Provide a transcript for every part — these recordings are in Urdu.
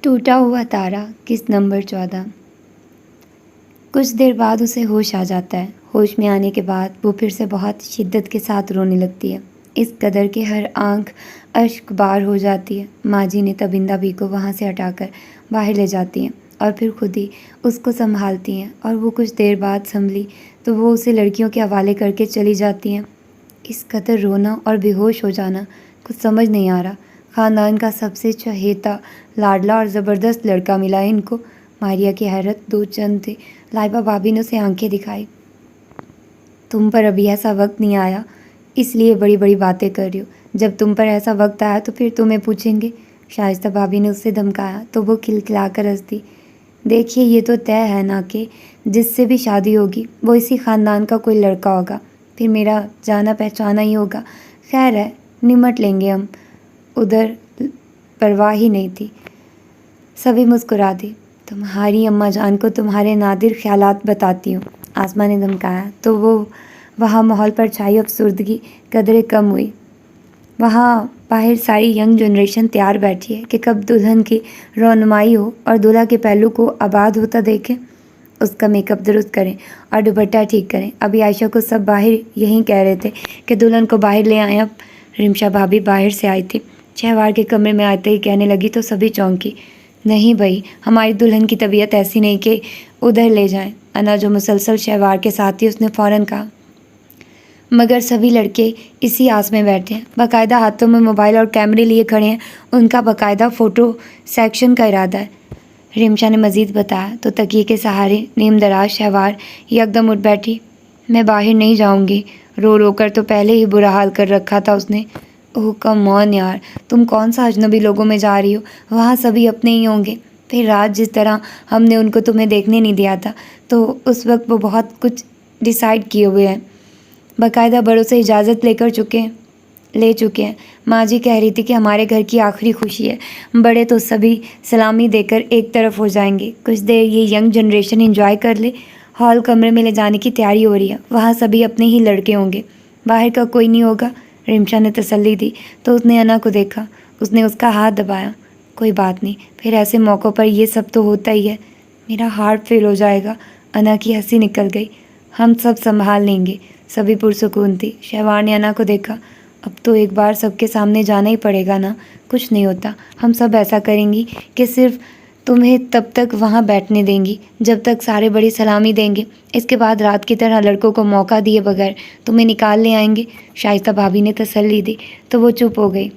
ٹوٹا ہوا تارا قسط نمبر 14۔ کچھ دیر بعد اسے ہوش آ جاتا ہے۔ ہوش میں آنے کے بعد وہ پھر سے بہت شدت کے ساتھ رونے لگتی ہے، اس قدر کہ ہر آنکھ اشک بار ہو جاتی ہے۔ ماں جی نے تبندہ بی کو وہاں سے ہٹا کر باہر لے جاتی ہیں اور پھر خود ہی اس کو سنبھالتی ہیں، اور وہ کچھ دیر بعد سنبھلی تو وہ اسے لڑکیوں کے حوالے کر کے چلی جاتی ہیں۔ اس قدر رونا اور بے ہوش ہو جانا کچھ سمجھ نہیں آ رہا۔ خاندان کا سب سے چہیتا، لاڈلا اور زبردست لڑکا ملا ہے ان کو۔ ماریا کی حیرت دو چند تھی۔ لائبہ بھابھی نے اسے آنکھیں دکھائی۔ تم پر ابھی ایسا وقت نہیں آیا، اس لیے بڑی بڑی باتیں کر رہی ہو۔ جب تم پر ایسا وقت آیا تو پھر تمہیں پوچھیں گے۔ شائستہ بھابھی نے اسے دھمکایا تو وہ کھلکھلا کر ہنس دی۔ دیکھیے یہ تو طے ہے نا کہ جس سے بھی شادی ہوگی وہ اسی خاندان کا کوئی لڑکا ہوگا، پھر میرا جانا پہچانا ہی ہوگا۔ خیر ہے، نمٹ لیں گے ہم۔ ادھر پرواہ ہی نہیں تھی، سبھی مسکرا دی۔ تمہاری اماں جان کو تمہارے نادر خیالات بتاتی ہوں، آسماں نے دھمکایا تو وہاں ماحول پر چھائی افسردگی قدرے کم ہوئی۔ وہاں باہر ساری ینگ جنریشن تیار بیٹھی ہے کہ کب دلہن کی رونمائی ہو اور دولہا کے پہلو کو آباد ہوتا دیکھیں، اس کا میک اپ درست کریں اور دوپٹہ ٹھیک کریں۔ ابھی عائشہ کو سب باہر یہی کہہ رہے تھے کہ دلہن کو باہر لے آئیں۔ اب رمشا بھابھی باہر سے آئی تھی، شہوار کے کمرے میں آتے ہی کہنے لگی تو سبھی چونکی۔ نہیں بھائی، ہماری دلہن کی طبیعت ایسی نہیں کہ ادھر لے جائیں۔ انا جو مسلسل شہوار کے ساتھ تھی، اس نے فوراً کہا۔ مگر سبھی لڑکے اسی آس میں بیٹھے ہیں، باقاعدہ ہاتھوں میں موبائل اور کیمرے لیے کھڑے ہیں، ان کا باقاعدہ فوٹو سیکشن کا ارادہ ہے۔ رمشا نے مزید بتایا تو تکیے کے سہارے نیم دراز شہوار یکدم اٹھ بیٹھی۔ میں باہر نہیں جاؤں گی، رو رو کر تو پہلے ہی برا حال کر رکھا تھا اس نے۔ اوہ کم آن یار، تم کون سا اجنبی لوگوں میں جا رہی ہو، وہاں سبھی اپنے ہی ہوں گے۔ پھر رات جس طرح ہم نے ان کو تمہیں دیکھنے نہیں دیا تھا تو اس وقت وہ بہت کچھ ڈیسائیڈ کیے ہوئے ہیں، باقاعدہ بڑوں سے اجازت لے چکے ہیں۔ ماں جی کہہ رہی تھی کہ ہمارے گھر کی آخری خوشی ہے، بڑے تو سبھی سلامی دے کر ایک طرف ہو جائیں گے، کچھ دیر یہ ینگ جنریشن انجوائے کر لے۔ ہال کمرے میں لے جانے کی تیاری ہو رہی ہے، وہاں سبھی اپنے ہی لڑکے ہوں گے، باہر کا کوئی نہیں ہوگا۔ رمشا نے تسلی دی تو اس نے انا کو دیکھا، اس نے اس کا ہاتھ دبایا۔ کوئی بات نہیں، پھر ایسے موقعوں پر یہ سب تو ہوتا ہی ہے۔ میرا ہارٹ فیل ہو جائے گا۔ انا کی ہنسی نکل گئی۔ ہم سب سنبھال لیں گے۔ سبھی پرسکون تھی۔ شہوار نے انا کو دیکھا۔ اب تو ایک بار سب کے سامنے جانا ہی پڑے گا نا، کچھ نہیں ہوتا، ہم سب ایسا کریں گی کہ صرف تمہیں تب تک وہاں بیٹھنے دیں گی جب تک سارے بڑی سلامی دیں گے، اس کے بعد رات کی طرح لڑکوں کو موقع دیے بغیر تمہیں نکال لے آئیں گے۔ شائستہ بھابھی نے تسلی دی تو وہ چپ ہو گئی۔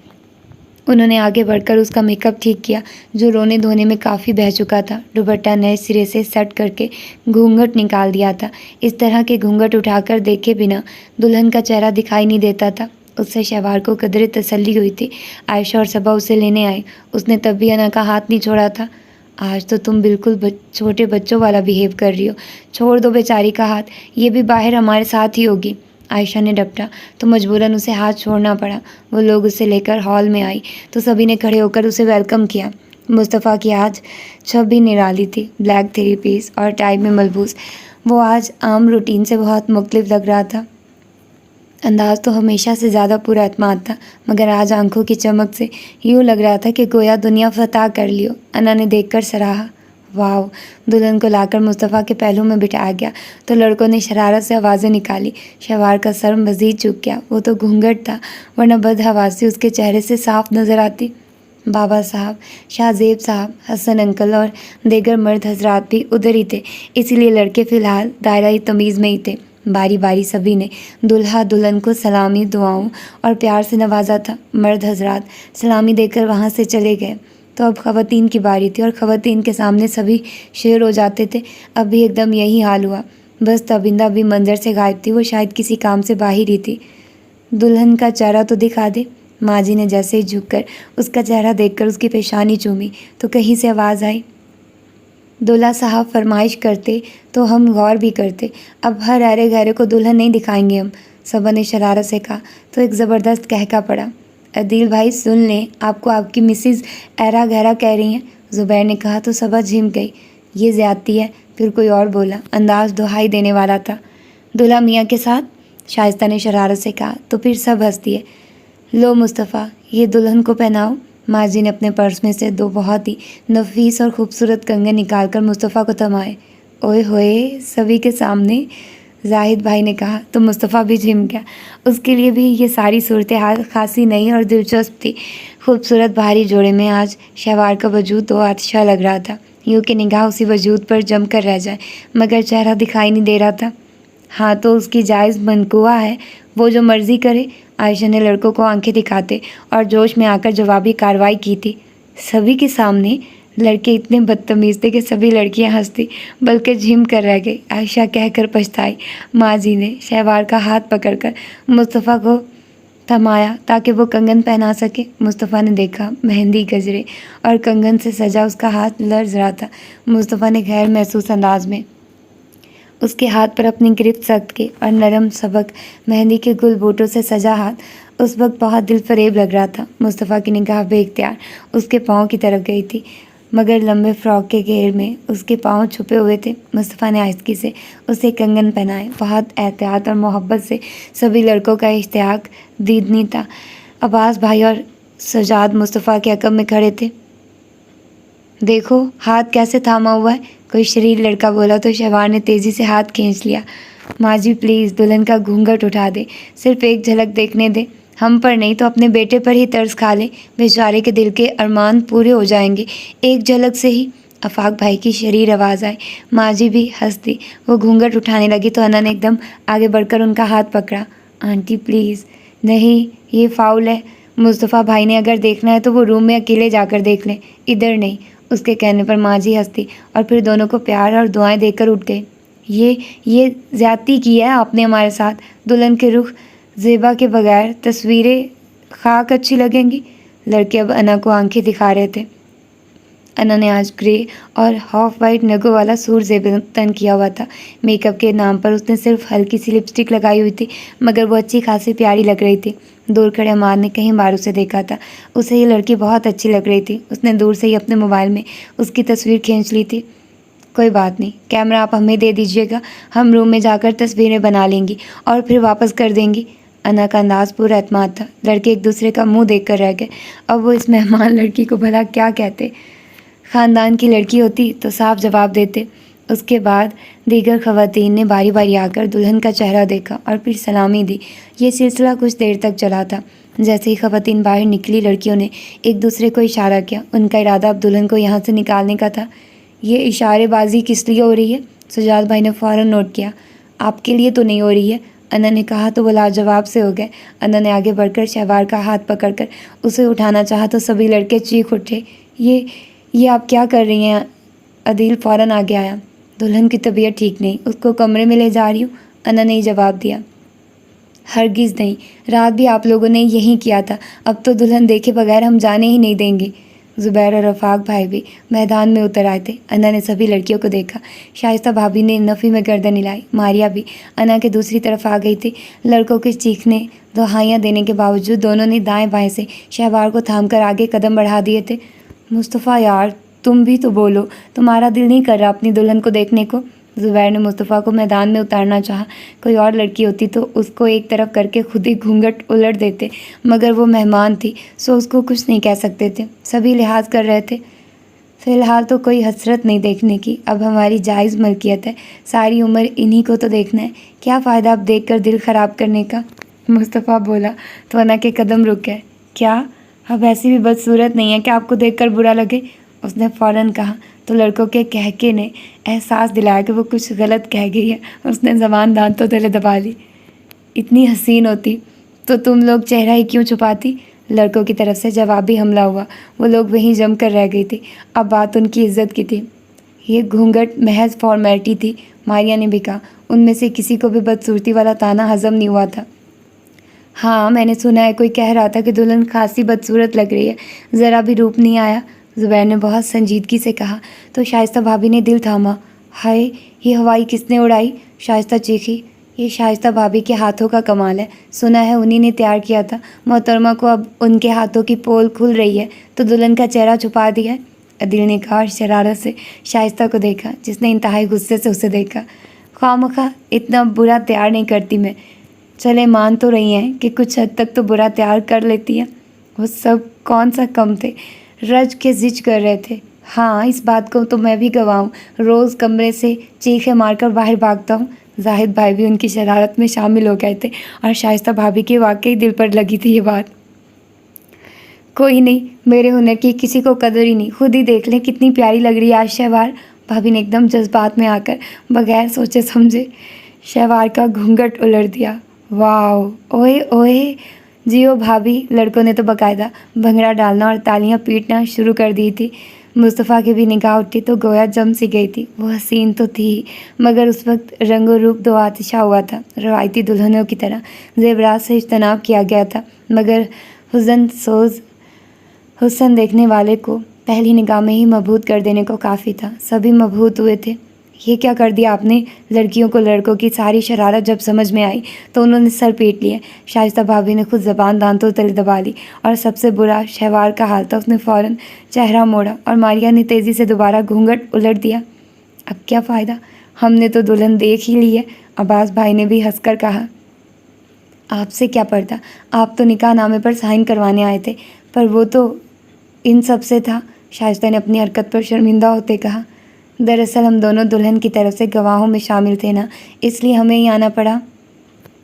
انہوں نے آگے بڑھ کر اس کا میک اپ ٹھیک کیا جو رونے دھونے میں کافی بہہ چکا تھا، دوپٹہ نئے سرے سے سیٹ کر کے گھونگھٹ نکال دیا تھا، اس طرح کہ گھونگھٹ اٹھا کر دیکھے بنا دلہن کا چہرہ دکھائی نہیں دیتا تھا۔ اس سے شہوار کو قدرے تسلی ہوئی تھی۔ عائشہ اور صبا اسے لینے آئے، اس نے تب بھی انا کا ہاتھ نہیں چھوڑا تھا۔ آج تو تم بالکل چھوٹے بچوں والا بیہیو کر رہی ہو، چھوڑ دو بیچاری کا ہاتھ، یہ بھی باہر ہمارے ساتھ ہی ہوگی۔ عائشہ نے ڈپٹا تو مجبوراً اسے ہاتھ چھوڑنا پڑا۔ وہ لوگ اسے لے کر ہال میں آئی تو سبھی نے کھڑے ہو کر اسے ویلکم کیا۔ مصطفیٰ کی آج چھب بھی نرالی تھی، بلیک تھری پیس اور ٹائی میں ملبوس۔ وہ آج عام روٹین سے بہت مختلف لگ رہا تھا۔ انداز تو ہمیشہ سے زیادہ پر اعتماد تھا، مگر آج آنکھوں کی چمک سے یوں لگ رہا تھا کہ گویا دنیا فتح کر لی ہو۔ انا نے دیکھ کر سراہا۔ واو! دلہن کو لا کر مصطفیٰ کے پہلو میں بٹھایا گیا تو لڑکوں نے شرارت سے آوازیں نکالی۔ شہوار کا سر مزید جھک گیا، وہ تو گھونگھٹ تھا ورنہ بدحواسی اس کے چہرے سے صاف نظر آتی۔ بابا صاحب، شاہ زیب صاحب، حسن انکل اور دیگر مرد حضرات بھی ادھر ہی تھے، اسی لیے لڑکے فی الحال دائرہ تمیز میں ہی تھے۔ باری باری سبھی نے دلہا دلہن کو سلامی، دعاؤں اور پیار سے نوازا تھا۔ مرد حضرات سلامی دے کر وہاں سے چلے گئے تو اب خواتین کی باری تھی اور خواتین کے سامنے سبھی شیر ہو جاتے تھے۔ اب بھی ایک دم یہی حال ہوا، بس تبندہ بھی منظر سے غائب تھی، وہ شاید کسی کام سے باہر ہی تھی۔ دلہن کا چہرہ تو دکھا دے۔ ماں جی نے جیسے ہی جھک کر اس کا چہرہ دیکھ کر اس کی پیشانی چومی تو کہیں سے آواز آئی، دولہا صاحب فرمائش کرتے تو ہم غور بھی کرتے، اب ہر ایرے گہرے کو دلہن نہیں دکھائیں گے ہم، صبا نے شرارت سے کہا تو ایک زبردست کہکا پڑا۔ عدیل بھائی سن لیں، آپ کو آپ کی مسز ایرا گہرا کہہ رہی ہیں، زبیر نے کہا تو صبا جھم گئی۔ یہ زیادتی ہے، پھر کوئی اور بولا، انداز دہائی دینے والا تھا۔ دلہا میاں کے ساتھ، شائستہ نے شرارت سے کہا تو پھر سب ہنس دیے۔ لو مصطفیٰ، یہ دلہن کو پہناؤ۔ ماجی نے اپنے پرس میں سے 2 بہت ہی نفیس اور خوبصورت کنگن نکال کر مصطفیٰ کو تھمائے۔ اوئے ہوئے، سبھی کے سامنے زاہد بھائی نے کہا تو مصطفیٰ بھی جھم گیا۔ اس کے لیے بھی یہ ساری صورتحال خاصی نئی اور دلچسپ تھی۔ خوبصورت بھاری جوڑے میں آج شہوار کا وجود تو اچھا لگ رہا تھا، یوں کہ نگاہ اسی وجود پر جم کر رہ جائے، مگر چہرہ دکھائی نہیں دے رہا تھا۔ ہاں تو اس کی جائز منقوہ ہے، وہ جو مرضی کرے، عائشہ نے لڑکوں کو آنکھیں دکھاتے اور جوش میں آ کر جوابی کارروائی کی تھی۔ سبھی کے سامنے لڑکے اتنے بدتمیز تھے کہ سبھی لڑکیاں ہنستی بلکہ جھم کر رہ گئی۔ عائشہ کہہ کر پچھتائی۔ ماجی نے شہوار کا ہاتھ پکڑ کر مصطفیٰ کو تھمایا تاکہ وہ کنگن پہنا سکے۔ مصطفیٰ نے دیکھا مہندی، گجرے اور کنگن سے سجا اس کا ہاتھ لرز رہا تھا۔ مصطفیٰ نے غیر محسوس انداز میں اس کے ہاتھ پر اپنی گرفت سخت کی اور نرم سبک مہندی کے گل بوٹوں سے سجا ہاتھ اس وقت بہت دل فریب لگ رہا تھا۔ مصطفیٰ کی نگاہ بے اختیار اس کے پاؤں کی طرف گئی تھی، مگر لمبے فراک کے گھیر میں اس کے پاؤں چھپے ہوئے تھے۔ مصطفیٰ نے آہستگی سے اسے کنگن پہنائے، بہت احتیاط اور محبت سے۔ سبھی لڑکوں کا اشتیاق دیدنی تھا۔ عباس بھائی اور سجاد مصطفیٰ کے عقب میں کھڑے تھے۔ دیکھو ہاتھ کیسے تھاما ہوا ہے، کوئی شریر لڑکا بولا تو شہوار نے تیزی سے ہاتھ کھینچ لیا۔ ماجی پلیز دلہن کا گھونگھٹ اٹھا دے، صرف ایک جھلک دیکھنے دے، ہم پر نہیں تو اپنے بیٹے پر ہی ترس کھا لے، بیچارے کے دل کے ارمان پورے ہو جائیں گے ایک جھلک سے ہی۔ آفاق بھائی کی شریر آواز آئی۔ ماجی بھی ہنس دی۔ وہ گھونگھٹ اٹھانے لگی تو انا نے ایک دم آگے بڑھ کر ان کا ہاتھ پکڑا۔ آنٹی پلیز، نہیں یہ فاؤل ہے، مصطفیٰ بھائی نے اگر دیکھنا ہے تو وہ روم میں اکیلے جا کر دیکھ لیں، ادھر نہیں۔ اس کے کہنے پر ماجی ہنستی اور پھر دونوں کو پیار اور دعائیں دے کر اٹھ گئے۔ یہ زیادتی کی ہے آپ نے ہمارے ساتھ، دلہن کے رخ زیبا کے بغیر تصویریں خاک اچھی لگیں گی۔ لڑکے اب انا کو آنکھیں دکھا رہے تھے۔ انا نے آج گرے اور ہاف وائٹ نگوں والا سور زیب تن کیا ہوا تھا۔ میک اپ کے نام پر اس نے صرف ہلکی سی لپسٹک لگائی ہوئی تھی، مگر وہ اچھی خاصی پیاری لگ رہی تھی۔ دور کھڑے عماد نے کہیں بار اسے دیکھا تھا، اسے یہ لڑکی بہت اچھی لگ رہی تھی۔ اس نے دور سے ہی اپنے موبائل میں اس کی تصویر کھینچ لی تھی۔ کوئی بات نہیں، کیمرہ آپ ہمیں دے دیجیے گا، ہم روم میں جا کر تصویریں بنا لیں گی اور پھر واپس کر دیں گی۔ انا کا انداز پورا اعتماد تھا۔ لڑکے ایک دوسرے کا منہ دیکھ کر رہ گئے۔ اب وہ اس مہمان لڑکی کو بھلا کیا کہتے؟ خاندان کی لڑکی ہوتی تو صاف جواب دیتے۔ اس کے بعد دیگر خواتین نے باری باری آ کر دلہن کا چہرہ دیکھا اور پھر سلامی دی۔ یہ سلسلہ کچھ دیر تک چلا تھا۔ جیسے ہی خواتین باہر نکلی، لڑکیوں نے ایک دوسرے کو اشارہ کیا۔ ان کا ارادہ اب دلہن کو یہاں سے نکالنے کا تھا۔ یہ اشارے بازی کس لیے ہو رہی ہے؟ سجاد بھائی نے فوراً نوٹ کیا۔ آپ کے لیے تو نہیں ہو رہی ہے، انا نے کہا تو وہ لاجواب سے ہو گئے۔ انا نے آگے بڑھ کر شہوار کا ہاتھ پکڑ کر اسے اٹھانا چاہا تو سبھی لڑکے چیخ اٹھے۔ یہ آپ کیا کر رہی ہیں؟ عدیل فوراً آگے آیا۔ دلہن کی طبیعت ٹھیک نہیں، اس کو کمرے میں لے جا رہی ہوں، انا نے جواب دیا۔ ہرگز نہیں، رات بھی آپ لوگوں نے یہی کیا تھا، اب تو دلہن دیکھے بغیر ہم جانے ہی نہیں دیں گے۔ زبیر اور آفاق بھائی بھی میدان میں اتر آئے تھے۔ انا نے سبھی لڑکیوں کو دیکھا۔ شائستہ بھابھی نے نفی میں گردن ہلائی۔ ماریا بھی انا کے دوسری طرف آ گئی تھی۔ لڑکوں کے چیخنے دہائیاں دینے کے باوجود دونوں نے دائیں بائیں سے شہوار کو تھام کر آگے قدم بڑھا دیے تھے۔ مصطفیٰ یار تم بھی تو بولو، تمہارا دل نہیں کر رہا اپنی دلہن کو دیکھنے کو؟ زبیر نے مصطفیٰ کو میدان میں اتارنا چاہا۔ کوئی اور لڑکی ہوتی تو اس کو ایک طرف کر کے خود ہی گھونگھٹ الٹ دیتے، مگر وہ مہمان تھی سو اس کو کچھ نہیں کہہ سکتے تھے۔ سبھی لحاظ کر رہے تھے۔ فی الحال تو کوئی حسرت نہیں دیکھنے کی، اب ہماری جائز ملکیت ہے، ساری عمر انہی کو تو دیکھنا ہے، کیا فائدہ اب دیکھ کر دل خراب کرنے کا؟ مصطفیٰ بولا تو انا کے قدم رک گئے۔ کیا اب ایسی بھی بدصورت نہیں ہے کہ آپ کو دیکھ کر برا لگے؟ اس نے فوراً کہا تو لڑکوں کے کہکے نے احساس دلایا کہ وہ کچھ غلط کہہ گئی ہے۔ اس نے زبان دانتوں تلے دبا لی۔ اتنی حسین ہوتی تو تم لوگ چہرہ ہی کیوں چھپاتی؟ لڑکوں کی طرف سے جوابی حملہ ہوا۔ وہ لوگ وہیں جم کر رہ گئی تھی۔ اب بات ان کی عزت کی تھی۔ یہ گھونگھٹ محض فارمیلٹی تھی، ماریا نے بھی کہا۔ ان میں سے کسی کو بھی بدصورتی والا طعنہ ہضم نہیں ہوا تھا۔ ہاں میں نے سنا ہے، کوئی کہہ رہا تھا کہ دلہن خاصی بدصورت لگ رہی ہے، ذرا بھی روپ نہیں آیا، زبیر نے بہت سنجیدگی سے کہا تو شائستہ بھابھی نے دل تھاما۔ ہائے یہ ہوائی کس نے اڑائی؟ شائستہ چیخی۔ یہ شائستہ بھابھی کے ہاتھوں کا کمال ہے، سنا ہے انہی نے تیار کیا تھا، محترمہ کو اب ان کے ہاتھوں کی پول کھل رہی ہے تو دلہن کا چہرہ چھپا دیا ہے۔ عدیل نے کہا اور شرارت سے شائستہ کو دیکھا جس نے انتہائی غصے سے اسے دیکھا۔ خواہ اتنا برا تیار نہیں کرتی میں، چلے مان تو رہی ہیں کہ کچھ حد تک تو برا تیار کر لیتی ہے۔ وہ سب کون سا کم تھے، رج کے زج کر رہے تھے۔ ہاں، اس بات کو تو میں بھی گواہ ہوں، روز کمرے سے چیخیں مار کر باہر بھاگتا ہوں۔ زاہد بھائی بھی ان کی شرارت میں شامل ہو گئے تھے اور شائستہ بھابھی کے واقعی دل پر لگی تھی یہ بات۔ کوئی نہیں، میرے ہنر کی کسی کو قدر ہی نہیں، خود ہی دیکھ لیں کتنی پیاری لگ رہی ہے آج شہوار۔ بھابھی نے ایک دم جذبات میں آ کر بغیر سوچے سمجھے شہوار کا گھونگھٹ الٹ دیا۔ واو، اوئے اوئے، جیو بھابھی۔ لڑکوں نے تو باقاعدہ بھنگڑا ڈالنا اور تالیاں پیٹنا شروع کر دی تھی۔ مصطفیٰ کی بھی نگاہ اٹھی تو گویا جم سی گئی تھی۔ وہ حسین تو تھی ہی، مگر اس وقت رنگ و روپ دو آتشا ہوا تھا۔ روایتی دلہنوں کی طرح زیورات سے اجتناب کیا گیا تھا، مگر حسن دیکھنے والے کو پہلی نگاہ میں ہی مبہوت کر دینے کو کافی تھا۔ سبھی مبہوت ہوئے تھے۔ یہ کیا کر دیا آپ نے؟ لڑکیوں کو لڑکوں کی ساری شرارت جب سمجھ میں آئی تو انہوں نے سر پیٹ لیے۔ شائستہ بھابھی نے خود زبان دانتوں تلے دبا لی، اور سب سے برا شہوار کا حال تھا۔ اس نے فوراً چہرہ موڑا اور ماریا نے تیزی سے دوبارہ گھونگھٹ الٹ دیا۔ اب کیا فائدہ، ہم نے تو دلہن دیکھ ہی لی ہے۔ عباس بھائی نے بھی ہنس کر کہا۔ آپ سے کیا پڑتا، آپ تو نکاح نامے پر سائن کروانے آئے تھے، پر وہ تو ان سب سے تھا۔ شائستہ نے اپنی حرکت پر شرمندہ ہوتے کہا۔ دراصل ہم دونوں دلہن کی طرف سے گواہوں میں شامل تھے نا، اس لیے ہمیں ہی آنا پڑا۔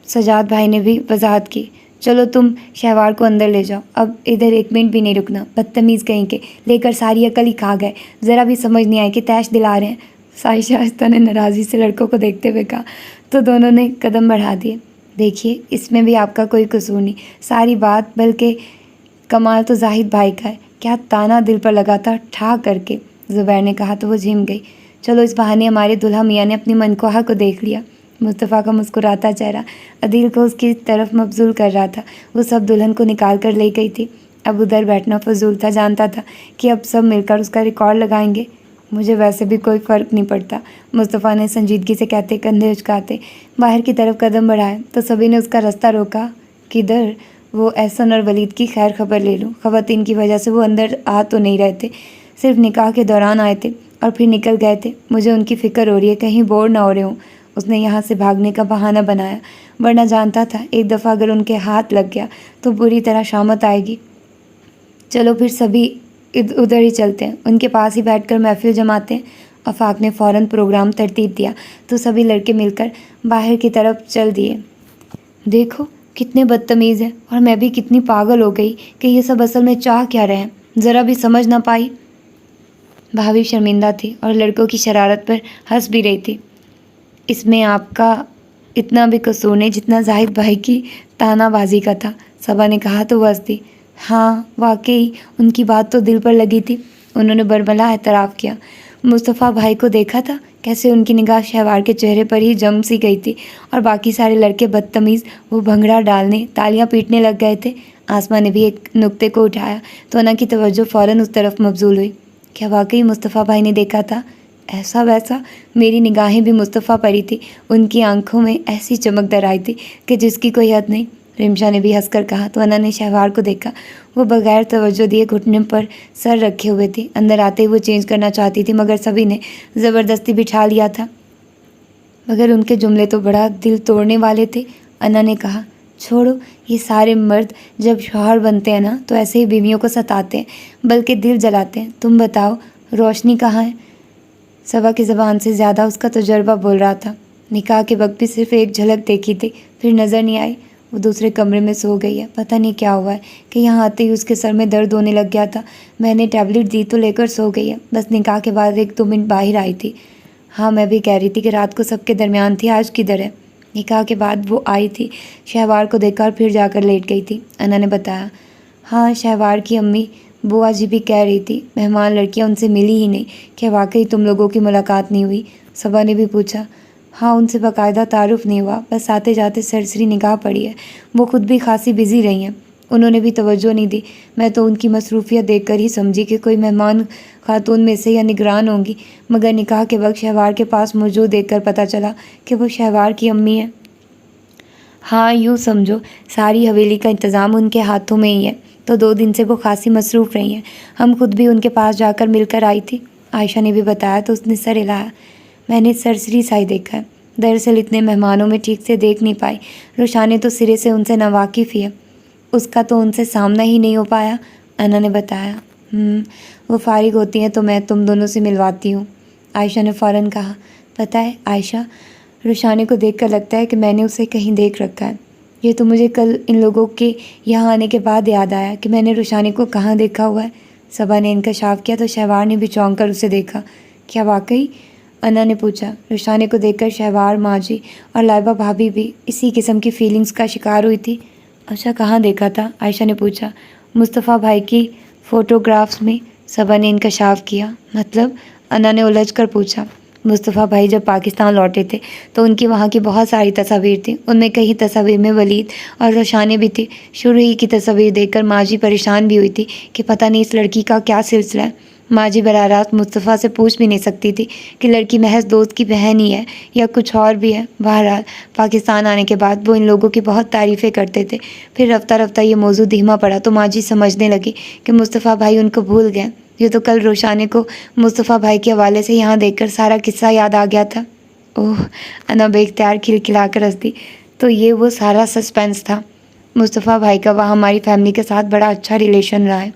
سجاد بھائی نے بھی وضاحت کی۔ چلو تم شہوار کو اندر لے جاؤ، اب ادھر ایک منٹ بھی نہیں رکنا۔ بدتمیز کہیں کے، لے کر ساری عقل ہی کھا گئے، ذرا بھی سمجھ نہیں آئی کہ تیش دلا رہے ہیں۔ شائستہ نے ناراضی سے لڑکوں کو دیکھتے ہوئے کہا تو دونوں نے قدم بڑھا دیے۔ دیکھیے، اس میں بھی آپ کا کوئی قصور نہیں، ساری بات بلکہ کمال تو زاہد بھائی کا ہے۔ کیا تانا دل پر لگا تھا ٹھا کر کے، زبیر نے کہا تو وہ جھم گئی۔ چلو اس بہانے ہمارے دلہا میاں نے اپنی منقوہ کو دیکھ لیا۔ مصطفیٰ کا مسکراتا چہرہ عدیل کو اس کی طرف مبذول کر رہا تھا۔ وہ سب دلہن کو نکال کر لے گئی تھی، اب ادھر بیٹھنا فضول تھا۔ جانتا تھا کہ اب سب مل کر اس کا ریکارڈ لگائیں گے۔ مجھے ویسے بھی کوئی فرق نہیں پڑتا، مصطفیٰ نے سنجیدگی سے کہتے کندھے اچکاتے باہر کی طرف قدم بڑھائے تو سبھی نے اس کا رستہ روکا۔ کدھر؟ وہ احسن اور ولید کی خیر خبر لے لوں۔ خواتین کی وجہ سے وہ اندر آ تو نہیں رہتے، صرف نکاح کے دوران آئے تھے اور پھر نکل گئے تھے۔ مجھے ان کی فکر ہو رہی ہے، کہیں بور نہ ہو رہے ہوں۔ اس نے یہاں سے بھاگنے کا بہانہ بنایا، ورنہ جانتا تھا ایک دفعہ اگر ان کے ہاتھ لگ گیا تو بری طرح شامت آئے گی۔ چلو پھر سبھی ادھر ہی چلتے ہیں، ان کے پاس ہی بیٹھ کر محفل جماتے ہیں۔ آفاق نے فوراً پروگرام ترتیب دیا تو سبھی لڑکے مل کر باہر کی طرف چل دیے۔ دیکھو کتنے بدتمیز ہیں، اور میں بھی کتنی پاگل ہو گئی کہ یہ سب اصل میں چاہ کیا رہے ہیں، ذرا بھی سمجھ نہ پائی۔ بھابھی شرمندہ تھی اور لڑکوں کی شرارت پر ہنس بھی رہی تھی۔ اس میں آپ کا اتنا بھی قصور نہیں جتنا زاہد بھائی کی تانا بازی کا تھا، صبا نے کہا تو وہ ہنس دی۔ ہاں واقعی ان کی بات تو دل پر لگی تھی، انہوں نے برملا اعتراف کیا۔ مصطفیٰ بھائی کو دیکھا تھا کیسے ان کی نگاہ شہوار کے چہرے پر ہی جم سی گئی تھی، اور باقی سارے لڑکے بدتمیز وہ بھنگڑا ڈالنے تالیاں پیٹنے لگ گئے تھے۔ آسما نے بھی ایک نقطے کو اٹھایا تو انہا کی توجہ فوراً اس طرف مبذول ہوئی۔ کیا واقعی مصطفیٰ بھائی نے دیکھا تھا؟ ایسا ویسا؟ میری نگاہیں بھی مصطفیٰ پر ہی تھی، ان کی آنکھوں میں ایسی چمک در آئی تھی کہ جس کی کوئی حد نہیں۔ رمشا نے بھی ہنس کر کہا تو انھا نے شہوار کو دیکھا، وہ بغیر توجہ دیے گھٹنے پر سر رکھے ہوئے تھی۔ اندر آتے ہی وہ چینج کرنا چاہتی تھی مگر سبھی نے زبردستی بٹھا لیا تھا۔ مگر ان کے جملے تو بڑا دل توڑنے والے تھے۔ انھا نے کہا چھوڑو، یہ سارے مرد جب شوہر بنتے ہیں نا تو ایسے ہی بیویوں کو ستاتے ہیں، بلکہ دل جلاتے ہیں۔ تم بتاؤ روشنی کہاں ہے؟ صبا کی زبان سے زیادہ اس کا تجربہ بول رہا تھا۔ نکاح کے وقت بھی صرف ایک جھلک دیکھی تھی، پھر نظر نہیں آئی۔ وہ دوسرے کمرے میں سو گئی ہے، پتہ نہیں کیا ہوا ہے کہ یہاں آتے ہی اس کے سر میں درد ہونے لگ گیا تھا۔ میں نے ٹیبلٹ دی تو لے کر سو گئی ہے، بس نکاح کے بعد 1-2 منٹ باہر آئی تھی۔ ہاں میں بھی کہہ رہی تھی کہ رات کو سب کے درمیان تھی، آج کدھر ہے؟ نکاح کے بعد وہ آئی تھی، شہوار کو دیکھا اور پھر جا کر لیٹ گئی تھی، انھا نے بتایا۔ ہاں شہوار کی امی بوا جی بھی کہہ رہی تھی، مہمان لڑکیاں ان سے ملی ہی نہیں۔ کیا واقعی تم لوگوں کی ملاقات نہیں ہوئی؟ صبا نے بھی پوچھا۔ ہاں ان سے باقاعدہ تعارف نہیں ہوا، بس آتے جاتے سرسری نگاہ پڑی ہے۔ وہ خود بھی خاصی بزی رہی ہیں، انہوں نے بھی توجہ نہیں دی۔ میں تو ان کی مصروفیت دیکھ کر ہی سمجھی کہ کوئی مہمان خاتون میں سے یا نگران ہوں گی، مگر نکاح کے وقت شہوار کے پاس موجود دیکھ کر پتہ چلا کہ وہ شہوار کی امی ہیں۔ ہاں یوں سمجھو ساری حویلی کا انتظام ان کے ہاتھوں میں ہی ہے، تو 2 دن سے وہ خاصی مصروف رہی ہیں۔ ہم خود بھی ان کے پاس جا کر مل کر آئی تھی، عائشہ نے بھی بتایا تو اس نے سر ہلایا۔ میں نے سرسری سا ہی دیکھا ہے، دراصل اتنے مہمانوں میں ٹھیک سے دیکھ نہیں پائی، روشانے تو سرے سے ان سے ناواقف ہی ہے۔ اس کا تو ان سے سامنا ہی نہیں ہو پایا، انا نے بتایا۔ وہ فارغ ہوتی ہیں تو میں تم دونوں سے ملواتی ہوں، عائشہ نے فوراً کہا۔ پتہ ہے عائشہ، روشانی کو دیکھ کر لگتا ہے کہ میں نے اسے کہیں دیکھ رکھا ہے۔ یہ تو مجھے کل ان لوگوں کے یہاں آنے کے بعد یاد آیا کہ میں نے روشانی کو کہاں دیکھا ہوا ہے۔ صبا نے انکشاف کیا تو شہوار نے بھی چونک کر اسے دیکھا۔ کیا واقعی؟ انا نے پوچھا۔ روشانی کو دیکھ کر شہوار، ماجی اور لائبہ بھابھی بھی اسی قسم کی فیلنگز کا شکار ہوئی تھی۔ اچھا، کہاں دیکھا تھا؟ عائشہ نے پوچھا۔ مصطفیٰ بھائی کی فوٹوگرافس میں، صبا نے انکشاف کیا۔ مطلب؟ انا نے الجھ کر پوچھا۔ مصطفیٰ بھائی جب پاکستان لوٹے تھے تو ان کی وہاں کی بہت ساری تصاویر تھیں، ان میں کئی تصاویر میں ولید اور روشانی بھی تھی۔ شروع ہی کی تصاویر دیکھ کر ماجی پریشان بھی ہوئی تھی کہ پتہ نہیں اس لڑکی کا کیا سلسلہ ہے۔ ماجی براہ راست مصطفیٰ سے پوچھ بھی نہیں سکتی تھی کہ لڑکی محض دوست کی بہن ہی ہے یا کچھ اور بھی ہے۔ بہرحال پاکستان آنے کے بعد وہ ان لوگوں کی بہت تعریفیں کرتے تھے۔ پھر رفتہ رفتہ یہ موضوع دھیما پڑا تو ماجی سمجھنے لگی کہ مصطفیٰ بھائی ان کو بھول گئے۔ یہ تو کل روشانی کو مصطفیٰ بھائی کے حوالے سے یہاں دیکھ کر سارا قصہ یاد آ گیا تھا۔ اوہ، انا بے اختیار کھلکھلا کر ہنس دی۔ تو یہ وہ سارا سسپینس تھا۔ مصطفیٰ بھائی کا وہاں ہماری فیملی کے ساتھ بڑا اچھا ریلیشن رہا ہے۔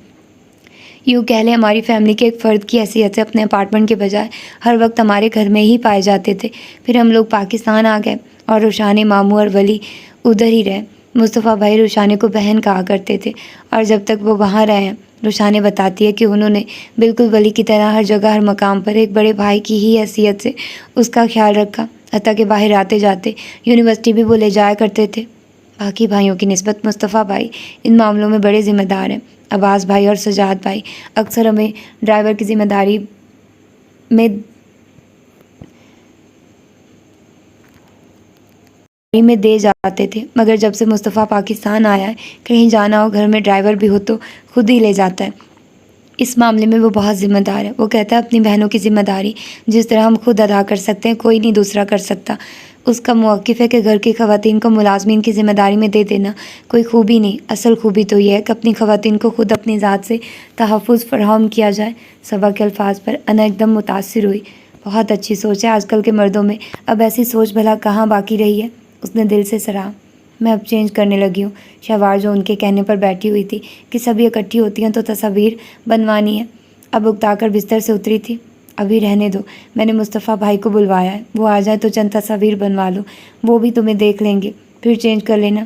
یوں کہہ لیں ہماری فیملی کے ایک فرد کی حیثیت سے اپنے اپارٹمنٹ کے بجائے ہر وقت ہمارے گھر میں ہی پائے جاتے تھے۔ پھر ہم لوگ پاکستان آ گئے اور روشانی، ماموں اور ولی ادھر ہی رہے۔ مصطفیٰ بھائی روشانی کو بہن کہا کرتے تھے اور جب تک وہ وہاں رہے ہیں، روشانی بتاتی ہے کہ انہوں نے بالکل ولی کی طرح ہر جگہ ہر مقام پر ایک بڑے بھائی کی ہی حیثیت سے اس کا خیال رکھا، حتیٰ کہ باہر آتے جاتے یونیورسٹی بھی وہ لے جایا کرتے تھے۔ باقی بھائیوں کی نسبت مصطفیٰ بھائی ان معاملوں میں بڑے ذمہ دار ہیں۔ عباس بھائی اور سجاد بھائی اکثر ہمیں ڈرائیور کی ذمہ داری میں دے جاتے تھے، مگر جب سے مصطفیٰ پاکستان آیا ہے، کہیں جانا ہو، گھر میں ڈرائیور بھی ہو تو خود ہی لے جاتا ہے۔ اس معاملے میں وہ بہت ذمہ دار ہے۔ وہ کہتا ہے اپنی بہنوں کی ذمہ داری جس طرح ہم خود ادا کر سکتے ہیں کوئی نہیں دوسرا کر سکتا۔ اس کا موقف ہے کہ گھر کی خواتین کو ملازمین کی ذمہ داری میں دے دینا کوئی خوبی نہیں، اصل خوبی تو یہ ہے کہ اپنی خواتین کو خود اپنی ذات سے تحفظ فراہم کیا جائے۔ صبا کے الفاظ پر انا ایک دم متاثر ہوئی۔ بہت اچھی سوچ ہے، آج کل کے مردوں میں اب ایسی سوچ بھلا کہاں باقی رہی ہے؟ اس نے دل سے سراہا۔ میں اب چینج کرنے لگی ہوں۔ شہوار جو ان کے کہنے پر بیٹھی ہوئی تھی کہ سبھی اکٹھی ہوتی ہیں تو تصاویر بنوانی ہے، اب اکتا کر بستر سے اتری تھی۔ ابھی رہنے دو، میں نے مصطفیٰ بھائی کو بلوایا ہے، وہ آ جائے تو چند تصاویر بنوا لو، وہ بھی تمہیں دیکھ لیں گے، پھر چینج کر لینا،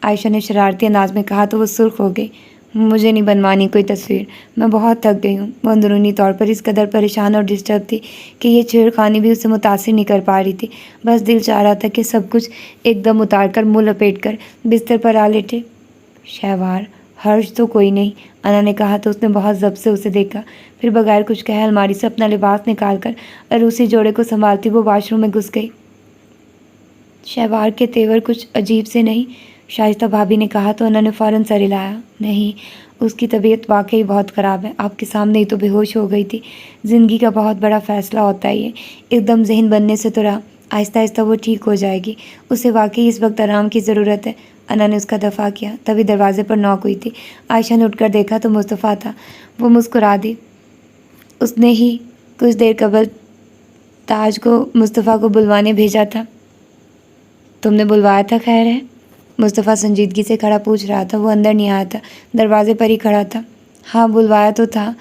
عائشہ نے شرارتی انداز میں کہا تو وہ سرخ ہو گئی۔ مجھے نہیں بنوانی کوئی تصویر، میں بہت تھک گئی ہوں۔ وہ اندرونی طور پر اس قدر پریشان اور ڈسٹرب تھی کہ یہ چھیڑخانی بھی اسے متاثر نہیں کر پا رہی تھی۔ بس دل چاہ رہا تھا کہ سب کچھ ایک دم اتار کر منہ لپیٹ کر بستر پر آ لیٹے۔ شہوار، حرج تو کوئی نہیں، انا نے کہا تو اس نے بہت ضبط سے اسے دیکھا، پھر بغیر کچھ کہے الماری سے اپنا لباس نکال کر عروسی جوڑے کو سنبھالتی وہ واش روم میں گھس گئی۔ شہوار کے تیور کچھ عجیب سے نہیں؟ شائستہ بھابھی نے کہا تو انہوں نے فوراً سر ہلایا۔ نہیں، اس کی طبیعت واقعی بہت خراب ہے، آپ کے سامنے ہی تو بے ہوش ہو گئی تھی۔ زندگی کا بہت بڑا فیصلہ ہوتا ہے یہ، ایک دم ذہن بننے سے تو رہا، آہستہ آہستہ وہ ٹھیک ہو جائے گی، اسے واقعی اس وقت آرام کی ضرورت ہے۔ انا نے اس کا دفاع کیا، تبھی دروازے پر نوک ہوئی تھی۔ عائشہ نے اٹھ کر دیکھا تو مصطفیٰ تھا۔ وہ مسکرا دی۔ اس نے ہی کچھ دیر قبل تاج کو مصطفیٰ کو بلوانے بھیجا تھا۔ تم نے بلوایا تھا خیر ہے؟ مصطفیٰ سنجیدگی سے کھڑا پوچھ رہا تھا۔ وہ اندر نہیں آیا تھا، دروازے پر ہی کھڑا تھا۔ ہاں بلوایا تو تھا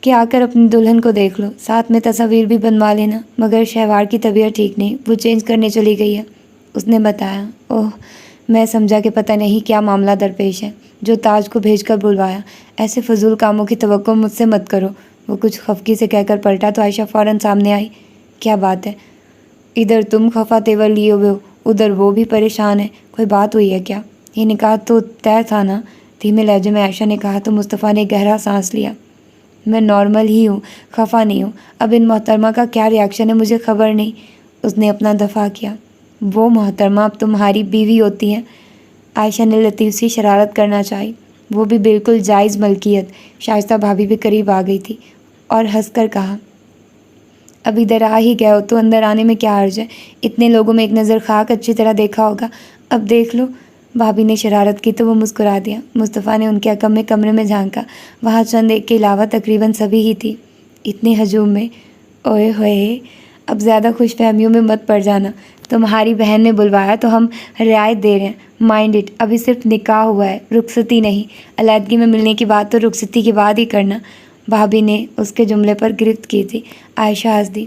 کہ آ کر اپنی دلہن کو دیکھ لو، ساتھ میں تصاویر بھی بنوا لینا، مگر شہوار کی طبیعت ٹھیک نہیں، وہ چینج کرنے چلی گئی ہے، اس نے بتایا۔ اوہ، میں سمجھا کہ پتہ نہیں کیا معاملہ درپیش ہے جو تاج کو بھیج کر بلوایا۔ ایسے فضول کاموں کی توقع مجھ سے مت کرو، وہ کچھ خفگی سے کہہ کر پلٹا تو عائشہ فوراً سامنے آئی۔ کیا بات ہے؟ ادھر تم خفا تیور لیے ہوئے ہو، ادھر وہ بھی پریشان ہے، کوئی بات ہوئی ہے کیا؟ یہ نکاح تو طے تھا نا؟ دھیمے لہجے میں عائشہ نے کہا تو مصطفیٰ نے گہرا سانس لیا۔ میں نارمل ہی ہوں، خفا نہیں ہوں، اب ان محترمہ کا کیا ریاکشن ہے مجھے خبر نہیں، اس نے اپنا دفاع کیا۔ وہ محترمہ اب تمہاری بیوی ہوتی ہیں، عائشہ نے لطیف سی شرارت کرنا چاہی، وہ بھی بالکل جائز ملکیت۔ شائستہ بھابھی بھی قریب آ گئی تھی اور ہنس کر کہا، اب ادھر آ ہی گئے ہو تو اندر آنے میں کیا حرج ہے، اتنے لوگوں میں ایک نظر خاک اچھی طرح دیکھا ہوگا، اب دیکھ لو۔ بھابھی نے شرارت کی تو وہ مسکرا دیا۔ مصطفیٰ نے ان کے حکم میں کمرے میں جھانکا، وہاں چند ایک کے علاوہ تقریباً سبھی ہی تھی۔ اتنے ہجوم میں، اوئے ہوئے، اب زیادہ خوش فہمیوں میں مت پڑ جانا، تمہاری بہن نے بلوایا تو ہم رعایت دے رہے ہیں، مائنڈ اٹ، ابھی صرف نکاح ہوا ہے، رخصتی نہیں، علیحدگی میں ملنے کی بات تو رخصتی کے بعد ہی کرنا۔ بھابھی نے اس کے جملے پر گرفت کی تھی۔ عائشہ ہنس دی۔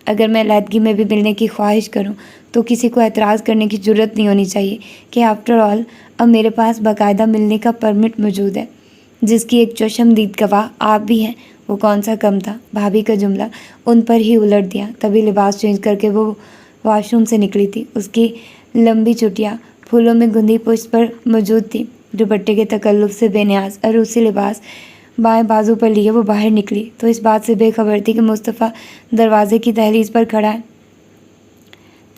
اگر میں علیحدگی میں بھی ملنے کی خواہش کروں تو کسی کو اعتراض کرنے کی جرت نہیں ہونی چاہیے کہ آفٹر آل اب میرے پاس باقاعدہ ملنے کا پرمٹ موجود ہے، جس کی ایک چشمدید گواہ آپ بھی ہیں۔ وہ کون سا کم تھا، بھابھی کا جملہ ان پر ہی الٹ دیا۔ تبھی لباس چینج کر کے وہ واش روم سے نکلی تھی۔ اس کی لمبی چٹیاں پھولوں میں گندھی پشت پر موجود تھی۔ دوپٹے کے تکلف سے بے نیاز عروسی لباس بائیں بازو پر لیے وہ باہر نکلی تو اس بات سے بے خبر تھی کہ مصطفیٰ دروازے کی دہلیز پر کھڑا ہے۔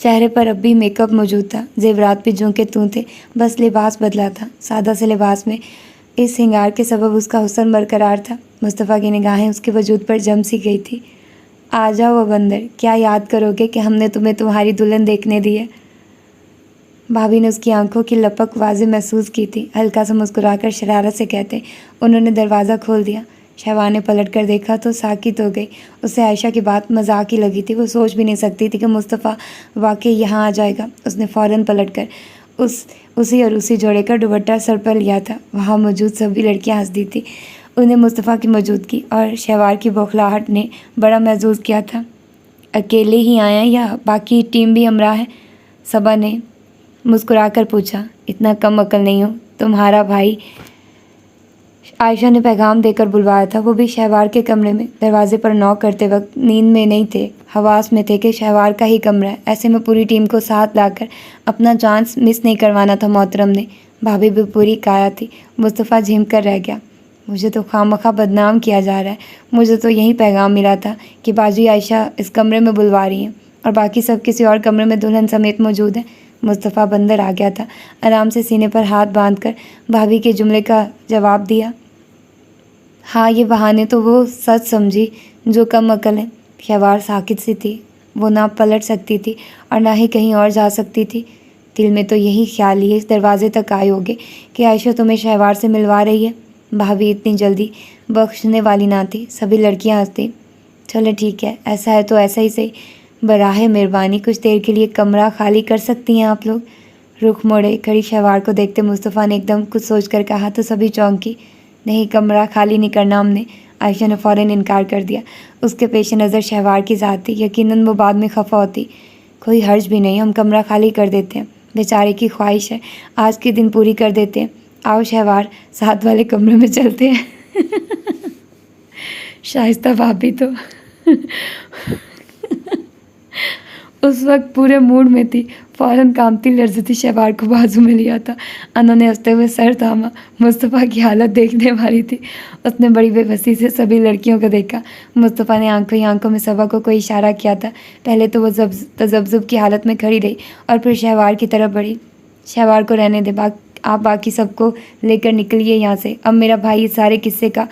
چہرے پر اب بھی میک اپ موجود تھا، زیورات بھی جوں کے توں تھے، بس لباس بدلا تھا۔ سادہ سے لباس میں اس سنگار کے سبب اس کا حسن برقرار تھا۔ مصطفیٰ کی نگاہیں اس کے وجود پر جم سی گئی تھی۔ آ جاؤ وہ بندر، کیا یاد کرو گے کہ ہم نے تمہیں تمہاری دلہن دیکھنے دی ہے؟ بھابھی نے اس کی آنکھوں کی لپک واضح محسوس کی تھی۔ ہلکا سا مسکرا کر شرارت سے کہتے انہوں نے دروازہ کھول دیا۔ شہوار نے پلٹ کر دیکھا تو ساکت ہو گئی۔ اسے عائشہ کی بات مذاق ہی لگی تھی۔ وہ سوچ بھی نہیں سکتی تھی کہ مصطفیٰ واقعی یہاں آ جائے گا۔ اس نے فوراً پلٹ کر اسی عروسی جوڑے کا دوپٹہ سر پر لیا تھا۔ وہاں موجود سبھی لڑکیاں ہنس دی تھیں۔ انہیں مصطفیٰ کی موجودگی اور شہوار کی بوکھلاہٹ نے بڑا محظوظ کیا تھا۔ اکیلے ہی آئے ہیں یا باقی ٹیم بھی ہمراہ ہے؟ صبا نے مسکرا کر پوچھا۔ اتنا کم عقل نہیں ہو، تمہارا بھائی عائشہ نے پیغام دے کر بلوایا تھا، وہ بھی شہوار کے کمرے میں۔ دروازے پر نوک کرتے وقت نیند میں نہیں تھے، حواس میں تھے کہ شہوار کا ہی کمرہ ہے۔ ایسے میں پوری ٹیم کو ساتھ لا کر اپنا چانس مس نہیں کروانا تھا محترم نے۔ بھابھی بھی پوری کایا تھی۔ مصطفیٰ جھم کر رہ گیا۔ مجھے تو خواہ بدنام کیا جا رہا ہے۔ مجھے تو یہی پیغام ملا تھا کہ باجی عائشہ اس کمرے میں بلوا رہی ہیں اور باقی سب کسی اور کمرے میں دلہن سمیت موجود ہیں۔ مصطفیٰ بندر آ گیا تھا۔ آرام سے سینے پر ہاتھ باندھ کر بھابھی کے جملے کا جواب دیا۔ ہاں، یہ بہانے تو وہ سچ سمجھی جو کم عقل ہے۔ شہوار ساکت سی تھی۔ وہ نہ پلٹ سکتی تھی اور نہ ہی کہیں اور جا سکتی تھی۔ دل میں تو یہی خیال ہی اس دروازے تک آئے ہوگے کہ عائشہ تمہیں شہوار سے ملوا رہی ہے۔ بھابھی اتنی جلدی بخشنے والی نہ تھی۔ سبھی لڑکیاں ہنستی۔ چلے ٹھیک ہے، ایسا ہے تو ایسا ہی صحیح۔ براہ مہربانی کچھ دیر کے لیے کمرہ خالی کر سکتی ہیں آپ لوگ؟ رخ موڑے کھڑی شہوار کو دیکھتے مصطفیٰ نے ایک دم کچھ سوچ کر کہا تو سبھی چونکی۔ نہیں، کمرہ خالی نہیں کرنا ہم نے۔ عائشہ نے فوراً انکار کر دیا۔ اس کے پیش نظر شہوار کی ذات تھی، یقیناً وہ بعد میں خفا ہوتی۔ کوئی حرج بھی نہیں، ہم کمرہ خالی کر دیتے ہیں، بیچارے کی خواہش ہے، آج کے دن پوری کر دیتے ہیں۔ آؤ شہوار، ساتھ والے کمرے میں چلتے ہیں۔ شائستہ بھابھی تو اس وقت پورے موڈ میں تھی۔ فوراً کانپتی لرزتی شہوار کو بازو میں لیا تھا۔ انہوں نے ہنستے ہوئے سر تھاما۔ مصطفیٰ کی حالت دیکھنے والی تھی۔ اس نے بڑی بے بسی سے سبھی لڑکیوں کو دیکھا۔ مصطفیٰ نے آنکھوں ہی آنکھوں میں صبا کو کوئی اشارہ کیا تھا۔ پہلے تو وہ تذبذب کی حالت میں کھڑی رہی اور پھر شہوار کی طرف بڑھی۔ شہوار کو رہنے دے، آپ باقی سب کو لے کر نکلیے یہاں سے۔ اب میرا بھائی اس سارے قصے کا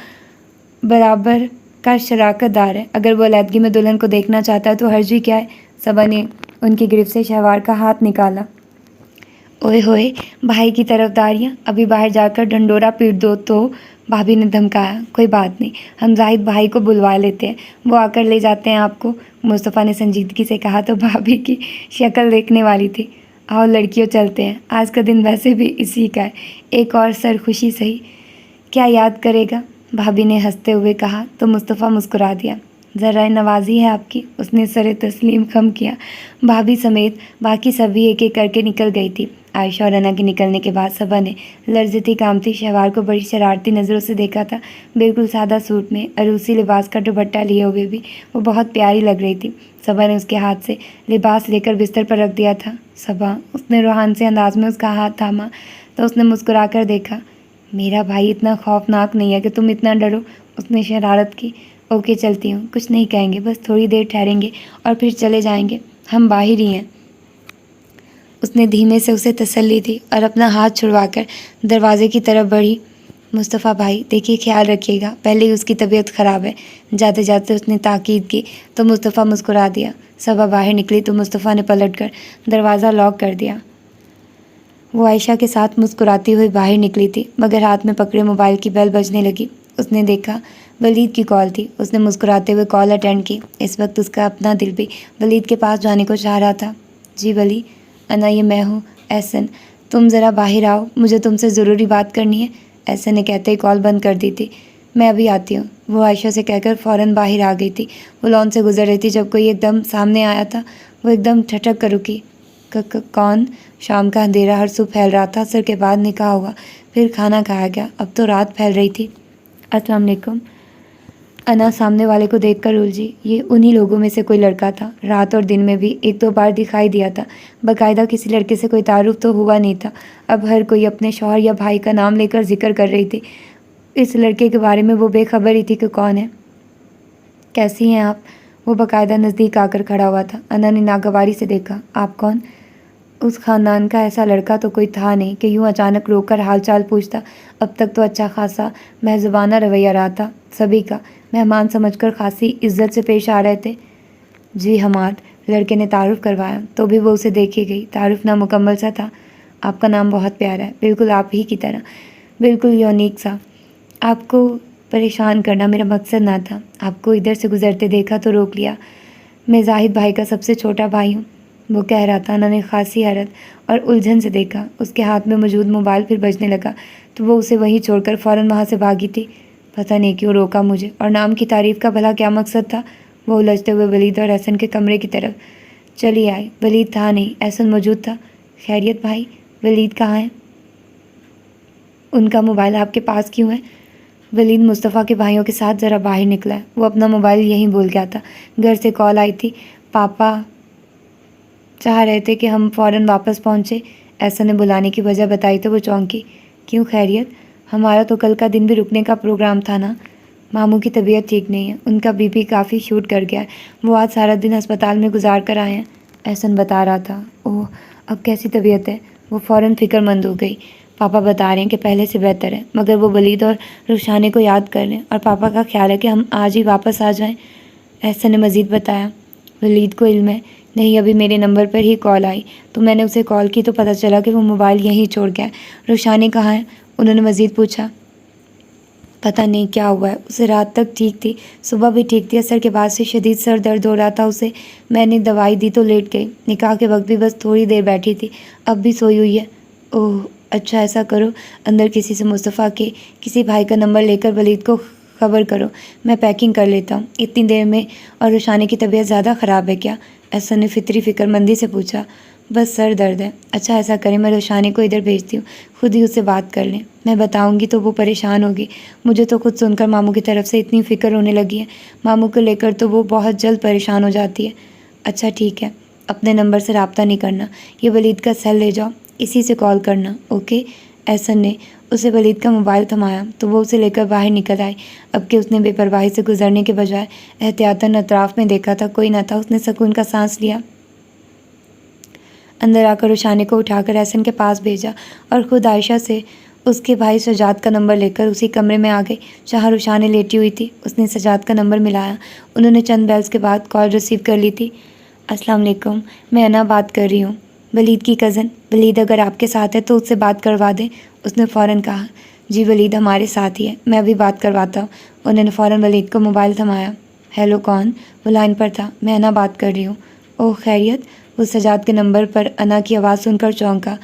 برابر کا شراکت دار ہے۔ اگر وہ علیحدگی میں دلہن کو دیکھنا چاہتا ہے تو حرج ہی کیا ہے؟ صبا نے ان کی گرفت سے شہوار کا ہاتھ نکالا۔ اوئے ہوئے، بھائی کی طرفداریاں، ابھی باہر جا کر ڈھنڈورا پیٹ دو تو، بھابھی نے دھمکایا۔ کوئی بات نہیں، ہم زاہد بھائی کو بلوا لیتے ہیں، وہ آ کر لے جاتے ہیں آپ کو، مصطفیٰ نے سنجیدگی سے کہا تو بھابھی کی شکل دیکھنے والی تھی۔ آؤ لڑکیوں چلتے ہیں، آج کا دن ویسے بھی اسی کا ہے، ایک اور سرخوشی صحیح۔ کیا یاد کرے گا؟ بھابھی نے ہنستے ہوئے کہا تو مصطفیٰ مسکرا دیا۔ ذرا نوازی ہے آپ کی، اس نے سر تسلیم خم کیا۔ بھابھی سمیت باقی سبھی ایک ایک کر کے نکل گئی تھی۔ عائشہ اور رنا کے نکلنے کے بعد صبا نے لرزتی کامتی شہوار کو بڑی شرارتی نظروں سے دیکھا تھا۔ بالکل سادہ سوٹ میں عروسی لباس کا دوپٹہ لیے ہوئے بھی وہ بہت پیاری لگ رہی تھی۔ صبا نے اس کے ہاتھ سے لباس لے کر بستر پر رکھ دیا تھا۔ صبا، اس نے روحان سے انداز میں اس کا ہاتھ تھاما تو اس نے مسکرا کر دیکھا۔ میرا بھائی اتنا خوفناک نہیں ہے کہ تم اتنا ڈرو، اس نے شرارت کی۔ اوکے چلتی ہوں، کچھ نہیں کہیں گے، بس تھوڑی دیر ٹھہریں گے اور پھر چلے جائیں گے، ہم باہر ہی ہیں۔ اس نے دھیمے سے اسے تسلی دی اور اپنا ہاتھ چھڑوا کر دروازے کی طرف بڑھی۔ مصطفیٰ بھائی دیکھیے، خیال رکھیے گا، پہلے ہی اس کی طبیعت خراب ہے، جاتے جاتے اس نے تاکید کی تو مصطفیٰ مسکرا دیا۔ صبا باہر نکلی تو مصطفیٰ نے پلٹ کر دروازہ لاک کر دیا۔ وہ عائشہ کے ساتھ مسکراتی ہوئی باہر نکلی تھی، مگر ہاتھ میں پکڑے موبائل کی بیل بجنے لگی۔ اس نے دیکھا ولید کی کال تھی۔ اس نے مسکراتے ہوئے کال اٹینڈ کی۔ اس وقت اس کا اپنا دل بھی ولید کے پاس جانے کو چاہ رہا تھا۔ جی ولی، انا یہ میں ہوں، احسن، تم ذرا باہر آؤ، مجھے تم سے ضروری بات کرنی ہے، احسن نے کہتے ہی کال بند کر دی تھی۔ میں ابھی آتی ہوں، وہ عائشہ سے کہہ کر فوراً باہر آ گئی تھی۔ وہ لان سے گزر رہی تھی جب کوئی ایک دم سامنے آیا تھا۔ وہ ایک دم ٹھٹک کر رکی۔ کون؟ شام کا اندھیرا ہر سو پھیل رہا تھا۔ عصر کے بعد نکاح ہوا، پھر کھانا کھایا گیا، اب تو رات پھیل رہی تھی۔ السلام علیکم۔ انا سامنے والے کو دیکھ کر الجھی۔ یہ انہی لوگوں میں سے کوئی لڑکا تھا۔ رات اور دن میں بھی ایک دو بار دکھائی دیا تھا۔ باقاعدہ کسی لڑکے سے کوئی تعارف تو ہوا نہیں تھا۔ اب ہر کوئی اپنے شوہر یا بھائی کا نام لے کر ذکر کر رہی تھی۔ اس لڑکے کے بارے میں وہ بے خبر ہی تھی کہ کون ہے۔ کیسی ہیں آپ؟ وہ باقاعدہ نزدیک آ کر کھڑا ہوا تھا۔ انا نے ناگواری سے دیکھا۔ آپ کون؟ اس خاندان کا ایسا لڑکا تو کوئی تھا نہیں کہ یوں اچانک روک کر حال چال پوچھتا۔ اب تک تو اچھا خاصا مہذبانہ رویہ رہا تھا سبھی کا، مہمان سمجھ کر خاصی عزت سے پیش آ رہے تھے۔ جی حماد، لڑکے نے تعارف کروایا، تو بھی وہ اسے دیکھی گئی۔ تعارف نامکمل سا تھا۔ آپ کا نام بہت پیارا ہے، بالکل آپ ہی کی طرح، بالکل یونیک سا۔ آپ کو پریشان کرنا میرا مقصد نہ تھا۔ آپ کو ادھر سے گزرتے دیکھا تو روک لیا۔ میں زاہد بھائی کا سب سے چھوٹا بھائی ہوں، وہ کہہ رہا تھا۔ انہوں نے خاصی حیرت اور الجھن سے دیکھا۔ اس کے ہاتھ میں موجود موبائل پھر بجنے لگا تو وہ اسے وہیں چھوڑ کر فوراً وہاں سے بھاگی تھی۔ پتہ نہیں کیوں روکا مجھے، اور نام کی تعریف کا بھلا کیا مقصد تھا؟ وہ الجھتے ہوئے ولید اور احسن کے کمرے کی طرف چلی آئی۔ ولید تھا نہیں، احسن موجود تھا۔ خیریت بھائی، ولید کہاں ہے؟ ان کا موبائل آپ کے پاس کیوں ہے؟ ولید مصطفیٰ کے بھائیوں کے ساتھ ذرا باہر نکلا ہے، وہ اپنا موبائل یہیں بھول گیا تھا۔ گھر سے کال آئی تھی، پاپا چاہ رہے تھے کہ ہم فوراً واپس پہنچے۔ احسن نے بلانے کی وجہ بتائی تو وہ چونکی۔ کیوں خیریت؟ ہمارا تو کل کا دن بھی رکنے کا پروگرام تھا نا۔ ماموں کی طبیعت ٹھیک نہیں ہے، ان کا بی پی کافی شوٹ کر گیا ہے، وہ آج سارا دن ہسپتال میں گزار کر آئے ہیں، احسن بتا رہا تھا۔ اوہ، اب کیسی طبیعت ہے؟ وہ فوراً فکر مند ہو گئی۔ پاپا بتا رہے ہیں کہ پہلے سے بہتر ہے، مگر وہ ولید اور رخشانے کو یاد کر رہے ہیں، اور پاپا کا خیال ہے کہ ہم آج ہی واپس آ جائیں، احسن نے مزید بتایا۔ ولید کو علم ہے؟ نہیں، ابھی میرے نمبر پر ہی کال آئی تو میں نے اسے کال کی تو پتہ چلا کہ وہ موبائل یہیں چھوڑ گیا ہے۔ رخشانے کہاں ہے؟ انہوں نے مزید پوچھا۔ پتہ نہیں کیا ہوا ہے، اسے رات تک ٹھیک تھی، صبح بھی ٹھیک تھی، عصر کے بعد سے شدید سر درد ہو رہا تھا اسے۔ میں نے دوائی دی تو لیٹ گئی، نکاح کے وقت بھی بس تھوڑی دیر بیٹھی تھی، اب بھی سوئی ہوئی ہے۔ اوہ اچھا، ایسا کرو، اندر کسی سے مصطفیٰ کے کسی بھائی کا نمبر لے کر ولید کو خبر کرو، میں پیکنگ کر لیتا ہوں اتنی دیر میں۔ اور رخشانے کی طبیعت زیادہ خراب ہے کیا؟ احسن نے فطری فکر مندی سے پوچھا۔ بس سر درد ہے۔ اچھا ایسا کریں، میں رخشانے کو ادھر بھیجتی ہوں، خود ہی اس سے بات کر لیں، میں بتاؤں گی تو وہ پریشان ہوگی۔ مجھے تو خود سن کر ماموں کی طرف سے اتنی فکر ہونے لگی ہے، ماموں کو لے کر تو وہ بہت جلد پریشان ہو جاتی ہے۔ اچھا ٹھیک ہے، اپنے نمبر سے رابطہ نہیں کرنا، یہ ولید کا سیل لے جاؤ، اسی سے کال کرنا، اوکے؟ احسن نے اسے ولید کا موبائل تھمایا تو وہ اسے لے کر باہر نکل آئی۔ اب کہ اس نے بے پرواہی سے گزرنے کے بجائے احتیاطاً اطراف میں دیکھا تھا، کوئی نہ تھا، اس نے سکون کا سانس لیا۔ اندر آ کر رخشانے کو اٹھا کر احسن کے پاس بھیجا اور خود عائشہ سے اس کے بھائی سجاد کا نمبر لے کر اسی کمرے میں آ گئی جہاں رخشانے لیٹی ہوئی تھی۔ اس نے سجاد کا نمبر ملایا، انہوں نے چند بیلز کے بعد کال ریسیو کر لی تھی۔ السلام علیکم، میں انا بات کر رہی ہوں، ولید کی کزن۔ ولید اگر آپ کے ساتھ ہے تو اس سے بات کروا دیں، اس نے فوراً کہا۔ جی ولید ہمارے ساتھ ہی ہے، میں ابھی بات کرواتا ہوں۔ انہوں نے فوراً ولید کو موبائل تھمایا۔ ہیلو کون؟ وہ لائن پر تھا۔ میں انا بات کر رہی ہوں۔ اوہ خیریت؟ وہ سجاد کے نمبر پر انا کی آواز سن کر چونکا۔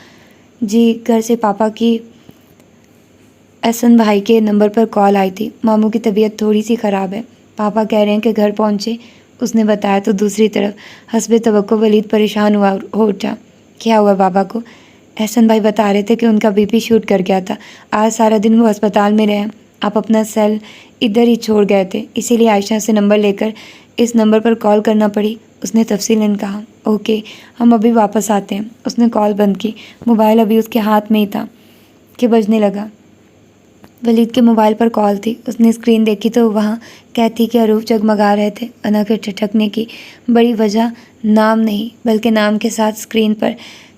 جی گھر سے پاپا کی احسن بھائی کے نمبر پر کال آئی تھی، ماموں کی طبیعت تھوڑی سی خراب ہے، پاپا کہہ رہے ہیں کہ گھر پہنچے، اس نے بتایا تو دوسری طرف حسب توقع ولید پریشان ہو اٹھا۔ کیا ہوا بابا کو؟ احسن بھائی بتا رہے تھے کہ ان کا بی پی شوٹ کر گیا تھا، آج سارا دن وہ ہسپتال میں رہے، آپ اپنا سیل ادھر ہی چھوڑ گئے تھے، اسی لیے عائشہ سے نمبر لے کر اس نمبر پر کال کرنا پڑی، اس نے تفصیلاً کہا۔ اوکے، ہم ابھی واپس آتے ہیں۔ اس نے کال بند کی، موبائل ابھی اس کے ہاتھ میں ہی تھا کہ بجنے لگا۔ ولید کے موبائل پر کال تھی، اس نے اسکرین دیکھی تو وہاں کیتھی کے حروف جگمگا رہے تھے۔ انا کے ٹھٹکنے کی بڑی وجہ نام نہیں بلکہ نام کے ساتھ اسکرین پر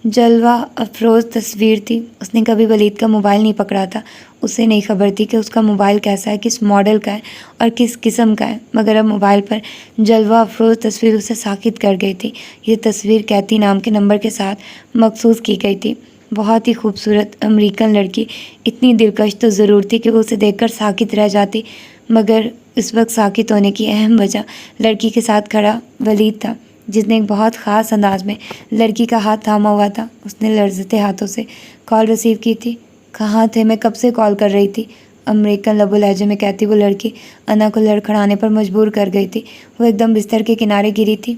جلوہ افروز تصویر تھی۔ اس نے کبھی ولید کا موبائل نہیں پکڑا تھا، اسے نہیں خبر تھی کہ اس کا موبائل کیسا ہے، کس ماڈل کا ہے اور کس قسم کا ہے، مگر اب موبائل پر جلوہ افروز تصویر اسے ساکت کر گئی تھی۔ یہ تصویر کیتھی نام کے نمبر کے ساتھ مخصوص کی گئی تھی۔ بہت ہی خوبصورت امریکن لڑکی، اتنی دلکش تو ضرور تھی کہ وہ اسے دیکھ کر ساکت رہ جاتی، مگر اس وقت ساکت ہونے کی اہم وجہ لڑکی کے ساتھ کھڑا ولید تھا، جس نے ایک بہت خاص انداز میں لڑکی کا ہاتھ تھاما ہوا تھا۔ اس نے لرزتے ہاتھوں سے کال ریسیو کی تھی۔ کہاں تھے؟ میں کب سے کال کر رہی تھی، امریکن لب و لہجے میں کہتی وہ لڑکی انا کو لڑکھڑانے پر مجبور کر گئی تھی۔ وہ ایک دم بستر کے کنارے گری تھی۔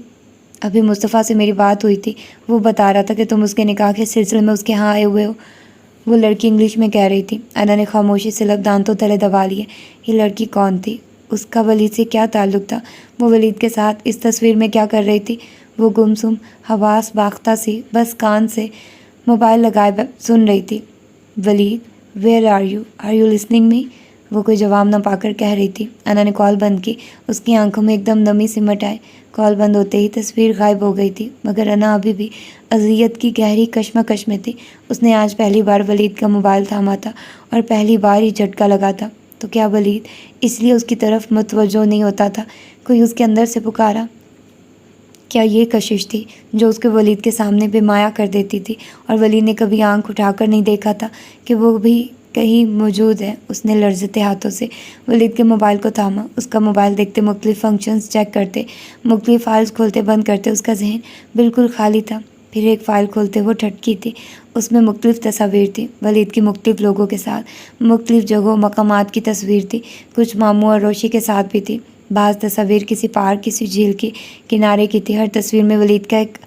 ابھی مصطفیٰ سے میری بات ہوئی تھی، وہ بتا رہا تھا کہ تم اس کے نکاح کے سلسلے میں اس کے ہاں آئے ہوئے ہو، وہ لڑکی انگلش میں کہہ رہی تھی۔ انا نے خاموشی سے لب دانتوں تلے دبا لیے۔ یہ لڑکی کون تھی؟ اس کا ولید سے کیا تعلق تھا؟ وہ ولید کے ساتھ اس تصویر میں کیا کر رہی تھی؟ وہ گمسم حواس باختہ سی بس کان سے موبائل لگائے سن رہی تھی۔ Waleed, where are you listening me? وہ کوئی جواب نہ پا کر کہہ رہی تھی۔ انا نے کال بند کی۔ اس کی آنکھوں میں ایک دم نمی سمٹ آئی۔ کال بند ہوتے ہی تصویر غائب ہو گئی تھی، مگر انا ابھی بھی اذیت کی گہری کشمکش میں تھی۔ اس نے آج پہلی بار ولید کا موبائل تھاما تھا اور پہلی بار ہی جھٹکا لگا تھا۔ تو کیا ولید اس لیے اس کی طرف متوجہ نہیں ہوتا تھا؟ کوئی اس کے اندر سے پکارا؟ کیا یہ کشش تھی جو اس کے ولید کے سامنے بے مایا کر دیتی تھی، اور ولید نے کبھی آنکھ اٹھا کر نہیں دیکھا تھا کہ وہ بھی کہیں موجود ہے؟ اس نے لرزتے ہاتھوں سے ولید کے موبائل کو تھاما۔ اس کا موبائل دیکھتے، مختلف فنکشنز چیک کرتے، مختلف فائلز کھولتے بند کرتے اس کا ذہن بالکل خالی تھا۔ پھر ایک فائل کھولتے وہ ٹھٹکی تھی۔ اس میں مختلف تصاویر تھیں، ولید کی مختلف لوگوں کے ساتھ، مختلف جگہوں مقامات کی تصویر تھی، کچھ ماموں اور روشی کے ساتھ بھی تھی۔ بعض تصاویر کسی پارک، کسی جھیل کے کنارے کی تھی۔ ہر تصویر میں ولید کا ایک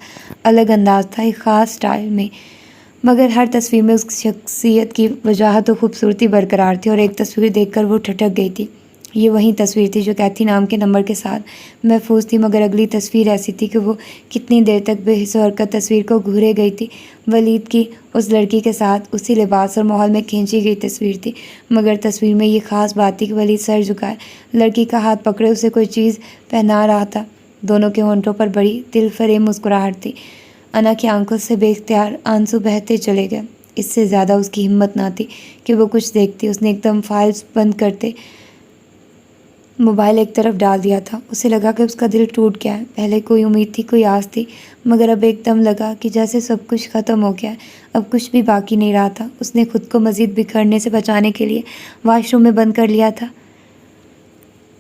الگ انداز تھا، ایک خاص سٹائل میں، مگر ہر تصویر میں اس کی شخصیت کی وجاہت و خوبصورتی برقرار تھی۔ اور ایک تصویر دیکھ کر وہ ٹھٹک گئی تھی۔ یہ وہی تصویر تھی جو کیتھی نام کے نمبر کے ساتھ محفوظ تھی، مگر اگلی تصویر ایسی تھی کہ وہ کتنی دیر تک بے حس و حرکت تصویر کو گھورے گئی تھی۔ ولید کی اس لڑکی کے ساتھ اسی لباس اور ماحول میں کھینچی گئی تصویر تھی، مگر تصویر میں یہ خاص بات تھی کہ ولید سر جھکائے لڑکی کا ہاتھ پکڑے اسے کوئی چیز پہنا رہا تھا۔ دونوں کے ہونٹوں پر بڑی دل فریب مسکراہٹ تھی۔ انا کی آنکھوں سے بے اختیار آنسو بہتے چلے گئے۔ اس سے زیادہ اس کی ہمت نہ تھی کہ وہ کچھ دیکھتی۔ اس نے ایک دم فائلز بند کرتے موبائل ایک طرف ڈال دیا تھا۔ اسے لگا کہ اس کا دل ٹوٹ گیا ہے۔ پہلے کوئی امید تھی، کوئی آس تھی، مگر اب ایک دم لگا کہ جیسے سب کچھ ختم ہو گیا ہے، اب کچھ بھی باقی نہیں رہا تھا۔ اس نے خود کو مزید بکھرنے سے بچانے کے لیے واش روم میں بند کر لیا تھا۔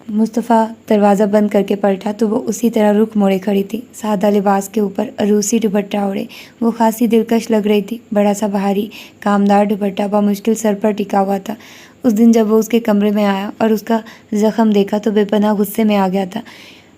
مصطفیٰ دروازہ بند کر کے پلٹا تو وہ اسی طرح رخ موڑے کھڑی تھی، سادہ لباس کے اوپر عروسی دوپٹہ اوڑھے۔ وہ خاصی دلکش لگ رہی تھی۔ بڑا سا بھاری کامدار دوپٹہ بمشکل سر پر ٹکا ہوا تھا۔ اس دن جب وہ اس کے کمرے میں آیا اور اس کا زخم دیکھا تو بے پناہ غصے میں آ گیا تھا۔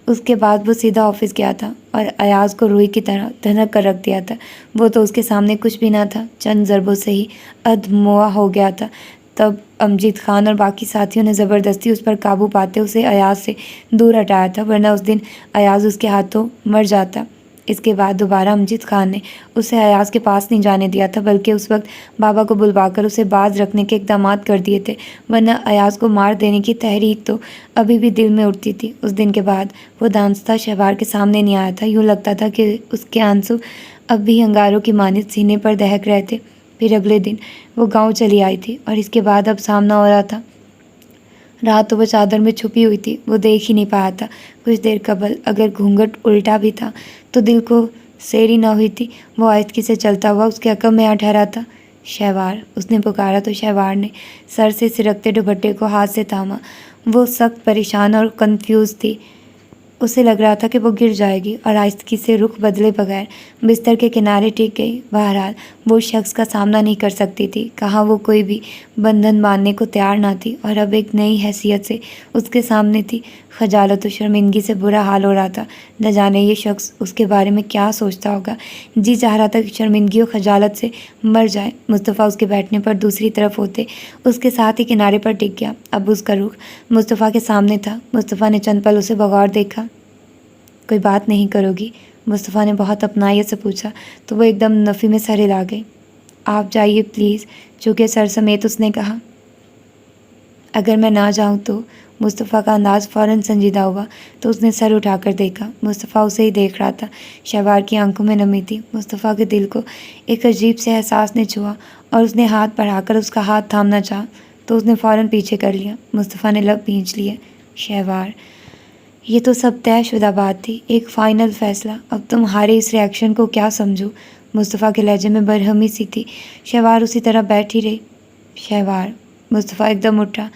اس کے بعد وہ سیدھا آفس گیا تھا اور ایاز کو روئی کی طرح دھنک کر رکھ دیا تھا۔ وہ تو اس کے سامنے کچھ بھی نہ تھا، چند ضربوں سے ہی ادھموا ہو گیا تھا۔ تب امجد خان اور باقی ساتھیوں نے زبردستی اس پر قابو پاتے اسے ایاز سے دور ہٹایا تھا، ورنہ اس دن ایاز اس کے ہاتھوں مر جاتا۔ اس کے بعد دوبارہ امجد خان نے اسے ایاز کے پاس نہیں جانے دیا تھا، بلکہ اس وقت بابا کو بلوا کر اسے باز رکھنے کے اقدامات کر دیے تھے، ورنہ ایاز کو مار دینے کی تحریک تو ابھی بھی دل میں اٹھتی تھی۔ اس دن کے بعد وہ دانستہ شہوار کے سامنے نہیں آیا تھا۔ یوں لگتا تھا کہ اس کے آنسو اب بھی انگاروں کی مانند سینے پر دہک رہے تھے۔ پھر اگلے دن وہ گاؤں چلی آئی تھی، اور اس کے بعد اب سامنا ہو رہا تھا۔ رات تو وہ چادر میں چھپی ہوئی تھی، وہ دیکھ ہی نہیں پایا تھا۔ کچھ دیر قبل اگر گھونگھٹ الٹا بھی تھا تو دل کو سیری نہ ہوئی تھی۔ وہ آہستگی سے چلتا ہوا اس کے عقب میں آ ٹھہرا تھا۔ شہوار، اس نے پکارا تو شہوار نے سر سے سرکتے دوپٹے کو ہاتھ سے تھاما۔ وہ سخت پریشان اور کنفیوز تھی۔ اسے لگ رہا تھا کہ وہ گر جائے گی، اور آہستگی سے رخ بدلے بغیر بستر کے کنارے ٹک گئی۔ بہرحال وہ شخص کا سامنا نہیں کر سکتی تھی، کہاں وہ کوئی بھی بندھن باندھنے کو تیار نہ تھی، اور اب ایک نئی حیثیت سے اس کے سامنے تھی۔ خجالت و شرمندگی سے برا حال ہو رہا تھا۔ نہ جانے یہ شخص اس کے بارے میں کیا سوچتا ہوگا۔ جی چاہ رہا تھا کہ شرمندگی و خجالت سے مر جائے۔ مصطفیٰ اس کے بیٹھنے پر دوسری طرف ہوتے اس کے ساتھ ہی کنارے پر ٹک گیا۔ اب اس کا رخ مصطفیٰ کے سامنے تھا۔ مصطفیٰ نے چند پل اسے بغور دیکھا۔ کوئی بات نہیں کرو گی؟ مصطفیٰ نے بہت اپنائیت سے پوچھا تو وہ ایک دم نفی میں سر ہلا گئی۔ آپ جائیے پلیز، چونکہ سر سمیت اس نے کہا۔ اگر میں نہ جاؤں تو؟ مصطفیٰ کا انداز فوراً سنجیدہ ہوا تو اس نے سر اٹھا کر دیکھا۔ مصطفیٰ اسے ہی دیکھ رہا تھا۔ شہوار کی آنکھوں میں نمی تھی۔ مصطفیٰ کے دل کو ایک عجیب سے احساس نے چھوا، اور اس نے ہاتھ بڑھا کر اس کا ہاتھ تھامنا چاہا تو اس نے فوراً پیچھے کر لیا۔ مصطفیٰ نے لب بھینچ لیے۔ شہوار، یہ تو سب طے شدہ بات تھی، ایک فائنل فیصلہ۔ اب تمہارے اس ریئیکشن کو کیا سمجھوں؟ مصطفیٰ کے لہجے میں برہمی سی تھی۔ شہوار اسی طرح بیٹھی رہی۔ شہوار، مصطفیٰ ایک دم اٹھا۔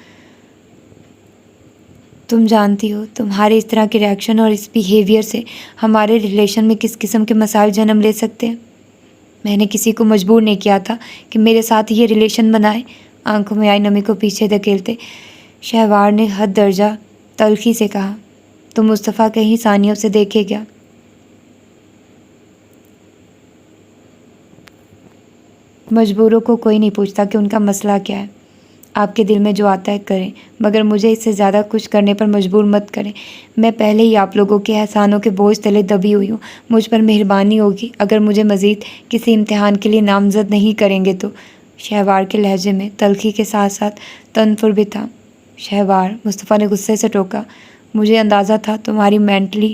تم جانتی ہو تمہارے اس طرح کے ریاکشن اور اس بیہیویئر سے ہمارے ریلیشن میں کس قسم کے مسائل جنم لے سکتے ہیں۔ میں نے کسی کو مجبور نہیں کیا تھا کہ میرے ساتھ یہ ریلیشن بنائے۔ آنکھوں میں آئی نمی کو پیچھے دھکیلتے شہوار نے حد درجہ تلخی سے کہا، تو مصطفیٰ کہیں ثانیوں سے دیکھے گیا۔ مجبوروں کو کوئی نہیں پوچھتا کہ ان کا مسئلہ کیا ہے۔ آپ کے دل میں جو آتا ہے کریں، مگر مجھے اس سے زیادہ کچھ کرنے پر مجبور مت کریں۔ میں پہلے ہی آپ لوگوں کے احسانوں کے بوجھ تلے دبی ہوئی ہوں۔ مجھ پر مہربانی ہوگی اگر مجھے مزید کسی امتحان کے لیے نامزد نہیں کریں گے تو۔ شہوار کے لہجے میں تلخی کے ساتھ ساتھ تنفر بھی تھا۔ شہوار، مصطفیٰ نے غصے سے ٹوکا، مجھے اندازہ تھا تمہاری مینٹلی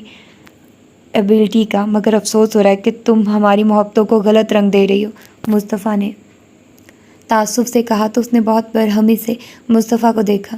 ایبلٹی کا، مگر افسوس ہو رہا ہے کہ تم ہماری محبتوں کو غلط رنگ دے رہی ہو۔ مصطفیٰ نے تعصب سے کہا تو اس نے بہت برہمی سے مصطفیٰ کو دیکھا۔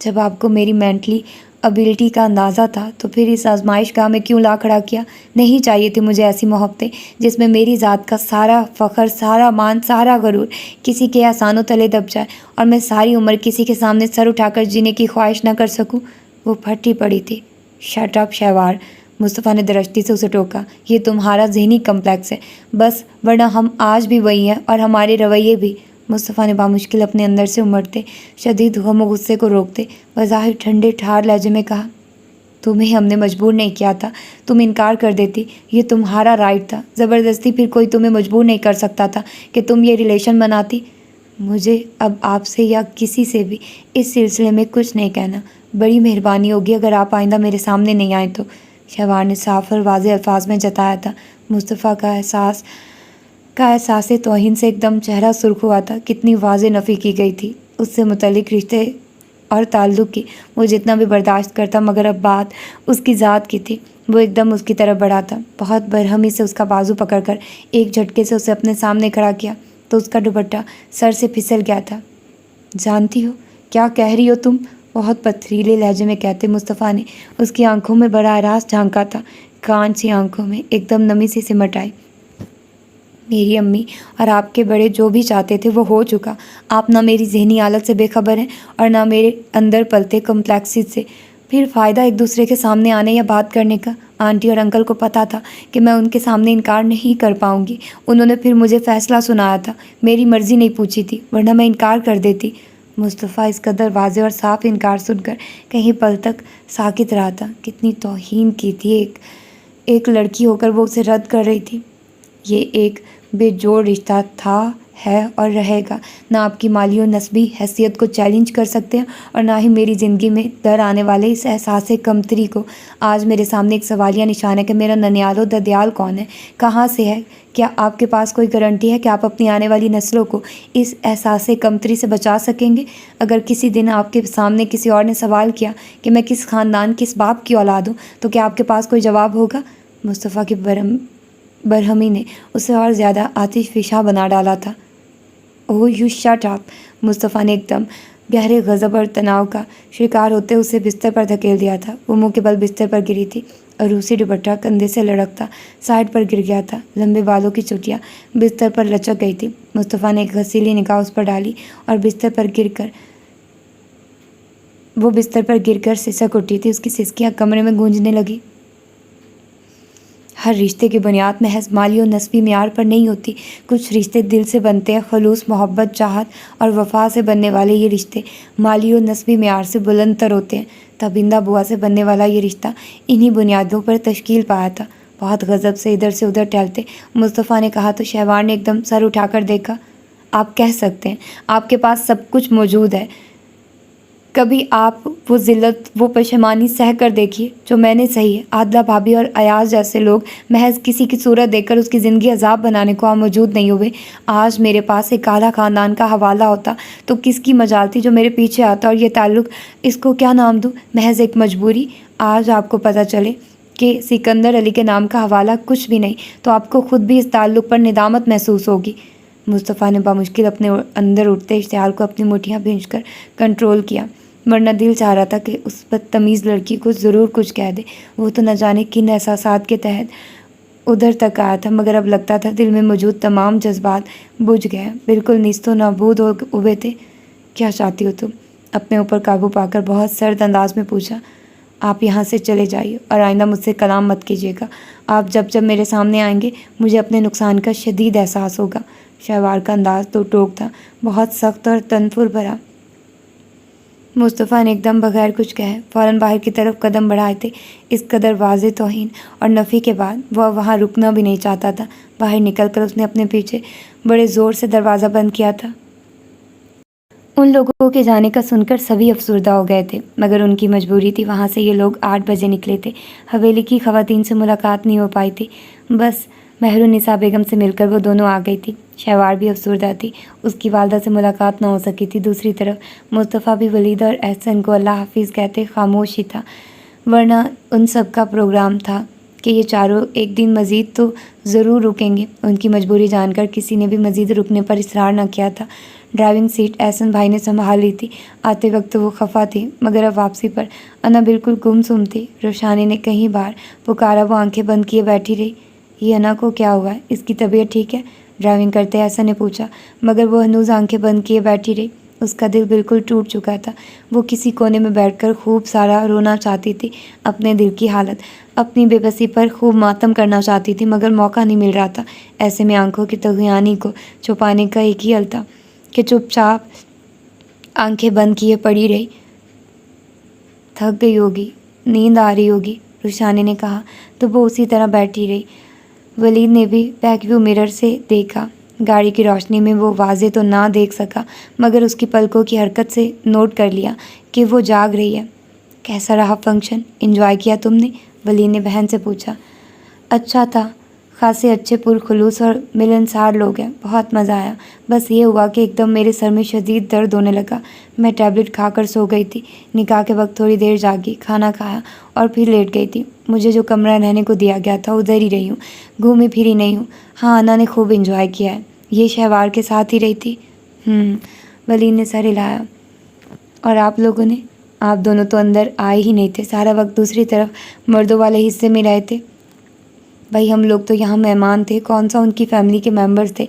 جب آپ کو میری مینٹلی ابیلٹی کا اندازہ تھا تو پھر اس آزمائش گاہ میں کیوں لا کھڑا کیا؟ نہیں چاہیے تھی مجھے ایسی محبتیں جس میں میری ذات کا سارا فخر، سارا مان، سارا غرور کسی کے احسانوں تلے دب جائے اور میں ساری عمر کسی کے سامنے سر اٹھا کر جینے کی خواہش نہ کر سکوں۔ وہ پھٹی پڑی تھی۔ شٹ اپ شہوار، مصطفیٰ نے درشتی سے اسے ٹوکا، یہ تمہارا ذہنی کمپلیکس ہے بس، ورنہ ہم آج بھی وہی ہیں اور ہمارے رویے بھی۔ مصطفیٰ نے بامشکل اپنے اندر سے امڑتے شدید غم و غصے کو روکتے بظاہر ٹھنڈے ٹھار لہجے میں کہا، تمہیں ہم نے مجبور نہیں کیا تھا، تم انکار کر دیتی، یہ تمہارا رائٹ تھا۔ زبردستی پھر کوئی تمہیں مجبور نہیں کر سکتا تھا کہ تم یہ ریلیشن بناتی۔ مجھے اب آپ سے یا کسی سے بھی اس سلسلے میں کچھ نہیں کہنا۔ بڑی مہربانی ہوگی اگر آپ آئندہ میرے سامنے نہیں آئیں تو۔ شہوار نے صاف اور واضح الفاظ میں جتایا تھا۔ مصطفیٰ کا احساس توہین سے ایک دم چہرہ سرخ ہوا تھا۔ کتنی واضح نفی کی گئی تھی اس سے متعلق رشتے اور تعلق کی۔ وہ جتنا بھی برداشت کرتا مگر اب بات اس کی ذات کی تھی۔ وہ ایک دم اس کی طرف بڑھا تھا، بہت برہمی سے اس کا بازو پکڑ کر ایک جھٹکے سے اسے اپنے سامنے کھڑا کیا تو اس کا دوپٹہ سر سے پھسل گیا تھا۔ جانتی ہو کیا کہہ رہی ہو تم؟ بہت پتھریلے لہجے میں کہتے مصطفیٰ نے اس کی آنکھوں میں براہ راست جھانکا تھا۔ کانچ سی آنکھوں میں ایک دم نمی سی سمٹ آئی۔ میری امی اور آپ کے بڑے جو بھی چاہتے تھے وہ ہو چکا۔ آپ نہ میری ذہنی حالت سے بے خبر ہیں اور نہ میرے اندر پلتے کمپلیکسز سے۔ پھر فائدہ ایک دوسرے کے سامنے آنے یا بات کرنے کا؟ آنٹی اور انکل کو پتہ تھا کہ میں ان کے سامنے انکار نہیں کر پاؤں گی۔ انہوں نے پھر مجھے فیصلہ سنایا تھا، میری مرضی نہیں پوچھی تھی، ورنہ میں انکار کر دیتی۔ مصطفیٰ اس قدر واضح اور صاف انکار سن کر کہیں پل تک ساکت رہا تھا۔ کتنی توہین کی تھی، ایک لڑکی ہو کر وہ اسے رد کر رہی تھی۔ یہ ایک بے جوڑ رشتہ تھا، ہے اور رہے گا۔ نہ آپ کی مالی و نسبی حیثیت کو چیلنج کر سکتے ہیں اور نہ ہی میری زندگی میں در آنے والے اس احساس کمتری کو۔ آج میرے سامنے ایک سوالیہ نشان ہے کہ میرا ننیال و ددیال کون ہے، کہاں سے ہے؟ کیا آپ کے پاس کوئی گارنٹی ہے کہ آپ اپنی آنے والی نسلوں کو اس احساس کمتری سے بچا سکیں گے؟ اگر کسی دن آپ کے سامنے کسی اور نے سوال کیا کہ میں کس خاندان، کس باپ کی اولاد ہوں، تو کیا آپ کے پاس کوئی جواب ہوگا؟ مصطفیٰ کی برہمی نے اسے اور زیادہ آتش فشاں بنا ڈالا تھا۔ اوہ یو شٹ اپ! مصطفیٰ نے ایک دم گہرے غضب اور تناؤ کا شکار ہوتے اسے بستر پر دھکیل دیا تھا۔ وہ منہ کے بل بستر پر گری تھی اور روسی دوپٹہ کندھے سے لڑکتا سائڈ پر گر گیا تھا۔ لمبے بالوں کی چٹیاں بستر پر لچک گئی تھی۔ مصطفیٰ نے ایک غسیلی نگاہ اس پر ڈالی اور بستر پر گر کر سسک اٹھی تھی۔ اس کی سسکیاں کمرے میں گونجنے لگی۔ ہر رشتے کی بنیاد محض مالی و نسبی معیار پر نہیں ہوتی۔ کچھ رشتے دل سے بنتے ہیں، خلوص، محبت، چاہت اور وفا سے بننے والے یہ رشتے مالی و نسبی معیار سے بلند تر ہوتے ہیں۔ تبندہ بوا سے بننے والا یہ رشتہ انہی بنیادوں پر تشکیل پایا تھا۔ بہت غضب سے ادھر سے ادھر ٹہلتے مصطفیٰ نے کہا تو شہوار نے ایک دم سر اٹھا کر دیکھا۔ آپ کہہ سکتے ہیں آپ کے پاس سب کچھ موجود ہے، کبھی آپ وہ ذلت، وہ پشیمانی سہ کر دیکھیے جو میں نے سہی ہے۔ عادلہ بھابھی اور ایاز جیسے لوگ محض کسی کی صورت دیکھ کر اس کی زندگی عذاب بنانے کو آپ موجود نہیں ہوئے۔ آج میرے پاس ایک اعلیٰ خاندان کا حوالہ ہوتا تو کس کی مجال تھی جو میرے پیچھے آتا، اور یہ تعلق، اس کو کیا نام دوں، محض ایک مجبوری۔ آج آپ کو پتہ چلے کہ سکندر علی کے نام کا حوالہ کچھ بھی نہیں تو آپ کو خود بھی اس تعلق پر ندامت محسوس ہوگی۔ مصطفیٰ نے بامشکل اپنے اندر اٹھتے اشتعال کو اپنی مٹھیاں بھینچ کر کنٹرول کیا، ورنہ دل چاہ رہا تھا کہ اس بدتمیز لڑکی کو ضرور کچھ کہہ دے۔ وہ تو نہ جانے کن احساسات کے تحت ادھر تک آیا تھا، مگر اب لگتا تھا دل میں موجود تمام جذبات بجھ گئے، بالکل نیست و نابود ہو ہوئے تھے۔ کیا چاہتی ہو تم؟ اپنے اوپر قابو پا کر بہت سرد انداز میں پوچھا۔ آپ یہاں سے چلے جائیے اور آئندہ مجھ سے کلام مت کیجیے گا۔ آپ جب جب میرے سامنے آئیں گے مجھے اپنے نقصان کا شدید احساس ہوگا۔ شہوار کا انداز تو ٹوک تھا، بہت سخت اور تنفر بھرا۔ مصطفیٰ نے ایک دم بغیر کچھ کہے فوراً باہر کی طرف قدم بڑھائے تھے۔ اس قدر واضح توہین اور نفی کے بعد وہ وہاں رکنا بھی نہیں چاہتا تھا۔ باہر نکل کر اس نے اپنے پیچھے بڑے زور سے دروازہ بند کیا تھا۔ ان لوگوں کے جانے کا سن کر سبھی افسردہ ہو گئے تھے، مگر ان کی مجبوری تھی۔ وہاں سے یہ لوگ 8 بجے نکلے تھے۔ حویلی کی خواتین سے ملاقات نہیں ہو پائی تھی، بس مہرالنساء بیگم سے مل کر وہ دونوں آ گئی تھی۔ شہوار بھی افسردہ تھی، اس کی والدہ سے ملاقات نہ ہو سکی تھی۔ دوسری طرف مصطفیٰ بھی ولید اور احسن کو اللہ حافظ کہتے خاموش ہی تھا، ورنہ ان سب کا پروگرام تھا کہ یہ چاروں ایک دن مزید تو ضرور رکیں گے۔ ان کی مجبوری جان کر کسی نے بھی مزید رکنے پر اصرار نہ کیا تھا۔ ڈرائیونگ سیٹ احسن بھائی نے سنبھال لی تھی۔ آتے وقت تو وہ خفا تھی، مگر اب واپسی پر انا بالکل گمسم تھی۔ روشانی نے کئی بار پکارا، وہ آنکھیں بند کیے بیٹھی رہی۔ یہ انا کو کیا ہوا ہے؟ اس کی طبیعت ٹھیک ہے؟ ڈرائیونگ کرتے احسن نے پوچھا، مگر وہ ہنوز آنکھیں بند کیے بیٹھی رہی۔ اس کا دل بالکل ٹوٹ چکا تھا۔ وہ کسی کونے میں بیٹھ کر خوب سارا رونا چاہتی تھی، اپنے دل کی حالت، اپنی بے بسی پر خوب ماتم کرنا چاہتی تھی، مگر موقع نہیں مل رہا تھا۔ ایسے میں آنکھوں کی طغیانی کو چھپانے کا ایک ہی حل تھا کہ چپ چاپ آنکھیں بند کیے پڑی رہی۔ تھک گئی ہوگی، نیند آ رہی ہوگی، روشانی نے کہا تو وہ اسی طرح بیٹھی رہی۔ ولید نے بھی بیک ویو مرر سے دیکھا۔ گاڑی کی روشنی میں وہ واضح تو نہ دیکھ سکا، مگر اس کی پلکوں کی حرکت سے نوٹ کر لیا کہ وہ جاگ رہی ہے۔ کیسا رہا فنکشن؟ انجوائے کیا تم نے؟ ولید نے بہن سے پوچھا۔ اچھا تھا، خاصے اچھے پرخلوص اور ملنسار لوگ ہیں، بہت مزہ آیا۔ بس یہ ہوا کہ ایک دم میرے سر میں شدید درد ہونے لگا۔ میں ٹیبلٹ کھا کر سو گئی تھی۔ نکاح کے وقت تھوڑی دیر جاگی، کھانا کھایا اور پھر لیٹ گئی تھی۔ مجھے جو کمرہ رہنے کو دیا گیا تھا ادھر ہی رہی ہوں، گھومی پھری نہیں ہوں۔ ہاں، انا نے خوب انجوائے کیا ہے۔ یہ شہوار کے ساتھ ہی رہی تھی؟ ولید نے سر ہلایا۔ اور آپ لوگوں نے؟ آپ دونوں تو اندر آئے ہی نہیں تھے، سارا وقت دوسری طرف مردوں والے حصے میں رہے تھے۔ بھائی ہم لوگ تو یہاں مہمان تھے، کون سا ان کی فیملی کے ممبرز تھے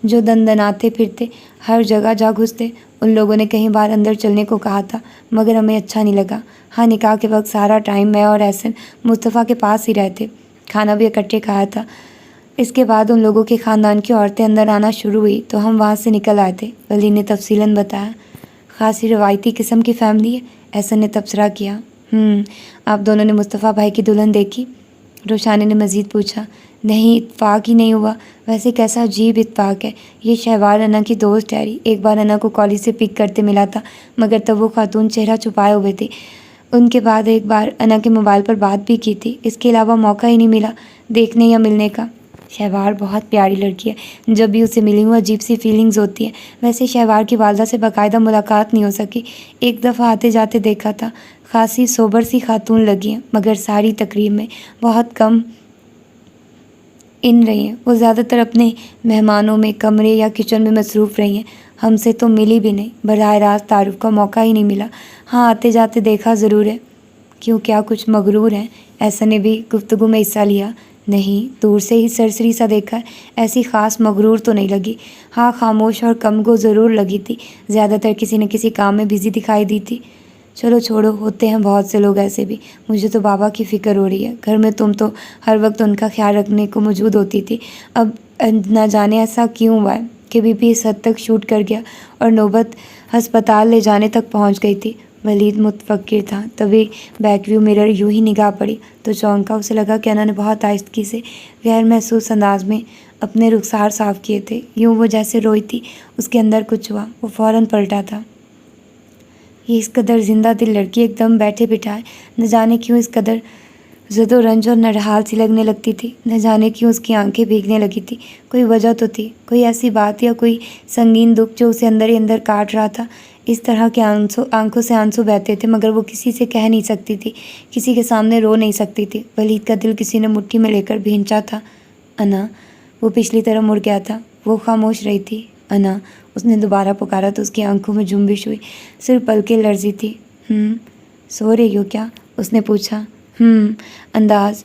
جو دندناتے پھرتے، ہر جگہ جا گھستے۔ ان لوگوں نے کئی بار اندر چلنے کو کہا تھا، مگر ہمیں اچھا نہیں لگا۔ ہاں، نکاح کے وقت سارا ٹائم میں اور احسن مصطفیٰ کے پاس ہی رہتے، کھانا بھی اکٹھے کھایا تھا۔ اس کے بعد ان لوگوں کے خاندان کی عورتیں اندر آنا شروع ہوئی تو ہم وہاں سے نکل آئے تھے، ولید نے تفصیلاً بتایا۔ خاصی روایتی قسم کی فیملی ہے، احسن نے تبصرہ کیا۔ آپ دونوں نے مصطفیٰ بھائی کی دلہن دیکھی؟ روشانی نے مزید پوچھا۔ نہیں، اتفاق ہی نہیں ہوا۔ ویسے کیسا عجیب اتفاق ہے، یہ شہوار انا کی دوست ٹھہری۔ ایک بار انا کو کالج سے پک کرتے ملا تھا، مگر تب وہ خاتون چہرہ چھپائے ہوئے تھی۔ ان کے بعد ایک بار انا کے موبائل پر بات بھی کی تھی، اس کے علاوہ موقع ہی نہیں ملا دیکھنے یا ملنے کا۔ شہوار بہت پیاری لڑکی ہے، جب بھی اسے ملی ہوں عجیب سی فیلنگز ہوتی ہیں۔ ویسے شہوار کی والدہ سے باقاعدہ ملاقات نہیں ہو سکی، ایک دفعہ آتے جاتے دیکھا تھا۔ خاصی سوبر سی خاتون لگی ہیں، مگر ساری تقریب میں بہت کم ان رہی ہیں۔ وہ زیادہ تر اپنے مہمانوں میں کمرے یا کچن میں مصروف رہی ہیں، ہم سے تو ملی بھی نہیں، براہ راست تعارف کا موقع ہی نہیں ملا۔ ہاں، آتے جاتے دیکھا ضرور ہے۔ کیوں، کیا کچھ مغرور ہیں؟ ایسا نے بھی گفتگو میں حصہ لیا۔ نہیں، دور سے ہی سرسری سا دیکھا ہے، ایسی خاص مغرور تو نہیں لگی۔ ہاں، خاموش اور کم گو ضرور لگی تھی، زیادہ تر کسی نہ کسی کام میں بزی دکھائی دی تھی۔ چلو چھوڑو، ہوتے ہیں بہت سے لوگ ایسے بھی۔ مجھے تو بابا کی فکر ہو رہی ہے، گھر میں تم تو ہر وقت ان کا خیال رکھنے کو موجود ہوتی تھی، اب نہ جانے ایسا کیوں ہوا ہے کہ بی پی اس حد تک شوٹ کر گیا اور نوبت ہسپتال لے جانے تک پہنچ گئی تھی۔ ولید متفکر تھا، تبھی بیک ویو مرر یوں ہی نگاہ پڑی تو چونکا۔ اسے لگا کہ انا نے بہت آہستگی سے غیر محسوس انداز میں اپنے رخسار صاف کیے تھے، یوں وہ جیسے روئی تھی۔ اس کے اندر کچھ ہوا، وہ فوراً پلٹا تھا۔ یہ اس قدر زندہ دل لڑکی ایک دم بیٹھے بٹھائے نہ جانے کیوں اس قدر زد و رنج اور نرحال سی لگنے لگتی تھی، نہ جانے کیوں اس کی آنکھیں بھیگنے لگی تھی۔ کوئی وجہ تو تھی، کوئی ایسی بات یا کوئی سنگین دکھ جو اسے اندر ہی اندر کاٹ رہا تھا۔ اس طرح کے آنکھوں سے آنسو بہتے تھے، مگر وہ کسی سے کہہ نہیں سکتی تھی، کسی کے سامنے رو نہیں سکتی تھی۔ ولید کا دل کسی نے مٹھی میں لے کر بھینچا تھا۔ انا، وہ پچھلی طرف مڑ گیا تھا، وہ خاموش رہی تھی۔ انا، اس نے دوبارہ پکارا تو اس کی آنکھوں میں جنبش ہوئی، صرف پلکیں لرزی تھی۔ سو رہی ہو کیا؟ اس نے پوچھا۔ انداز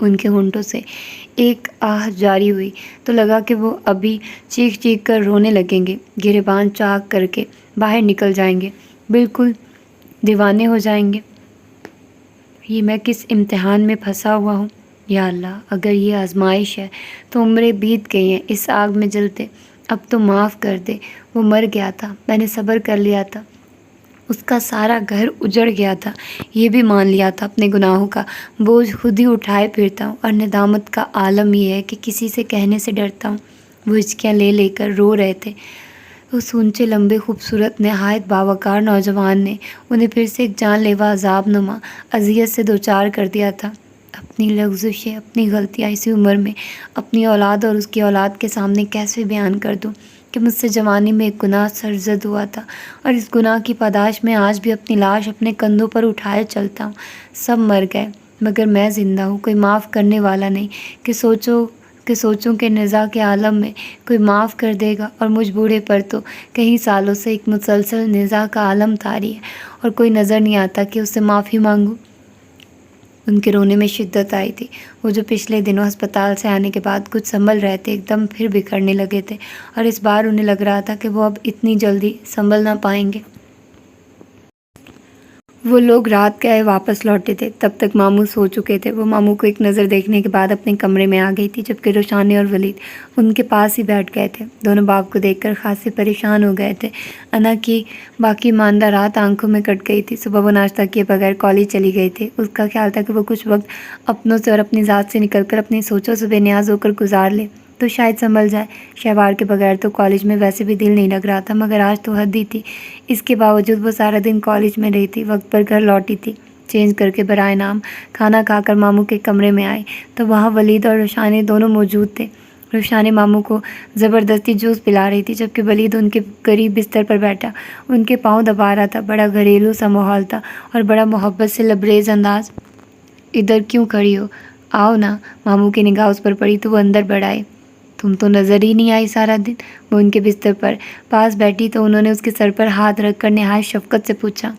ان کے ہونٹوں سے ایک آہ جاری ہوئی تو لگا کہ وہ ابھی چیخ چیخ کر رونے لگیں گے، گریبان چاک کر کے باہر نکل جائیں گے، بالکل دیوانے ہو جائیں گے۔ یہ میں کس امتحان میں پھنسا ہوا ہوں؟ یا اللہ، اگر یہ آزمائش ہے تو عمریں بیت گئی ہیں اس آگ میں جلتے، اب تو معاف کر دے۔ وہ مر گیا تھا، میں نے صبر کر لیا تھا، اس کا سارا گھر اجڑ گیا تھا، یہ بھی مان لیا تھا اپنے گناہوں کا بوجھ خود ہی اٹھائے پھرتا ہوں، اور ندامت کا عالم یہ ہے کہ کسی سے کہنے سے ڈرتا ہوں۔ وہ ہچکیاں لے لے کر رو رہے تھے۔ اس اونچے لمبے خوبصورت نہایت باوقار نوجوان نے انہیں پھر سے ایک جان لیوا عذاب نما اذیت سے دوچار کر دیا تھا۔ اپنی لغزشیں، اپنی غلطیاں اسی عمر میں اپنی اولاد اور اس کی اولاد کے سامنے کیسے بیان کر دوں کہ مجھ سے جوانی میں ایک گناہ سرزد ہوا تھا، اور اس گناہ کی پاداش میں آج بھی اپنی لاش اپنے کندھوں پر اٹھائے چلتا ہوں۔ سب مر گئے مگر میں زندہ ہوں، کوئی معاف کرنے والا نہیں کہ سوچوں کہ نزاع کے عالم میں کوئی معاف کر دے گا، اور مجھ بوڑھے پر تو کئی سالوں سے ایک مسلسل نزاع کا عالم طاری ہے، اور کوئی نظر نہیں آتا کہ اس سے معافی مانگوں۔ ان کے رونے میں شدت آئی تھی۔ وہ جو پچھلے دنوں ہسپتال سے آنے کے بعد کچھ سنبھل رہے تھے، ایک دم پھر بکھرنے لگے تھے، اور اس بار انہیں لگ رہا تھا کہ وہ اب اتنی جلدی سنبھل نہ پائیں گے۔ وہ لوگ رات گئے واپس لوٹے تھے، تب تک ماموں سو چکے تھے۔ وہ ماموں کو ایک نظر دیکھنے کے بعد اپنے کمرے میں آ گئی تھی، جبکہ روشانی اور ولید ان کے پاس ہی بیٹھ گئے تھے۔ دونوں باپ کو دیکھ کر خاصے پریشان ہو گئے تھے۔ انا کی باقی ماندہ رات آنکھوں میں کٹ گئی تھی۔ صبح وہ ناشتہ کیے بغیر کالج چلی گئی تھی۔ اس کا خیال تھا کہ وہ کچھ وقت اپنوں سے اور اپنی ذات سے نکل کر اپنی سوچوں سے بے نیاز ہو کر گزار لے تو شاید سنبھل جائے۔ شہوار کے بغیر تو کالج میں ویسے بھی دل نہیں لگ رہا تھا، مگر آج تو حد ہی تھی۔ اس کے باوجود وہ سارا دن کالج میں رہی تھی، وقت پر گھر لوٹی تھی، چینج کر کے برائے نام کھانا کھا کر ماموں کے کمرے میں آئی تو وہاں ولید اور روشانی دونوں موجود تھے۔ روشانی ماموں کو زبردستی جوس پلا رہی تھی، جبکہ ولید ان کے قریب بستر پر بیٹھا ان کے پاؤں دبا رہا تھا۔ بڑا گھریلو سا ماحول تھا اور بڑا محبت سے لبریز انداز۔ ادھر کیوں کھڑی ہو؟ آؤ نا۔ ماموں کی نگاہ اس پر پڑی تو وہ اندر بڑھ آئے۔ تم تو نظر ہی نہیں آئی سارا دن۔ وہ ان کے بستر پر پاس بیٹھی تو انہوں نے اس کے سر پر ہاتھ رکھ کر نہایت شفقت سے پوچھا۔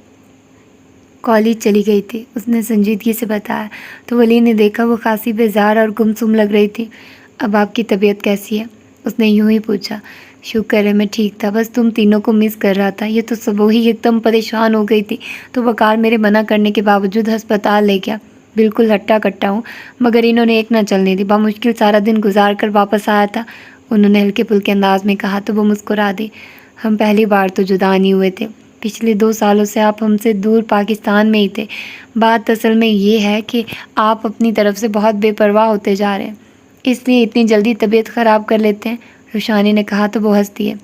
کالج چلی گئی تھی، اس نے سنجیدگی سے بتایا تو ولی نے دیکھا وہ خاصی بیزار اور گمسم لگ رہی تھی۔ اب آپ کی طبیعت کیسی ہے؟ اس نے یوں ہی پوچھا۔ شکر ہے میں ٹھیک تھا، بس تم تینوں کو مس کر رہا تھا۔ یہ تو سب وہی ایک دم پریشان ہو گئی تھی تو وقار میرے منع کرنے کے باوجود ہسپتال لے گیا۔ بالکل ہٹا کٹا ہوں، مگر انہوں نے ایک نہ چلنے دی۔ بامشکل سارا دن گزار کر واپس آیا تھا، انہوں نے ہلکے پھلکے انداز میں کہا تو وہ مسکرا دی۔ ہم پہلی بار تو جدا نہیں ہوئے تھے، پچھلے 2 سالوں سے آپ ہم سے دور پاکستان میں ہی تھے۔ بات اصل میں یہ ہے کہ آپ اپنی طرف سے بہت بے پرواہ ہوتے جا رہے ہیں، اس لیے اتنی جلدی طبیعت خراب کر لیتے ہیں۔ روشانی نے کہا تو وہ ہنستی ہے۔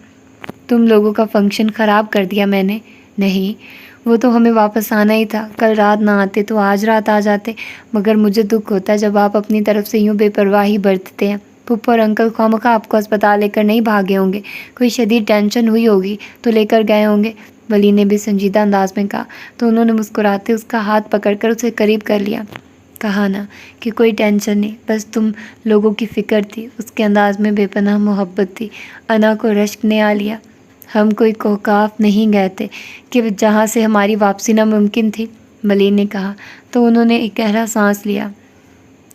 تم لوگوں کا فنکشن خراب کر دیا میں نے؟ نہیں، وہ تو ہمیں واپس آنا ہی تھا، کل رات نہ آتے تو آج رات آ جاتے، مگر مجھے دکھ ہوتا ہے جب آپ اپنی طرف سے یوں بے پرواہی برتتے ہیں۔ پھپھو اور انکل خواہ آپ کو اسپتال لے کر نہیں بھاگے ہوں گے، کوئی شدید ٹینشن ہوئی ہوگی تو لے کر گئے ہوں گے، ولی نے بھی سنجیدہ انداز میں کہا تو انہوں نے مسکراتے اس کا ہاتھ پکڑ کر اسے قریب کر لیا۔ کہا نا کہ کوئی ٹینشن نہیں، بس تم لوگوں کی فکر تھی۔ اس کے انداز میں بے پناہ محبت تھی۔ انا کو رشک نے آ لیا۔ ہم کوئی کوکاف نہیں گئے تھے کہ جہاں سے ہماری واپسی ناممکن تھی، ولی نے کہا تو انہوں نے ایک گہرا سانس لیا۔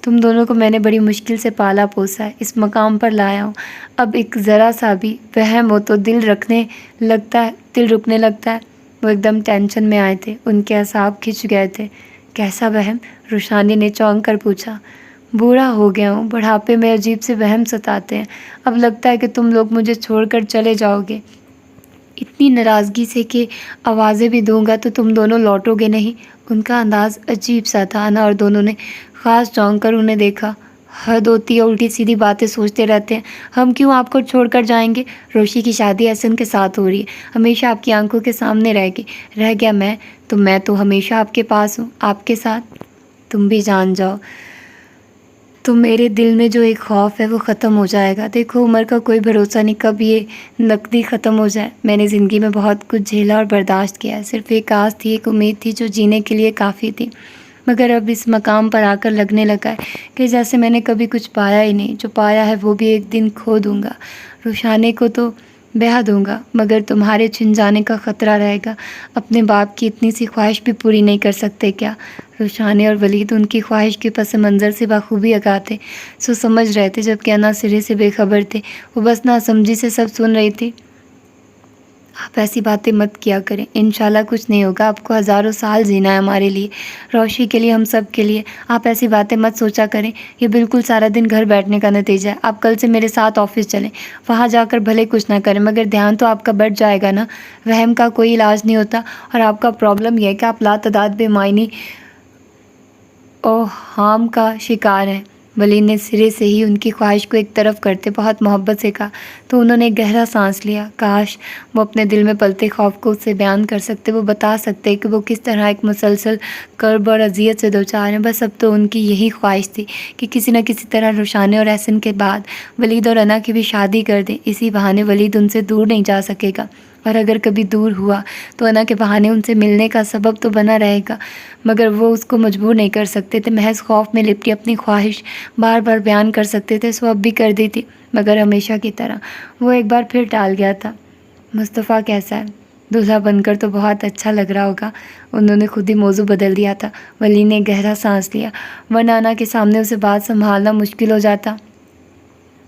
تم دونوں کو میں نے بڑی مشکل سے پالا پوسا ہے، اس مقام پر لایا ہوں، اب ایک ذرا سا بھی وہم ہو تو دل رکنے لگتا ہے۔ وہ ایک دم ٹینشن میں آئے تھے، ان کے اعصاب کھچ گئے تھے۔ کیسا وہم؟ روشانی نے چونک کر پوچھا۔ بوڑھا ہو گیا ہوں، بڑھاپے میں عجیب سے وہم ستاتے ہیں، اب لگتا ہے کہ تم لوگ مجھے چھوڑ کر چلے جاؤ گے، اتنی ناراضگی سے کہ آوازیں بھی دوں گا تو تم دونوں لوٹو گے نہیں۔ ان کا انداز عجیب سا تھا۔ انا اور دونوں نے خاص چونک کر انہیں دیکھا۔ حد ہوتی ہے، الٹی سیدھی باتیں سوچتے رہتے ہیں، ہم کیوں آپ کو چھوڑ کر جائیں گے؟ روشی کی شادی احسن کے ساتھ ہو رہی ہے، ہمیشہ آپ کی آنکھوں کے سامنے رہ گیا میں تو ہمیشہ آپ کے پاس ہوں، آپ کے ساتھ۔ تم بھی جان جاؤ تو میرے دل میں جو ایک خوف ہے وہ ختم ہو جائے گا۔ دیکھو عمر کا کوئی بھروسہ نہیں، کب یہ نقدی ختم ہو جائے۔ میں نے زندگی میں بہت کچھ جھیلا اور برداشت کیا ہے، صرف ایک آس تھی، ایک امید تھی جو جینے کے لیے کافی تھی، مگر اب اس مقام پر آ کر لگنے لگا ہے کہ جیسے میں نے کبھی کچھ پایا ہی نہیں، جو پایا ہے وہ بھی ایک دن کھو دوں گا۔ روشانی کو تو بہا دوں گا، مگر تمہارے چھن جانے کا خطرہ رہے گا۔ اپنے باپ کی اتنی سی خواہش بھی پوری نہیں کر سکتے کیا؟ روشانی اور ولید ان کی خواہش کے پس منظر سے بخوبی آگاہ تھے، سو سمجھ رہے تھے، جبکہ انا سرے سے بے خبر تھے۔ وہ بس ناسمجھی سے سب سن رہی تھی۔ آپ ایسی باتیں مت کیا کریں، انشاءاللہ کچھ نہیں ہوگا، آپ کو ہزاروں سال جینا ہے ہمارے لیے، روشی کے لیے، ہم سب کے لیے۔ آپ ایسی باتیں مت سوچا کریں، یہ بالکل سارا دن گھر بیٹھنے کا نتیجہ ہے۔ آپ کل سے میرے ساتھ آفس چلیں، وہاں جا کر بھلے کچھ نہ کریں مگر دھیان تو آپ کا بڑھ جائے گا نا۔ وہم کا کوئی علاج نہیں ہوتا، اور آپ کا پرابلم یہ ہے کہ آپ لاتعداد بے معنی اوہام کا شکار ہیں۔ ولید نے سرے سے ہی ان کی خواہش کو ایک طرف کرتے بہت محبت سے کہا، تو انہوں نے ایک گہرا سانس لیا۔ کاش وہ اپنے دل میں پلتے خوف کو اس سے بیان کر سکتے، وہ بتا سکتے کہ وہ کس طرح ایک مسلسل کرب اور اذیت سے دوچار ہیں۔ بس اب تو ان کی یہی خواہش تھی کہ کسی نہ کسی طرح روشانی اور احسن کے بعد ولید اور انا کی بھی شادی کر دیں، اسی بہانے ولید ان سے دور نہیں جا سکے گا، اور اگر کبھی دور ہوا تو انا کے بہانے ان سے ملنے کا سبب تو بنا رہے گا، مگر وہ اس کو مجبور نہیں کر سکتے تھے۔ محض خوف میں لپٹی اپنی خواہش بار بار بیان کر سکتے تھے، سو اب بھی کر دی تھی، مگر ہمیشہ کی طرح وہ ایک بار پھر ٹال گیا تھا۔ مصطفیٰ کیسا ہے؟ دلہا بن کر تو بہت اچھا لگ رہا ہوگا۔ انہوں نے خود ہی موضوع بدل دیا تھا۔ ولید نے گہرا سانس لیا، ورنہ انا کے سامنے اسے بات سنبھالنا مشکل ہو جاتا۔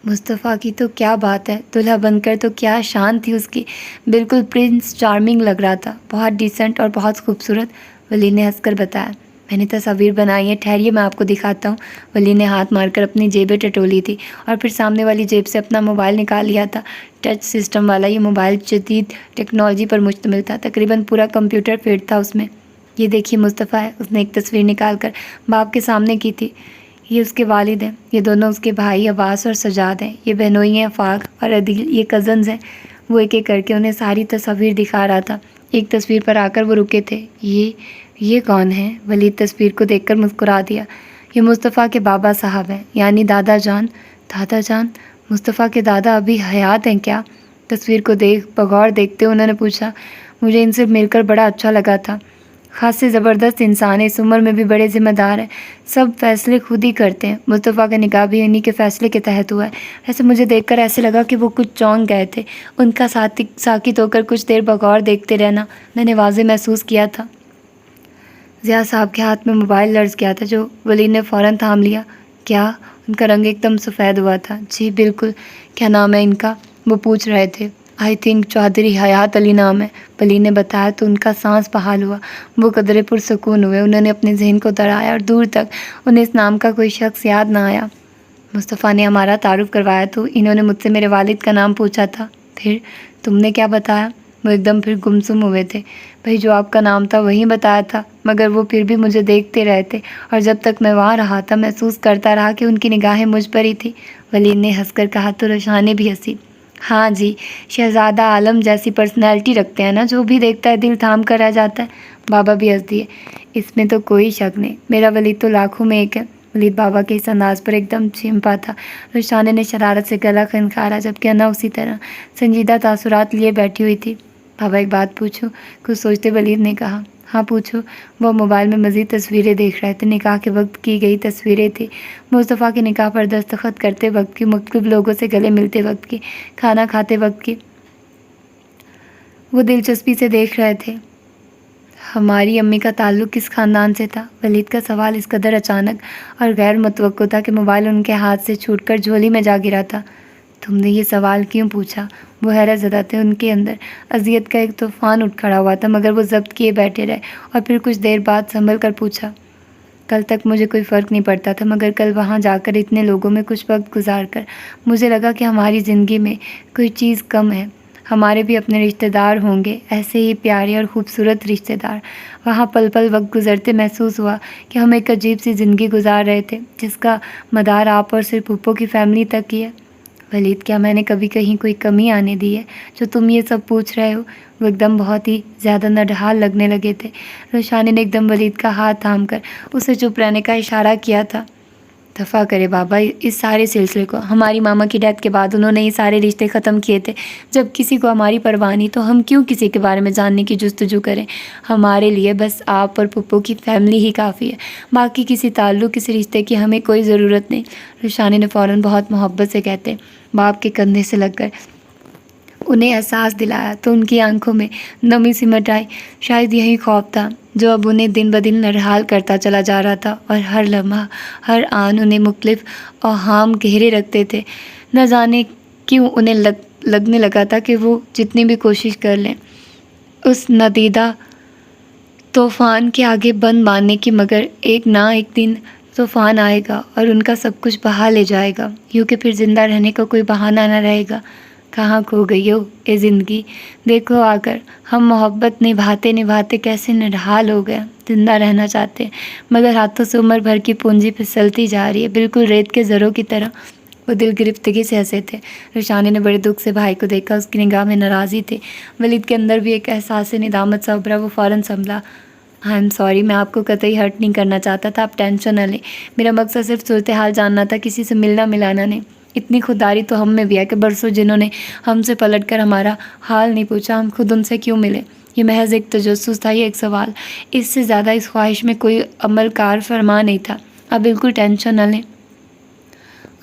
مصطفیٰ کی تو کیا بات ہے، دلہا بن کر تو کیا شان تھی اس کی، بالکل پرنس چارمنگ لگ رہا تھا، بہت ڈیسنٹ اور بہت خوبصورت۔ ولید نے ہنس کر بتایا، میں نے تصاویر بنائی ہیں، ٹھہریے میں آپ کو دکھاتا ہوں۔ ولید نے ہاتھ مار کر اپنی جیبیں ٹٹولی تھی، اور پھر سامنے والی جیب سے اپنا موبائل نکال لیا تھا۔ ٹچ سسٹم والا یہ موبائل جدید ٹیکنالوجی پر مشتمل تھا، تقریباً پورا کمپیوٹر فٹ تھا اس میں۔ یہ دیکھیے مصطفیٰ ہے، اس نے ایک تصویر نکال کر باپ کے سامنے کی تھی۔ یہ اس کے والد ہیں، یہ دونوں اس کے بھائی عباس اور سجاد ہیں، یہ بہنوئی ہیں آفاق اور عدیل، یہ کزنز ہیں۔ وہ ایک ایک کر کے انہیں ساری تصاویر دکھا رہا تھا۔ ایک تصویر پر آ کر وہ رکے تھے۔ یہ کون ہے؟ ولید تصویر کو دیکھ کر مسکرا دیا۔ یہ مصطفیٰ کے بابا صاحب ہیں، یعنی دادا جان۔ دادا جان؟ مصطفیٰ کے دادا ابھی حیات ہیں کیا؟ تصویر کو بغور دیکھتے انہوں نے پوچھا۔ مجھے ان سے مل کر بڑا اچھا لگا تھا، خاصے زبردست انسان ہے، اس عمر میں بھی بڑے ذمہ دار ہیں، سب فیصلے خود ہی کرتے ہیں۔ مصطفیٰ کا نکاح بھی انہی کے فیصلے کے تحت ہوا ہے۔ ایسے مجھے دیکھ کر ایسے لگا کہ وہ کچھ چونک گئے تھے۔ ان کا ساکت ہو کر کچھ دیر بغور دیکھتے رہنا میں نے واضح محسوس کیا تھا۔ ضیاء صاحب کے ہاتھ میں موبائل لرز کیا تھا، جو ولید نے فوراً تھام لیا۔ کیا؟ ان کا رنگ ایک دم سفید ہوا تھا۔ جی بالکل۔ کیا نام ہے ان کا؟ وہ پوچھ رہے تھے۔ آئی تھنک چودھری حیات علی نام ہے، ولید نے بتایا تو ان کا سانس بحال ہوا۔ وہ قدرے پرسکون ہوئے، انہوں نے اپنے ذہن کو دوڑایا اور دور تک انہیں اس نام کا کوئی شخص یاد نہ آیا۔ مصطفیٰ نے ہمارا تعارف کروایا تو انہوں نے مجھ سے میرے والد کا نام پوچھا تھا۔ پھر تم نے کیا بتایا؟ وہ ایک دم پھر گمسم ہوئے تھے۔ بھائی جو آپ کا نام تھا وہی بتایا تھا، مگر وہ پھر بھی مجھے دیکھتے رہے تھے، اور جب تک میں وہاں رہا تھا محسوس کرتا رہا کہ ان کی نگاہیں مجھ پر ہی تھی۔ ولید نے ہنس کر کہا تو روشانی بھی ہنسی۔ ہاں جی، شہزادہ عالم جیسی پرسنالٹی رکھتے ہیں نا، جو بھی دیکھتا ہے دل تھام کر رہ جاتا ہے۔ بابا بھی ہنس دیے۔ اس میں تو کوئی شک نہیں، میرا ولید تو لاکھوں میں ایک ہے۔ ولید بابا کے اس انداز پر ایک دم چمپا تھا۔ روشانی نے شرارت سے گلا خنکھارا، جبکہ انا اسی طرح سنجیدہ تاثرات لیے بیٹھی ہوئی تھی۔ بابا ایک بات پوچھوں؟ کچھ سوچتے ولید نے کہا۔ ہاں پوچھو۔ وہ موبائل میں مزید تصویریں دیکھ رہے تھے، نکاح کے وقت کی گئی تصویریں تھیں، مصطفیٰ کے نکاح پر دستخط کرتے وقت کی، مختلف لوگوں سے گلے ملتے وقت کی، کھانا کھاتے وقت کی۔ وہ دلچسپی سے دیکھ رہے تھے۔ ہماری امی کا تعلق کس خاندان سے تھا؟ ولید کا سوال اس قدر اچانک اور غیر متوقع تھا کہ موبائل ان کے ہاتھ سے چھوٹ کر جھولی میں جا گرا تھا۔ تم نے یہ سوال کیوں پوچھا؟ وہ حیرت زدہ تھے، ان کے اندر اذیت کا ایک طوفان اٹھ کھڑا ہوا تھا، مگر وہ ضبط کیے بیٹھے رہے، اور پھر کچھ دیر بعد سنبھل کر پوچھا۔ کل تک مجھے کوئی فرق نہیں پڑتا تھا، مگر کل وہاں جا کر اتنے لوگوں میں کچھ وقت گزار کر مجھے لگا کہ ہماری زندگی میں کوئی چیز کم ہے۔ ہمارے بھی اپنے رشتہ دار ہوں گے، ایسے ہی پیارے اور خوبصورت رشتہ دار۔ وہاں پل پل وقت گزرتے محسوس ہوا کہ ہم ایک عجیب سی زندگی گزار رہے تھے، جس کا مدار آپ اور صرف پھپھو کی فیملی تک ہی ہے۔ ولید کیا میں نے کبھی کہیں کوئی کمی آنے دی ہے جو تم یہ سب پوچھ رہے ہو؟ وہ ایک دم بہت ہی زیادہ نڈھال لگنے لگے تھے۔ روشانی نے ایک دم ولید کا ہاتھ تھام کر اسے چپ رہنے کا اشارہ کیا تھا۔ دفع کرے بابا اس سارے سلسلے کو، ہماری ماما کی ڈیتھ کے بعد انہوں نے یہ سارے رشتے ختم کیے تھے۔ جب کسی کو ہماری پرواہ نہیں تو ہم کیوں کسی کے بارے میں جاننے کی جستجو کریں؟ ہمارے لیے بس آپ اور پھپھو کی فیملی ہی کافی ہے، باقی کسی تعلق کسی رشتے کی ہمیں کوئی ضرورت نہیں۔ روشانی نے فوراً بہت محبت سے کہتے باپ کے کندھے سے لگ کر انہیں احساس دلایا تو ان کی آنکھوں میں نمی سمٹ آئی۔ شاید یہی خوف تھا جو اب انہیں دن بدن نرحال کرتا چلا جا رہا تھا، اور ہر لمحہ ہر آن انہیں مختلف اوہام گھیرے رکھتے تھے۔ نہ جانے کیوں انہیں لگنے لگا تھا کہ وہ جتنی بھی کوشش کر لیں اس ندیدہ طوفان کے آگے بند باندھنے کی، مگر ایک نہ ایک دن طوفان آئے گا اور ان کا سب کچھ بہا لے جائے گا، یوں کہ پھر زندہ رہنے کا کوئی بہانہ نہ رہے گا۔ کہاں کھو گئی ہو اے زندگی، دیکھو آ کر ہم محبت نبھاتے نبھاتے کیسے نرحال ہو گئے، زندہ رہنا چاہتے ہیں مگر ہاتھوں سے عمر بھر کی پونجی پھسلتی جا رہی ہے، بالکل ریت کے ذروں کی طرح۔ وہ دل گرفتگی سے ہنسے تھے۔ رشانے نے بڑے دکھ سے بھائی کو دیکھا، اس کی نگاہ میں ناراضی تھی۔ ولید کے اندر بھی ایک احساس ندامت سا ابھرا۔ وہ فوراً سنبھلا۔ آئی ایم سوری، میں آپ کو قطعی ہرٹ نہیں کرنا چاہتا تھا، آپ ٹینشن نہ لیں، میرا مقصد صرف صورتحال جاننا تھا، کسی سے ملنا ملانا نہیں۔ اتنی خودداری تو ہم میں بھی ہے کہ برسوں جنہوں نے ہم سے پلٹ کر ہمارا حال نہیں پوچھا، ہم خود ان سے کیوں ملے؟ یہ محض ایک تجسس تھا، یہ ایک سوال، اس سے زیادہ اس خواہش میں کوئی عمل کار فرما نہیں تھا۔ آپ بالکل ٹینشن نہ لیں۔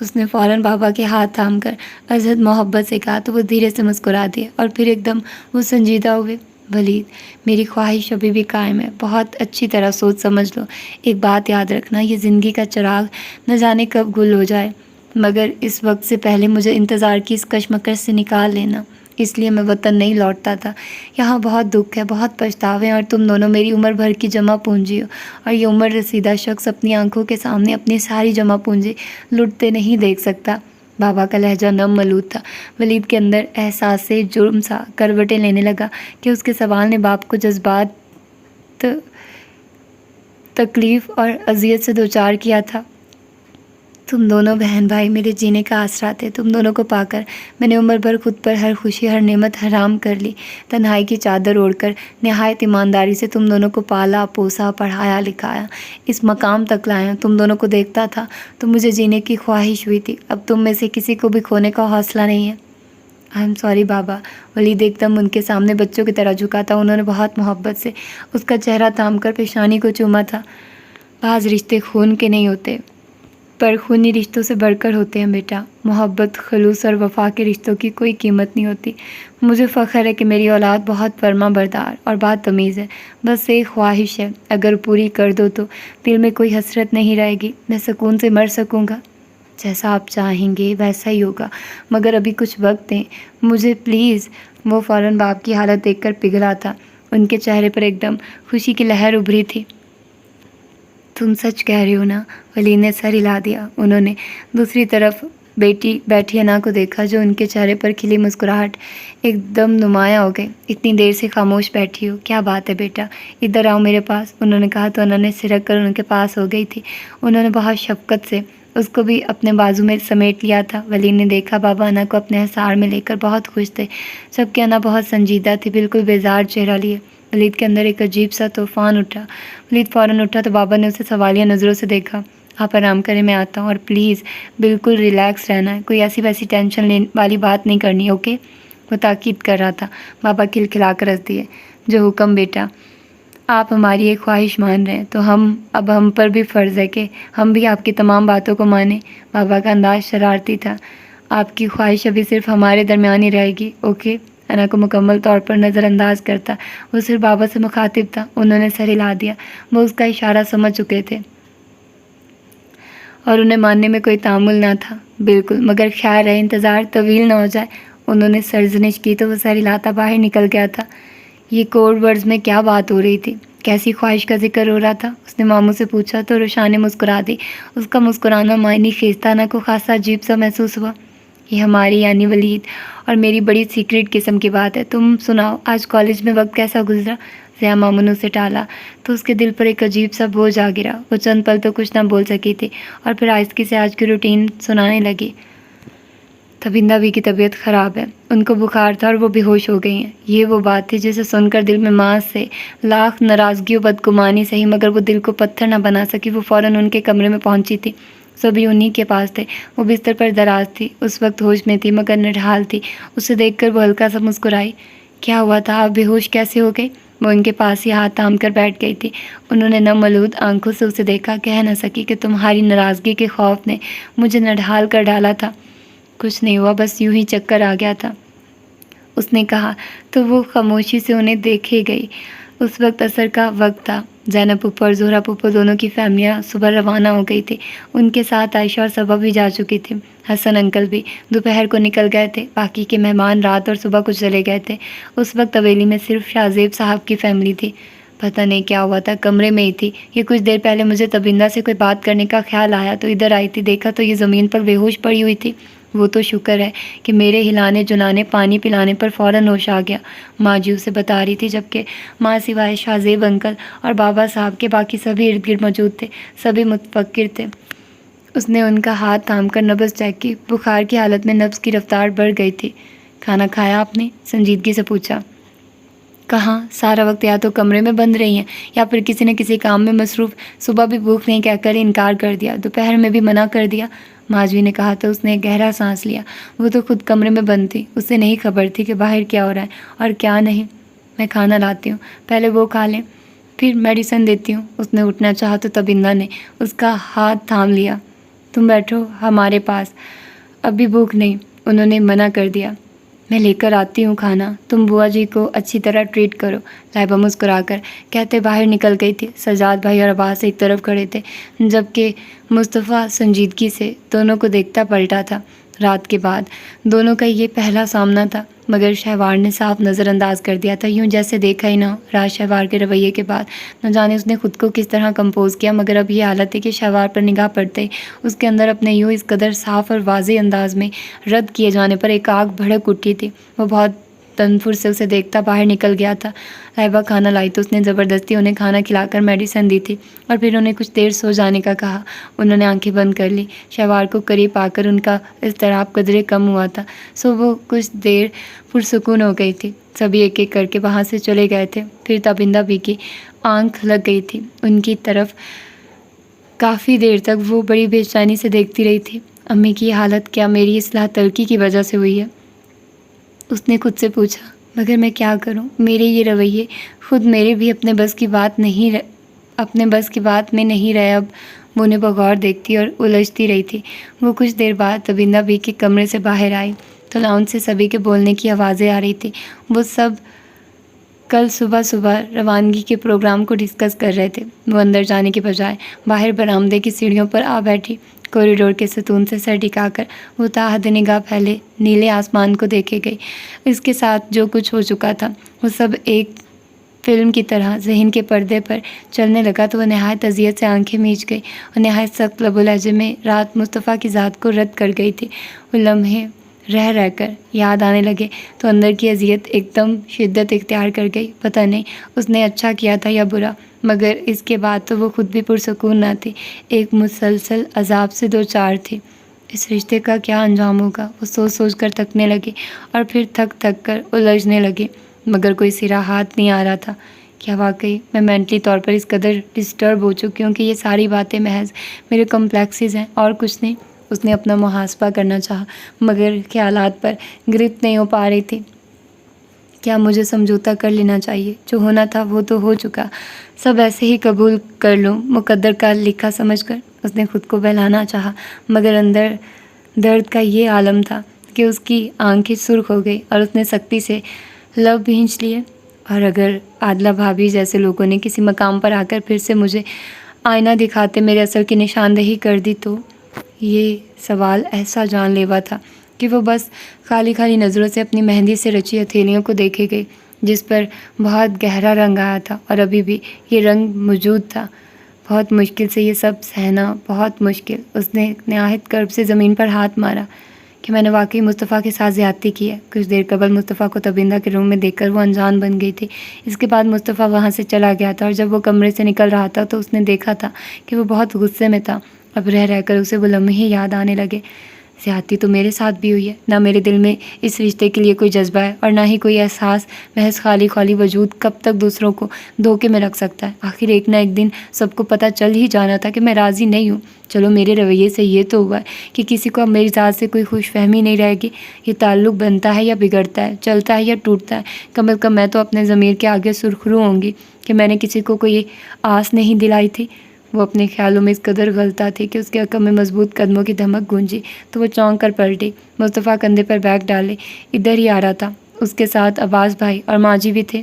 اس نے فوراً بابا کے ہاتھ تھام کر ازحد محبت سے کہا تو وہ دھیرے سے مسکرا دیے، اور پھر ایک دم وہ سنجیدہ ہوئے۔ ولید، میری خواہش ابھی بھی قائم ہے، بہت اچھی طرح سوچ سمجھ لو، ایک بات یاد رکھنا، یہ زندگی کا چراغ نہ جانے کب گل ہو جائے، مگر اس وقت سے پہلے مجھے انتظار کی اس کشمکش سے نکال لینا۔ اس لیے میں وطن نہیں لوٹتا تھا، یہاں بہت دکھ ہے، بہت پچھتاوے ہیں، اور تم دونوں میری عمر بھر کی جمع پونجی ہو، اور یہ عمر رسیدہ شخص اپنی آنکھوں کے سامنے اپنی ساری جمع پونجی لٹتے نہیں دیکھ سکتا۔ بابا کا لہجہ نم ملود تھا۔ ولید کے اندر احساس سے جرم سا کروٹیں لینے لگا کہ اس کے سوال نے باپ کو جذبات، تکلیف اور اذیت سے دوچار کیا تھا۔ تم دونوں بہن بھائی میرے جینے کا آسرا تھے، تم دونوں کو پا کر میں نے عمر بھر خود پر ہر خوشی ہر نعمت حرام کر لی۔ تنہائی کی چادر اوڑھ کر نہایت ایمانداری سے تم دونوں کو پالا پوسا، پڑھایا لکھایا، اس مقام تک لایا۔ تم دونوں کو دیکھتا تھا تو مجھے جینے کی خواہش ہوئی تھی، اب تم میں سے کسی کو بھی کھونے کا حوصلہ نہیں ہے۔ آئی ایم سوری بابا۔ ولید ایک دم ان کے سامنے بچوں کی طرح جھکا تھا۔ انہوں نے بہت محبت سے اس کا چہرہ تھام کر پیشانی کو چوما تھا۔ بعض رشتے خون کے نہیں ہوتے، پر خونی رشتوں سے بڑھ کر ہوتے ہیں بیٹا۔ محبت، خلوص اور وفا کے رشتوں کی کوئی قیمت نہیں ہوتی۔ مجھے فخر ہے کہ میری اولاد بہت فرما بردار اور بات تمیز ہے۔ بس ایک خواہش ہے، اگر پوری کر دو تو دل میں کوئی حسرت نہیں رہے گی، میں سکون سے مر سکوں گا۔ جیسا آپ چاہیں گے ویسا ہی ہوگا، مگر ابھی کچھ وقت دیں مجھے پلیز۔ وہ فوراً باپ کی حالت دیکھ کر پگھلا تھا۔ ان کے چہرے پر ایک دم خوشی کی لہر ابھری تھی۔ تم سچ کہہ رہے ہو نا؟ ولید نے سر ہلا دیا۔ انہوں نے دوسری طرف بیٹھی انا کو دیکھا، جو ان کے چہرے پر کھلی مسکراہٹ ایک دم نمایاں ہو گئی۔ اتنی دیر سے خاموش بیٹھی ہو، کیا بات ہے بیٹا، ادھر آؤ میرے پاس، انہوں نے کہا تو انا نے سرک کر ان کے پاس ہو گئی تھی۔ انہوں نے بہت شفقت سے اس کو بھی اپنے بازو میں سمیٹ لیا تھا۔ ولید نے دیکھا بابا انا کو اپنے حصار میں لے کر بہت خوش تھے، جبکہ انا بہت سنجیدہ تھی، بالکل بیزار چہرہ لیے۔ ولید کے اندر ایک عجیب سا طوفان اٹھا۔ ولید فوراً اٹھا تو بابا نے اسے سوالیہ نظروں سے دیکھا۔ آپ آرام کریں، میں آتا ہوں، اور پلیز بالکل ریلیکس رہنا ہے، کوئی ایسی ویسی ٹینشن والی بات نہیں کرنی، اوکے؟ وہ تاکید کر رہا تھا۔ بابا کھلکھلا کر ہنس دیے۔ جو حکم بیٹا، آپ ہماری ایک خواہش مان رہے ہیں تو اب ہم پر بھی فرض ہے کہ ہم بھی آپ کی تمام باتوں کو مانیں۔ بابا کا انداز شرارتی تھا۔ آپ کی خواہش ابھی صرف ہمارے درمیان ہی رہے گی، اوکے؟ انا کو مکمل طور پر نظر انداز کرتا وہ صرف بابا سے مخاطب تھا۔ انہوں نے سر ہلا دیا۔ وہ اس کا اشارہ سمجھ چکے تھے اور انہیں ماننے میں کوئی تعامل نہ تھا۔ بالکل، مگر خیر ہے انتظار طویل نہ ہو جائے۔ انہوں نے سرزنش کی تو وہ سر ہلاتا باہر نکل گیا تھا۔ یہ کوڈ ورڈز میں کیا بات ہو رہی تھی؟ کیسی خواہش کا ذکر ہو رہا تھا؟ اس نے ماموں سے پوچھا تو روشان نے مسکرا دی۔ اس کا مسکرانا معنی خیز تھا، نہ کو خاصا عجیب سا محسوس ہوا۔ یہ ہماری یعنی ولید اور میری بڑی سیکرٹ قسم کی بات ہے۔ تم سناؤ، آج کالج میں وقت کیسا گزرا؟ ضیا ماموں نے اسے ٹالا تو اس کے دل پر ایک عجیب سا بوجھ آ گرا۔ وہ چند پل تو کچھ نہ بول سکی تھی، اور پھر آہستگی سے آج کی روٹین سنانے لگی۔ تبندہ بھی کی طبیعت خراب ہے، ان کو بخار تھا اور وہ بے ہوش ہو گئی ہیں۔ یہ وہ بات تھی جسے سن کر دل میں ماں سے لاکھ ناراضگی و بدگمانی سہی، مگر وہ دل کو پتھر نہ بنا سکی۔ وہ فوراً ان کے کمرے میں پہنچی تھی۔ سبھی انہی کے پاس تھے۔ وہ بستر پر دراز تھی، اس وقت ہوش میں تھی مگر نرحال تھی۔ اسے دیکھ کر وہ ہلکا سا مسکرائی۔ کیا ہوا تھا، آپ بے ہوش کیسے ہو گئی؟ وہ ان کے پاس ہی ہاتھ تھام کر بیٹھ گئی تھی۔ انہوں نے نم آلود آنکھوں سے اسے دیکھا۔ کہہ نہ سکی کہ تمہاری ناراضگی کے خوف نے مجھے نڈھال کر ڈالا تھا۔ کچھ نہیں ہوا، بس یوں ہی چکر آ گیا تھا۔ اس نے کہا تو وہ خاموشی سے انہیں دیکھے گئی۔ اس وقت عصر کا وقت تھا۔ زینب پھپھو اور زہرہ پھپھو دونوں کی فیملیاں صبح روانہ ہو گئی تھی۔ ان کے ساتھ عائشہ اور صبا بھی جا چکی تھی۔ حسن انکل بھی دوپہر کو نکل گئے تھے۔ باقی کے مہمان رات اور صبح کو چلے گئے تھے۔ اس وقت حویلی میں صرف شاہ زیب صاحب کی فیملی تھی۔ پتہ نہیں کیا ہوا تھا، کمرے میں ہی تھی۔ یہ کچھ دیر پہلے مجھے تبندہ سے کوئی بات کرنے کا خیال آیا تو ادھر آئی تھی، دیکھا تو یہ زمین پر بے ہوش پڑی ہوئی تھی۔ وہ تو شکر ہے کہ میرے ہلانے جلانے پانی پلانے پر فوراً ہوش آ گیا، ماں جی اسے بتا رہی تھی، جبکہ ماں سوائے شاہ زیب انکل اور بابا صاحب کے باقی سبھی ارد گرد موجود تھے، سبھی متفکر تھے۔ اس نے ان کا ہاتھ تھام کر نبض چیک کی۔ بخار کی حالت میں نبض کی رفتار بڑھ گئی تھی۔ کھانا کھایا آپ نے؟ سنجیدگی سے پوچھا۔ کہاں، سارا وقت یا تو کمرے میں بند رہی ہیں یا پھر کسی نہ کسی کام میں مصروف۔ صبح بھی بھوک نہیں کہہ کر انکار کر دیا، دوپہر میں بھی منع کر دیا، ماجوی نے کہا تو اس نے گہرا سانس لیا۔ وہ تو خود کمرے میں بند تھی، اسے نہیں خبر تھی کہ باہر کیا ہو رہا ہے اور کیا نہیں۔ میں کھانا لاتی ہوں، پہلے وہ کھا لیں پھر میڈیسن دیتی ہوں۔ اس نے اٹھنا چاہا تو تبندہ نے اس کا ہاتھ تھام لیا۔ تم بیٹھو ہمارے پاس، ابھی بھوک نہیں، انہوں نے منع کر دیا۔ میں لے کر آتی ہوں کھانا، تم بوا جی کو اچھی طرح ٹریٹ کرو، لائبہ مسکرا کر کہتے باہر نکل گئی تھی۔ سجاد بھائی اور عباس ایک طرف کھڑے تھے، جبکہ مصطفیٰ سنجیدگی سے دونوں کو دیکھتا پلٹا تھا۔ رات کے بعد دونوں کا یہ پہلا سامنا تھا، مگر شہوار نے صاف نظر انداز کر دیا تھا، یوں جیسے دیکھا ہی نہ ہو۔ راز شہوار کے رویے کے بعد نہ جانے اس نے خود کو کس طرح کمپوز کیا، مگر اب یہ حالت ہے کہ شہوار پر نگاہ پڑتے ہی اس کے اندر اپنے یوں اس قدر صاف اور واضح انداز میں رد کیے جانے پر ایک آگ بھڑک اٹھی تھی۔ وہ بہت تنفر سے اسے دیکھتا باہر نکل گیا تھا۔ لائبہ کھانا لائی تو اس نے زبردستی انہیں کھانا کھلا کر میڈیسن دی تھی اور پھر انہیں کچھ دیر سو جانے کا کہا۔ انہوں نے آنکھیں بند کر لی۔ شہوار کو قریب آ کر ان کا اضطراب قدرے کم ہوا تھا، سو وہ کچھ دیر پرسکون ہو گئی تھی۔ سبھی ایک ایک کر کے وہاں سے چلے گئے تھے۔ پھر تابندہ بی کی آنکھ لگ گئی تھی ان کی طرف۔ کافی دیر تک وہ بڑی بے چینی سے دیکھتی رہی تھی۔ امی کی حالت کیا میری اصلاح تلقی کی وجہ سے ہوئی ہے؟ اس نے خود سے پوچھا۔ مگر میں کیا کروں، میرے یہ رویے خود میرے بھی اپنے بس کی بات میں نہیں رہے۔ اب وہ انہیں بغور دیکھتی اور الجھتی رہی تھی۔ وہ کچھ دیر بعد تبندہ بی کے کمرے سے باہر آئی تو لاؤنج سے سبھی کے بولنے کی آوازیں آ رہی تھی۔ وہ سب کل صبح روانگی کے پروگرام کو ڈسکس کر رہے تھے۔ وہ اندر جانے کے بجائے باہر برآمدے کی سیڑھیوں پر آ بیٹھی۔ کوریڈور کے ستون سے سر ٹکا کر وہ تا حد نگاہ پھیلے نیلے آسمان کو دیکھے گئی۔ اس کے ساتھ جو کچھ ہو چکا تھا وہ سب ایک فلم کی طرح ذہن کے پردے پر چلنے لگا تو وہ نہایت اذیت سے آنکھیں میچ گئی اور نہایت سخت لب و لہجے میں رات مصطفیٰ کی ذات کو رد کر گئی تھی۔ وہ لمحے رہ کر یاد آنے لگے تو اندر کی اذیت ایک دم شدت اختیار کر گئی۔ پتہ نہیں اس نے اچھا کیا تھا یا برا، مگر اس کے بعد تو وہ خود بھی پرسکون نہ تھی، ایک مسلسل عذاب سے دو چار تھی۔ اس رشتے کا کیا انجام ہوگا، وہ سوچ سوچ کر تھکنے لگی اور پھر تھک کر الجھنے لگی، مگر کوئی سرا ہاتھ نہیں آ رہا تھا۔ کیا واقعی میں مینٹلی طور پر اس قدر ڈسٹرب ہو چکی ہوں کہ یہ ساری باتیں محض میرے کمپلیکسز ہیں اور کچھ نہیں؟ اس نے اپنا محاسبہ کرنا چاہا، مگر خیالات پر گرفت نہیں ہو پا رہی تھی۔ کیا مجھے سمجھوتا کر لینا چاہیے؟ جو ہونا تھا وہ تو ہو چکا، سب ایسے ہی قبول کر لوں مقدر کا لکھا سمجھ کر؟ اس نے خود کو بہلانا چاہا، مگر اندر درد کا یہ عالم تھا کہ اس کی آنکھیں سرخ ہو گئی اور اس نے سختی سے لب بھینچ لیے۔ اور اگر عادلہ بھابھی جیسے لوگوں نے کسی مقام پر آ کر پھر سے مجھے آئینہ دکھاتے میرے اثر کی نشاندہی کر دی تو؟ یہ سوال ایسا جان لیوا تھا کہ وہ بس خالی نظروں سے اپنی مہندی سے رچی ہتھیلیوں کو دیکھے گئی، جس پر بہت گہرا رنگ آیا تھا اور ابھی بھی یہ رنگ موجود تھا۔ بہت مشکل سے یہ سب سہنا، بہت مشکل۔ اس نے نہایت کرب سے زمین پر ہاتھ مارا کہ میں نے واقعی مصطفیٰ کے ساتھ زیادتی کی ہے۔ کچھ دیر قبل مصطفیٰ کو تبندہ کے روم میں دیکھ کر وہ انجان بن گئی تھی۔ اس کے بعد مصطفیٰ وہاں سے چلا گیا تھا اور جب وہ کمرے سے نکل رہا تھا تو اس نے دیکھا تھا کہ وہ بہت غصے میں تھا۔ اب رہ کر اسے وہ لمحے یاد آنے لگے۔ زیادتی تو میرے ساتھ بھی ہوئی ہے، نہ میرے دل میں اس رشتے کے لیے کوئی جذبہ ہے اور نہ ہی کوئی احساس، محض خالی وجود کب تک دوسروں کو دھوکے میں رکھ سکتا ہے؟ آخر ایک نہ ایک دن سب کو پتہ چل ہی جانا تھا کہ میں راضی نہیں ہوں۔ چلو میرے رویے سے یہ تو ہوا ہے کہ کسی کو اب میری ذات سے کوئی خوش فہمی نہیں رہے گی۔ یہ تعلق بنتا ہے یا بگڑتا ہے، چلتا ہے یا ٹوٹتا ہے، کم از کم میں تو اپنے ضمیر کے آگے سرخرو ہوں گی کہ میں نے کسی کو کوئی آس نہیں دلائی تھی۔ وہ اپنے خیالوں میں اس قدر غلطہ تھی کہ اس کے عقب میں مضبوط قدموں کی دھمک گونجی تو وہ چونک کر پلٹی۔ مصطفیٰ کندھے پر بیگ ڈالے ادھر ہی آ رہا تھا۔ اس کے ساتھ عباس بھائی اور ماجی بھی تھے۔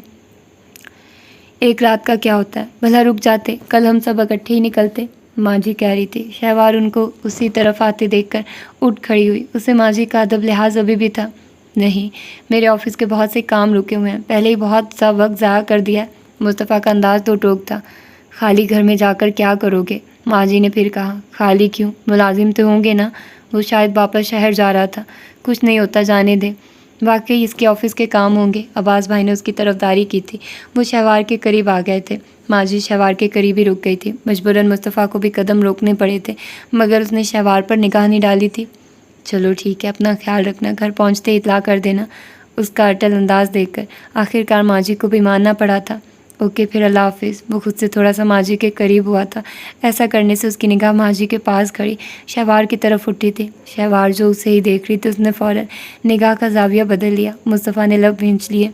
ایک رات کا کیا ہوتا ہے، بھلا رک جاتے، کل ہم سب اکٹھے ہی نکلتے، ماجی کہہ رہی تھی۔ شہوار ان کو اسی طرف آتے دیکھ کر اٹھ کھڑی ہوئی۔ اسے ماجی کا ادب لحاظ ابھی بھی تھا۔ نہیں، میرے آفس کے بہت سے کام رکے ہوئے ہیں، پہلے ہی بہت سا وقت ضائع کر دیا ہے۔ مصطفیٰ کا انداز دو ٹوک تھا۔ خالی گھر میں جا کر کیا کرو گے؟ ماجی نے پھر کہا۔ خالی کیوں، ملازم تو ہوں گے نا۔ وہ شاید واپس شہر جا رہا تھا۔ کچھ نہیں ہوتا، جانے دے، واقعی اس کے آفس کے کام ہوں گے۔ عباس بھائی نے اس کی طرفداری کی تھی۔ وہ شہوار کے قریب آ گئے تھے۔ ماجی شہوار کے قریب ہی رک گئی تھی۔ مجبوراً مصطفیٰ کو بھی قدم روکنے پڑے تھے، مگر اس نے شہوار پر نگاہ نہیں ڈالی تھی۔ چلو ٹھیک ہے، اپنا خیال رکھنا، گھر پہنچتے ہی اطلاع کر دینا۔ اس کا اٹل انداز دیکھ کر آخرکار ماجی کو بھی ماننا پڑا تھا۔ اوکے، پھر اللہ حافظ۔ وہ خود سے تھوڑا سا ماجی کے قریب ہوا تھا۔ ایسا کرنے سے اس کی نگاہ ماجی کے پاس کھڑی شہوار کی طرف اٹھی تھی۔ شہوار جو اسے ہی دیکھ رہی تھی، اس نے فوراً نگاہ کا زاویہ بدل لیا۔ مصطفیٰ نے لب بھینچ لیے۔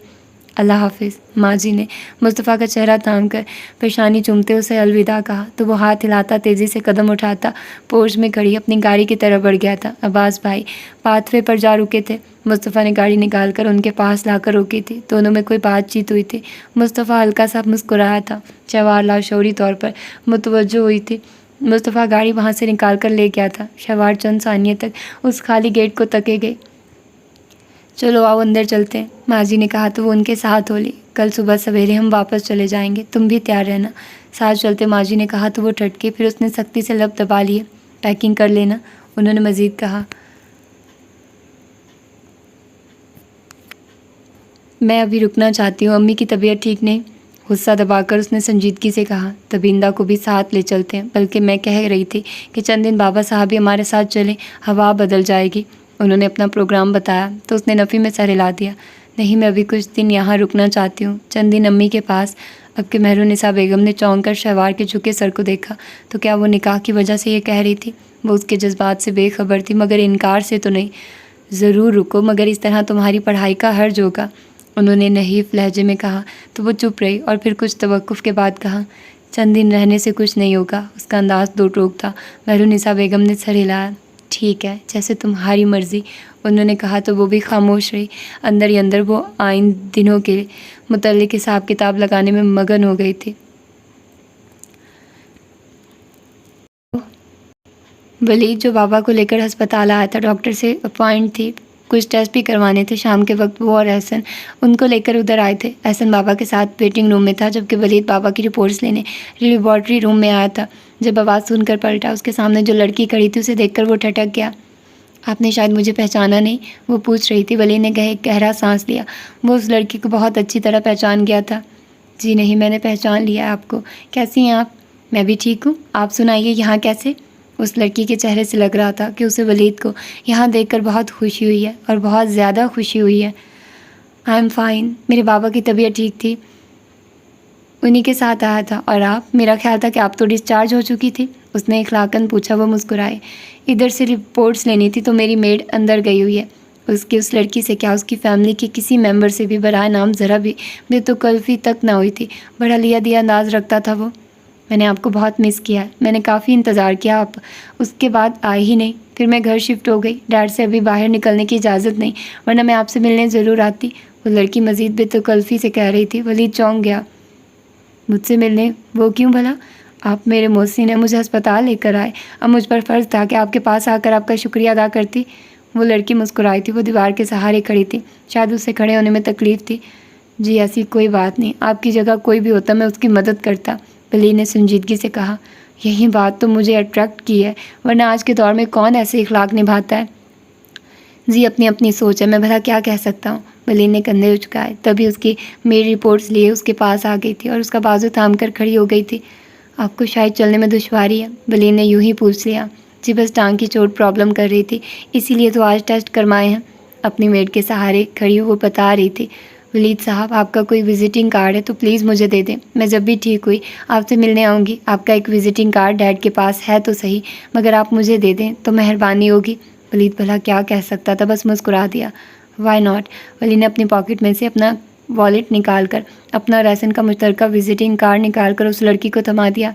اللہ حافظ۔ ماجی نے مصطفیٰ کا چہرہ تھام کر پیشانی چومتے اسے الوداع کہا تو وہ ہاتھ ہلاتا تیزی سے قدم اٹھاتا پورچ میں کھڑی اپنی گاڑی کی طرف بڑھ گیا تھا۔ عباس بھائی پاتھ وے پر جا رکے تھے۔ مصطفیٰ نے گاڑی نکال کر ان کے پاس لا کر روکی تھی۔ دونوں میں کوئی بات چیت ہوئی تھی۔ مصطفیٰ ہلکا سا مسکرایا تھا۔ شہوار لاشعوری طور پر متوجہ ہوئی تھی۔ مصطفیٰ گاڑی وہاں سے نکال کر لے گیا تھا۔ شہوار چند ثانیے تک اس خالی گیٹ کو تکے گئی۔ چلو آؤ اندر چلتے ہیں، ماجی نے کہا تو وہ ان کے ساتھ ہو لی۔ کل صبح سویرے ہم واپس چلے جائیں گے، تم بھی تیار رہنا۔ ساتھ چلتے ماجی نے کہا تو وہ ٹھٹکی، پھر اس نے سختی سے لب دبا لیے۔ پیکنگ کر لینا، انہوں نے مزید کہا۔ میں ابھی رکنا چاہتی ہوں، امی کی طبیعت ٹھیک نہیں۔ غصہ دبا کر اس نے سنجیدگی سے کہا۔ تبیندہ کو بھی ساتھ لے چلتے ہیں، بلکہ میں کہہ رہی تھی کہ چند دن بابا صاحب بھی ہمارے ساتھ چلیں، ہوا بدل جائے گی۔ انہوں نے اپنا پروگرام بتایا تو اس نے نفی میں سر ہلا دیا۔ نہیں، میں ابھی کچھ دن یہاں رکنا چاہتی ہوں، چند دن امی کے پاس۔ اب کہ مہرالنساء بیگم نے چونک کر شہوار کے جھکے سر کو دیکھا تو کیا وہ نکاح کی وجہ سے یہ کہہ رہی تھی؟ وہ اس کے جذبات سے بے خبر تھی، مگر انکار سے تو نہیں۔ ضرور رکو، مگر اس طرح تمہاری پڑھائی کا حرج ہوگا، انہوں نے نحیف لہجے میں کہا تو وہ چپ رہی اور پھر کچھ توقف کے بعد کہا۔ چند دن رہنے سے کچھ نہیں ہوگا، اس کا انداز دو ٹوک تھا۔ مہرالنساء بیگم نے سر ہلایا۔ ٹھیک ہے، جیسے تمہاری مرضی، انہوں نے کہا تو وہ بھی خاموش رہی۔ اندر ہی اندر وہ آئند دنوں کے متعلق حساب کتاب لگانے میں مگن ہو گئی تھی۔ ولید جو بابا کو لے کر ہسپتال آیا تھا، ڈاکٹر سے اپوائنٹ تھی، کچھ ٹیسٹ بھی کروانے تھے۔ شام کے وقت وہ اور احسن ان کو لے کر ادھر آئے تھے۔ احسن بابا کے ساتھ ویٹنگ روم میں تھا، جبکہ ولید بابا کی رپورٹس لینے لیبارٹری روم میں آیا تھا۔ جب آواز سن کر پلٹا، اس کے سامنے جو لڑکی کھڑی تھی اسے دیکھ کر وہ ٹھٹک گیا۔ آپ نے شاید مجھے پہچانا نہیں، وہ پوچھ رہی تھی۔ ولید نے گہرا سانس لیا۔ وہ اس لڑکی کو بہت اچھی طرح پہچان گیا تھا۔ جی نہیں، میں نے پہچان لیا ہے آپ کو۔ کیسی ہیں آپ؟ میں بھی ٹھیک ہوں، آپ سنائیے یہاں کیسے؟ اس لڑکی کے چہرے سے لگ رہا تھا کہ اسے ولید کو یہاں دیکھ کر بہت خوشی ہوئی ہے، اور بہت زیادہ خوشی ہوئی ہے۔ آئی ایم فائن، میرے بابا کی طبیعت ٹھیک تھی، انہی کے ساتھ آیا تھا۔ اور آپ؟ میرا خیال تھا کہ آپ تو ڈسچارج ہو چکی تھی، اس نے اخلاقاً پوچھا۔ وہ مسکرائے۔ ادھر سے رپورٹس لینی تھی تو میری میڈ اندر گئی ہوئی ہے۔ اس لڑکی سے کیا، اس کی فیملی کے کسی ممبر سے بھی برائے نام ذرا بھی بے تکلفی تک نہ ہوئی تھی۔ بڑا لیا دیا انداز رکھتا تھا وہ۔ میں نے آپ کو بہت مس کیا ہے، میں نے کافی انتظار کیا، آپ اس کے بعد آئے ہی نہیں۔ پھر میں گھر شفٹ ہو گئی، ڈیڈ سے ابھی باہر نکلنے کی اجازت نہیں، ورنہ میں آپ سے ملنے ضرور آتی، وہ لڑکی مزید بے تکلفی سے کہہ رہی تھی۔ ولید چونک گیا۔ مجھ سے ملنے؟ وہ کیوں بھلا؟ آپ میرے محسن ہیں، مجھے ہسپتال لے کر آئے، اب مجھ پر فرض تھا کہ آپ کے پاس آ کر آپ کا شکریہ ادا کرتی۔ وہ لڑکی مسکرائی تھی۔ وہ دیوار کے سہارے کھڑی تھی، شاید اسے کھڑے ہونے میں تکلیف تھی۔ جی ایسی کوئی بات نہیں، آپ کی جگہ کوئی بھی ہوتا میں اس کی مدد کرتا، ولید نے سنجیدگی سے کہا۔ یہی بات تو مجھے اٹریکٹ کی ہے، ورنہ آج کے دور میں کون ایسے اخلاق نبھاتا ہے؟ جی اپنی اپنی سوچ ہے، میں بھلا کیا کہہ سکتا ہوں؟ ولید نے کندھے اچکائے۔ تبھی اس کی میری رپورٹس لیے اس کے پاس آ گئی تھی اور اس کا بازو تھام کر کھڑی ہو گئی تھی۔ آپ کو شاید چلنے میں دشواری ہے، ولید نے یوں ہی پوچھ لیا۔ جی بس ٹانگ کی چوٹ پرابلم کر رہی تھی، اسی لیے تو آج ٹیسٹ کروائے ہیں۔ اپنی میڈ کے سہارے کھڑی وہ بتا رہی تھی۔ ولید صاحب آپ کا کوئی وزٹنگ کارڈ ہے تو پلیز مجھے دے دیں، میں جب بھی ٹھیک ہوئی آپ سے ملنے آؤں گی۔ آپ کا ایک وزٹنگ کارڈ ڈیڈ کے پاس ہے تو صحیح، مگر آپ مجھے دے دیں تو مہربانی ہوگی۔ ولید بھلا کیا کہہ سکتا تھا، بس مسکرا دیا۔ Y not? ولید نے اپنی پاکٹ میں سے اپنا والیٹ نکال کر اپنا ریسن کا مشترکہ وزٹنگ کارڈ نکال کر اس لڑکی کو تھما دیا۔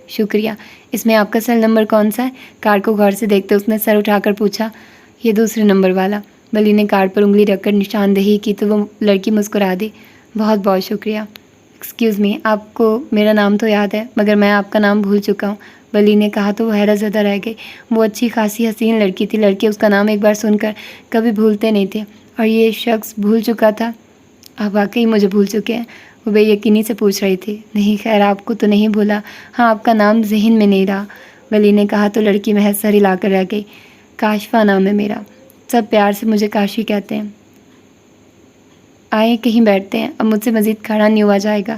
شکریہ، اس میں آپ کا سیل نمبر کون سا ہے؟ کارڈ کو غور سے دیکھتے اس نے سر اٹھا کر پوچھا۔ یہ دوسرے نمبر والا۔ ولی نے کارڈ پر انگلی رکھ کر نشاندہی کی تو وہ لڑکی مسکرا دی۔ بہت بہت شکریہ۔ ایکسکیوز می، آپ کو میرا نام تو یاد ہے مگر میں آپ کا نام بھول چکا ہوں، ولی نے کہا تو وہ حیرت زدہ رہ گئی۔ وہ اچھی خاصی حسین لڑکی تھی، لڑکے اس کا نام ایک بار سن کر کبھی بھولتے نہیں تھے، اور یہ شخص بھول چکا تھا۔ آپ واقعی مجھے بھول چکے ہیں؟ وہ بے یقینی سے پوچھ رہی تھی۔ نہیں خیر، آپ کو تو نہیں بھولا، ہاں آپ کا نام ذہن میں نہیں رہا، ولی نے کہا تو لڑکی محض سر ہلا کر رہ گئی۔ کاشفہ نام ہے میرا، سب پیار سے مجھے کاشی کہتے ہیں۔ آئیں کہیں بیٹھتے ہیں، اب مجھ سے مزید کھڑا نہیں ہوا جائے گا۔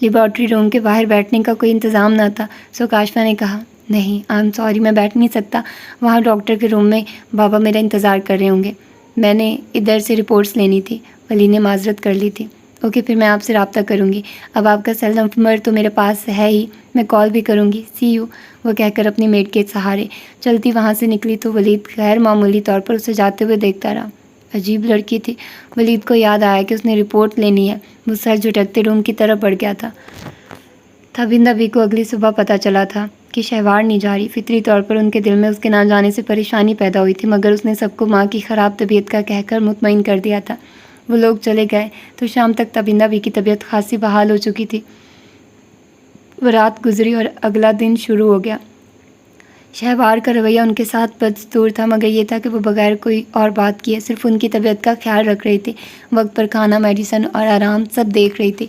لیبارٹری روم کے باہر بیٹھنے کا کوئی انتظام نہ تھا، سو کاشفہ نے کہا نہیں آئی ایم سوری، میں بیٹھ نہیں سکتا، وہاں ڈاکٹر کے روم میں بابا میرا انتظار کر رہے ہوں گے، میں نے ادھر سے رپورٹس لینی تھی۔ ولی نے معذرت کر لی تھی۔ اوکے، پھر میں آپ سے رابطہ کروں گی، اب آپ کا سیل نمبر تو میرے پاس ہے ہی، میں کال بھی کروں گی، سی یو، وہ کہہ کر اپنی میڈ کے سہارے چلتی وہاں سے نکلی تو ولید غیر معمولی طور پر اسے جاتے ہوئے دیکھتا رہا۔ عجیب لڑکی تھی۔ ولید کو یاد آیا کہ اس نے رپورٹ لینی ہے، وہ سر جھٹکتے روم کی طرف بڑھ گیا تھا۔ تابندہ بی کو اگلی صبح پتہ چلا تھا کہ شہوار نہیں جا رہی۔ فطری طور پر ان کے دل میں اس کے نہ جانے سے پریشانی پیدا ہوئی تھی، مگر اس نے سب کو ماں کی خراب طبیعت کا کہہ کر مطمئن کر دیا تھا۔ وہ لوگ چلے گئے تو شام تک تابندہ بی کی طبیعت خاصی بحال ہو چکی تھی۔ وہ رات گزری اور اگلا دن شروع ہو گیا۔ شہوار کا رویہ ان کے ساتھ بدستور تھا، مگر یہ تھا کہ وہ بغیر کوئی اور بات کیے صرف ان کی طبیعت کا خیال رکھ رہی تھی، وقت پر کھانا، میڈیسن اور آرام سب دیکھ رہی تھی،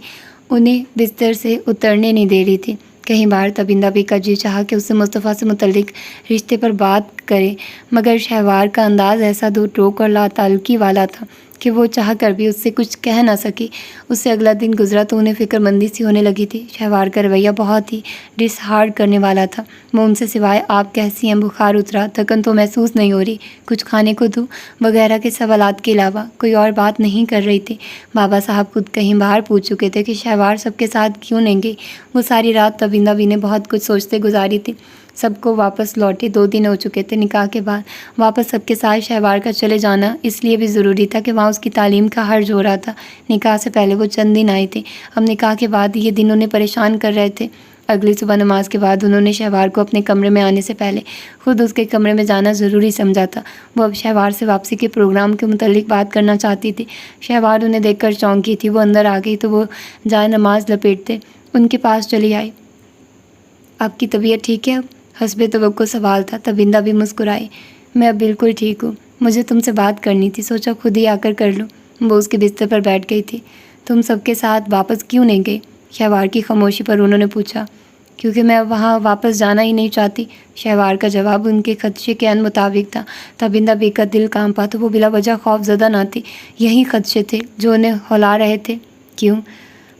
انہیں بستر سے اترنے نہیں دے رہی تھی۔ کئی بار تابندہ بی کا جی چاہا کہ اس سے مصطفیٰ سے متعلق رشتے پر بات کرے، مگر شہوار کا انداز ایسا دو ٹوک اور لا تعلقی والا تھا کہ وہ چاہ کر بھی اس سے کچھ کہہ نہ سکی۔ اس سے اگلا دن گزرا تو انہیں فکر مندی سی ہونے لگی تھی۔ شہوار کا رویہ بہت ہی ڈس ہارڈ کرنے والا تھا۔ وہ ان سے سوائے آپ کیسی ہیں، بخار اترا، تھکن تو محسوس نہیں ہو رہی، کچھ کھانے کو دوں وغیرہ کے سوالات کے علاوہ کوئی اور بات نہیں کر رہی تھی۔ بابا صاحب خود کہیں باہر پوچھ چکے تھے کہ شہوار سب کے ساتھ کیوں نہیں گئی۔ وہ ساری رات تابندہ بی نے بہت کچھ سوچتے گزاری تھی۔ سب کو واپس لوٹے 2 دن ہو چکے تھے نکاح کے بعد۔ واپس سب کے ساتھ شہوار کا چلے جانا اس لیے بھی ضروری تھا کہ وہاں اس کی تعلیم کا حرج ہو رہا تھا۔ نکاح سے پہلے وہ چند دن آئی تھی، اب نکاح کے بعد یہ دن انہیں پریشان کر رہے تھے۔ اگلی صبح نماز کے بعد انہوں نے شہوار کو اپنے کمرے میں آنے سے پہلے خود اس کے کمرے میں جانا ضروری سمجھا تھا۔ وہ اب شہوار سے واپسی کے پروگرام کے متعلق بات کرنا چاہتی تھی۔ شہوار انہیں دیکھ کر چونکی تھی۔ وہ اندر آ گئی تو وہ جائے نماز لپیٹتے ان کے پاس چلی آئی۔ آپ کی طبیعت ٹھیک ہے اب؟ حسب توقع سوال تھا۔ تابندہ بھی مسکرائی۔ میں اب بالکل ٹھیک ہوں، مجھے تم سے بات کرنی تھی، سوچا خود ہی آ کر لوں۔ وہ اس کے بستر پر بیٹھ گئی تھی۔ تم سب کے ساتھ واپس کیوں نہیں گئی؟ شہوار کی خاموشی پر انہوں نے پوچھا۔ کیونکہ میں وہاں واپس جانا ہی نہیں چاہتی۔ شہوار کا جواب ان کے خدشے کے عین مطابق تھا۔ تابندہ بی کا دل کانپا تو وہ بلا وجہ خوف زدہ نہ تھی، یہی خدشے تھے جو انہیں ہلا رہے تھے۔ کیوں؟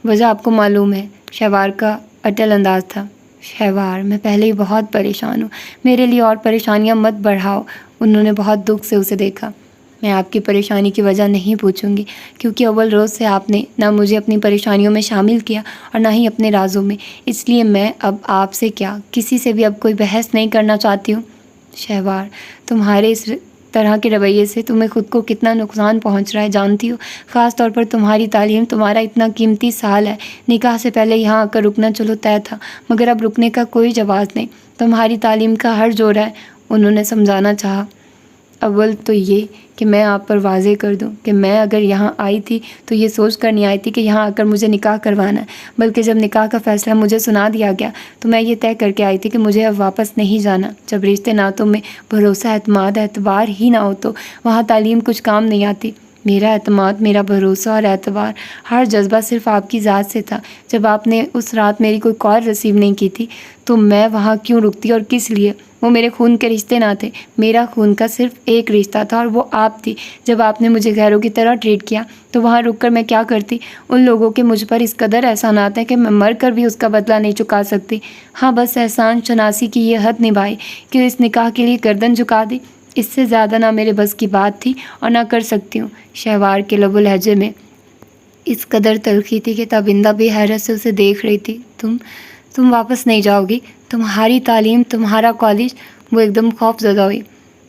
وجہ آپ کو معلوم ہے، شہوار کا اٹل انداز تھا۔ شہوار، میں پہلے ہی بہت پریشان ہوں، میرے لیے اور پریشانیاں مت بڑھاؤ۔ انہوں نے بہت دکھ سے اسے دیکھا۔ میں آپ کی پریشانی کی وجہ نہیں پوچھوں گی، کیونکہ اول روز سے آپ نے نہ مجھے اپنی پریشانیوں میں شامل کیا اور نہ ہی اپنے رازوں میں، اس لیے میں اب آپ سے کیا کسی سے بھی اب کوئی بحث نہیں کرنا چاہتی ہوں۔ شہوار، تمہارے اس طرح کے رویے سے تمہیں خود کو کتنا نقصان پہنچ رہا ہے جانتی ہو، خاص طور پر تمہاری تعلیم، تمہارا اتنا قیمتی سال ہے۔ نکاح سے پہلے یہاں آ کر رکنا چلو طے تھا، مگر اب رکنے کا کوئی جواز نہیں، تمہاری تعلیم کا حرج ہو رہا ہے۔ انہوں نے سمجھانا چاہا۔ اول تو یہ کہ میں آپ پر واضح کر دوں کہ میں اگر یہاں آئی تھی تو یہ سوچ کر نہیں آئی تھی کہ یہاں آ کر مجھے نکاح کروانا ہے، بلکہ جب نکاح کا فیصلہ مجھے سنا دیا گیا تو میں یہ طے کر کے آئی تھی کہ مجھے اب واپس نہیں جانا۔ جب رشتے ناتوں میں بھروسہ، اعتماد، اعتبار ہی نہ ہو تو وہاں تعلیم کچھ کام نہیں آتی۔ میرا اعتماد، میرا بھروسہ اور اعتبار، ہر جذبہ صرف آپ کی ذات سے تھا۔ جب آپ نے اس رات میری کوئی کال ریسیو نہیں کی تھی تو میں وہاں کیوں رکتی اور کس لیے؟ وہ میرے خون کے رشتے نہ تھے، میرا خون کا صرف ایک رشتہ تھا اور وہ آپ تھی۔ جب آپ نے مجھے غیروں کی طرح ٹریٹ کیا تو وہاں رک کر میں کیا کرتی؟ ان لوگوں کے مجھ پر اس قدر احسانات ہیں کہ میں مر کر بھی اس کا بدلہ نہیں چکا سکتی۔ ہاں، بس احسان شناسی کی یہ حد نبھائی کہ اس نکاح کے لیے گردن جھکا دی۔ اس سے زیادہ نہ میرے بس کی بات تھی اور نہ کر سکتی ہوں۔ شہوار کے لب و لہجے میں اس قدر تلخی تھی کہ تابندہ بھی حیرت سے اسے دیکھ رہی تھی۔ تم واپس نہیں جاؤ گی؟ تمہاری تعلیم، تمہارا کالج؟ وہ ایک دم خوف زدہ ہوئی۔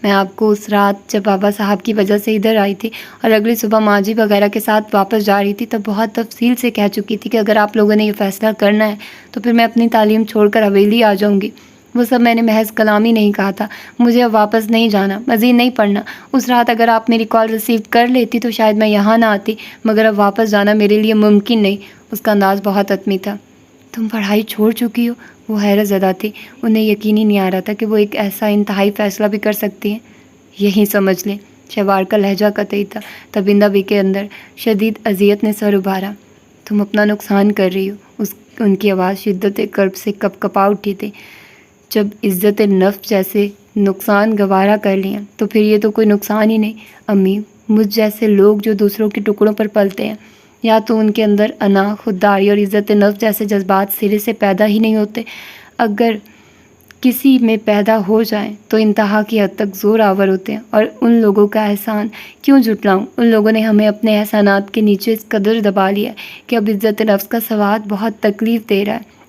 میں آپ کو اس رات جب بابا صاحب کی وجہ سے ادھر آئی تھی اور اگلی صبح ماں جی وغیرہ کے ساتھ واپس جا رہی تھی تب بہت تفصیل سے کہہ چکی تھی کہ اگر آپ لوگوں نے یہ فیصلہ کرنا ہے تو پھر میں اپنی تعلیم چھوڑ کر حویلی آ جاؤں گی۔ وہ سب میں نے محض کلام ہی نہیں کہا تھا. مجھے اب واپس نہیں جانا، مزید نہیں پڑھنا. اس رات اگر آپ میری کال ریسیو کر لیتی تو شاید میں یہاں نہ آتی، مگر اب واپس جانا میرے لیے ممکن نہیں. اس کا انداز بہت حتمی تھا. تم پڑھائی چھوڑ چکی ہو؟ وہ حیرت زدہ تھی. انہیں یقین ہی نہیں آ رہا تھا کہ وہ ایک ایسا انتہائی فیصلہ بھی کر سکتی ہیں. یہی سمجھ لیں. شہوار کا لہجہ قطعی تھا. تبندہ بی کے اندر شدید اذیت نے سر ابھارا. تم اپنا نقصان کر رہی ہو. ان کی آواز شدت کرب سے کپ کپا اٹھی تھی. جب عزت نفس جیسے نقصان گوارا کر لیا تو پھر یہ تو کوئی نقصان ہی نہیں. امی، مجھ جیسے لوگ جو دوسروں کے ٹکڑوں پر پلتے ہیں، یا تو ان کے اندر انا، خودداری اور عزت نفس جیسے جذبات سرے سے پیدا ہی نہیں ہوتے. اگر کسی میں پیدا ہو جائیں تو انتہا کی حد تک زور آور ہوتے ہیں. اور ان لوگوں کا احسان کیوں جھٹلاؤں؟ ان لوگوں نے ہمیں اپنے احسانات کے نیچے اس قدر دبا لیا ہے کہ اب عزت نفس کا سواد بہت تکلیف دے رہا ہے.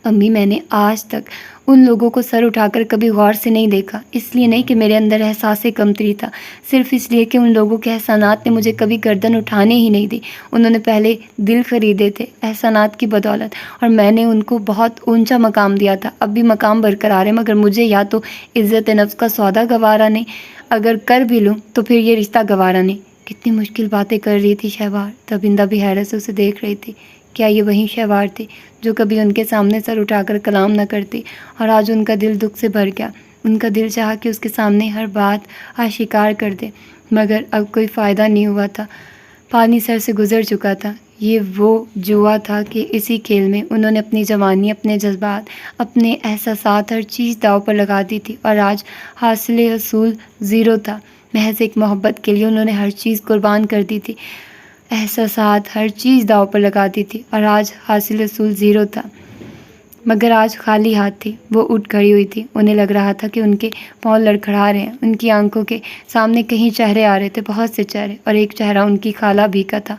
امی، میں نے آج تک ان لوگوں کو سر اٹھا کر کبھی غور سے نہیں دیکھا. اس لیے نہیں کہ میرے اندر احساس کمتری تھا، صرف اس لیے کہ ان لوگوں کے احسانات نے مجھے کبھی گردن اٹھانے ہی نہیں دی. انہوں نے پہلے دل خریدے تھے احسانات کی بدولت، اور میں نے ان کو بہت اونچا مقام دیا تھا. اب بھی مقام برقرار ہے، مگر مجھے یا تو عزت نفس کا سودا گوارا نہیں، اگر کر بھی لوں تو پھر یہ رشتہ گوارا نہیں. کتنی مشکل باتیں کر رہی تھی شہوار. تبندہ بھی حیرت سے اسے دیکھ رہی تھی. کیا یہ وہی شہوار تھی جو کبھی ان کے سامنے سر اٹھا کر کلام نہ کرتی، اور آج ان کا دل دکھ سے بھر گیا؟ ان کا دل چاہا کہ اس کے سامنے ہر بات آشکار کر دے، مگر اب کوئی فائدہ نہیں ہوا تھا. پانی سر سے گزر چکا تھا. یہ وہ جوا تھا کہ اسی کھیل میں انہوں نے اپنی جوانی، اپنے جذبات، اپنے احساسات، ہر چیز داؤ پر لگا دی تھی، اور آج حاصل حصول زیرو تھا. محض ایک محبت کے لیے انہوں نے ہر چیز قربان کر دی تھی، احساسات، ہر چیز داؤ پر لگا دی تھی، اور آج حاصل حصول زیرو تھا. مگر آج خالی ہاتھ تھی. وہ اٹھ کھڑی ہوئی تھی. انہیں لگ رہا تھا کہ ان کے پاؤں لڑکھڑا رہے ہیں. ان کی آنکھوں کے سامنے کہیں چہرے آ رہے تھے، بہت سے چہرے، اور ایک چہرہ ان کی خالہ بھی کا تھا.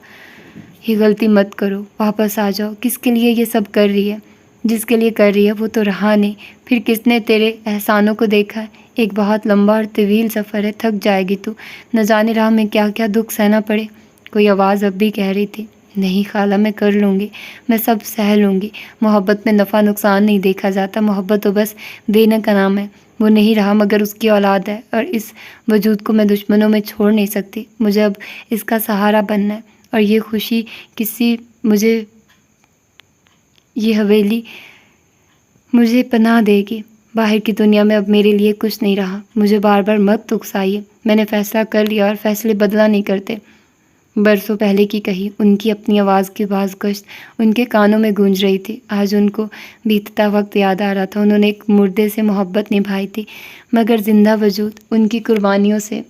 یہ غلطی مت کرو، واپس آ جاؤ. کس کے لیے یہ سب کر رہی ہے؟ جس کے لیے کر رہی ہے وہ تو رہا نہیں. پھر کس نے تیرے احسانوں کو دیکھا ہے؟ ایک بہت لمبا اور طویل سفر ہے، تھک جائے گی تو. نہ جانے راہ میں کیا کیا دکھ سہنا پڑے. کوئی آواز اب بھی کہہ رہی تھی، نہیں خالہ، میں کر لوں گی، میں سب سہ لوں گی. محبت میں نفع نقصان نہیں دیکھا جاتا. محبت تو بس دینے کا نام ہے. وہ نہیں رہا مگر اس کی اولاد ہے، اور اس وجود کو میں دشمنوں میں چھوڑ نہیں سکتی. مجھے اب اس کا سہارا بننا ہے، اور یہ خوشی کسی مجھے، یہ حویلی مجھے پناہ دے گی. باہر کی دنیا میں اب میرے لیے کچھ نہیں رہا. مجھے بار بار مت اکسائیے. میں نے فیصلہ کر لیا، اور فیصلے بدلا نہیں کرتے. برسوں پہلے کی کہی ان کی اپنی آواز کی باز گشت ان کے کانوں میں گونج رہی تھی. آج ان کو بیتتا وقت یاد آ رہا تھا. انہوں نے ایک مردے سے محبت نبھائی تھی، مگر زندہ وجود ان کی قربانیوں سے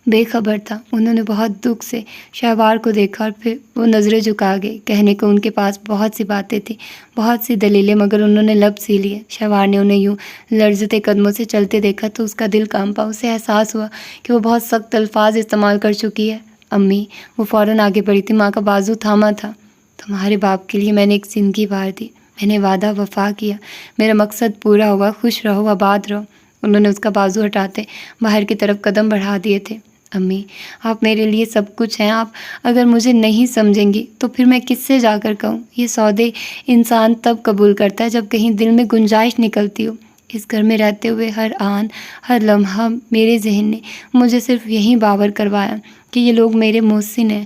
بے خبر تھا. انہوں نے بہت دکھ سے شہوار کو دیکھا، اور پھر وہ نظریں جھکا گئے. کہنے کو ان کے پاس بہت سی باتیں تھیں، بہت سی دلیلیں، مگر انہوں نے لب سی لیے. شہوار نے انہیں یوں لرزتے قدموں سے چلتے دیکھا تو اس کا دل کانپا. اسے احساس ہوا کہ وہ بہت سخت الفاظ استعمال کر چکی ہے. امی، وہ فوراً آگے بڑھی تھی. ماں کا بازو تھاما تھا. تمہارے باپ کے لیے میں نے ایک زندگی وار دی. میں نے وعدہ وفا کیا. میرا مقصد پورا ہوا. خوش رہو، آباد رہو. انہوں نے اس کا بازو ہٹاتے باہر کی طرف قدم بڑھا دیے تھے. امی، آپ میرے لیے سب کچھ ہیں. آپ اگر مجھے نہیں سمجھیں گی تو پھر میں کس سے جا کر کہوں؟ یہ سودے انسان تب قبول کرتا ہے جب کہیں دل میں گنجائش نکلتی ہو. اس گھر میں رہتے ہوئے ہر آن، ہر لمحہ میرے ذہن نے مجھے صرف یہی باور کروایا کہ یہ لوگ میرے محسن ہیں،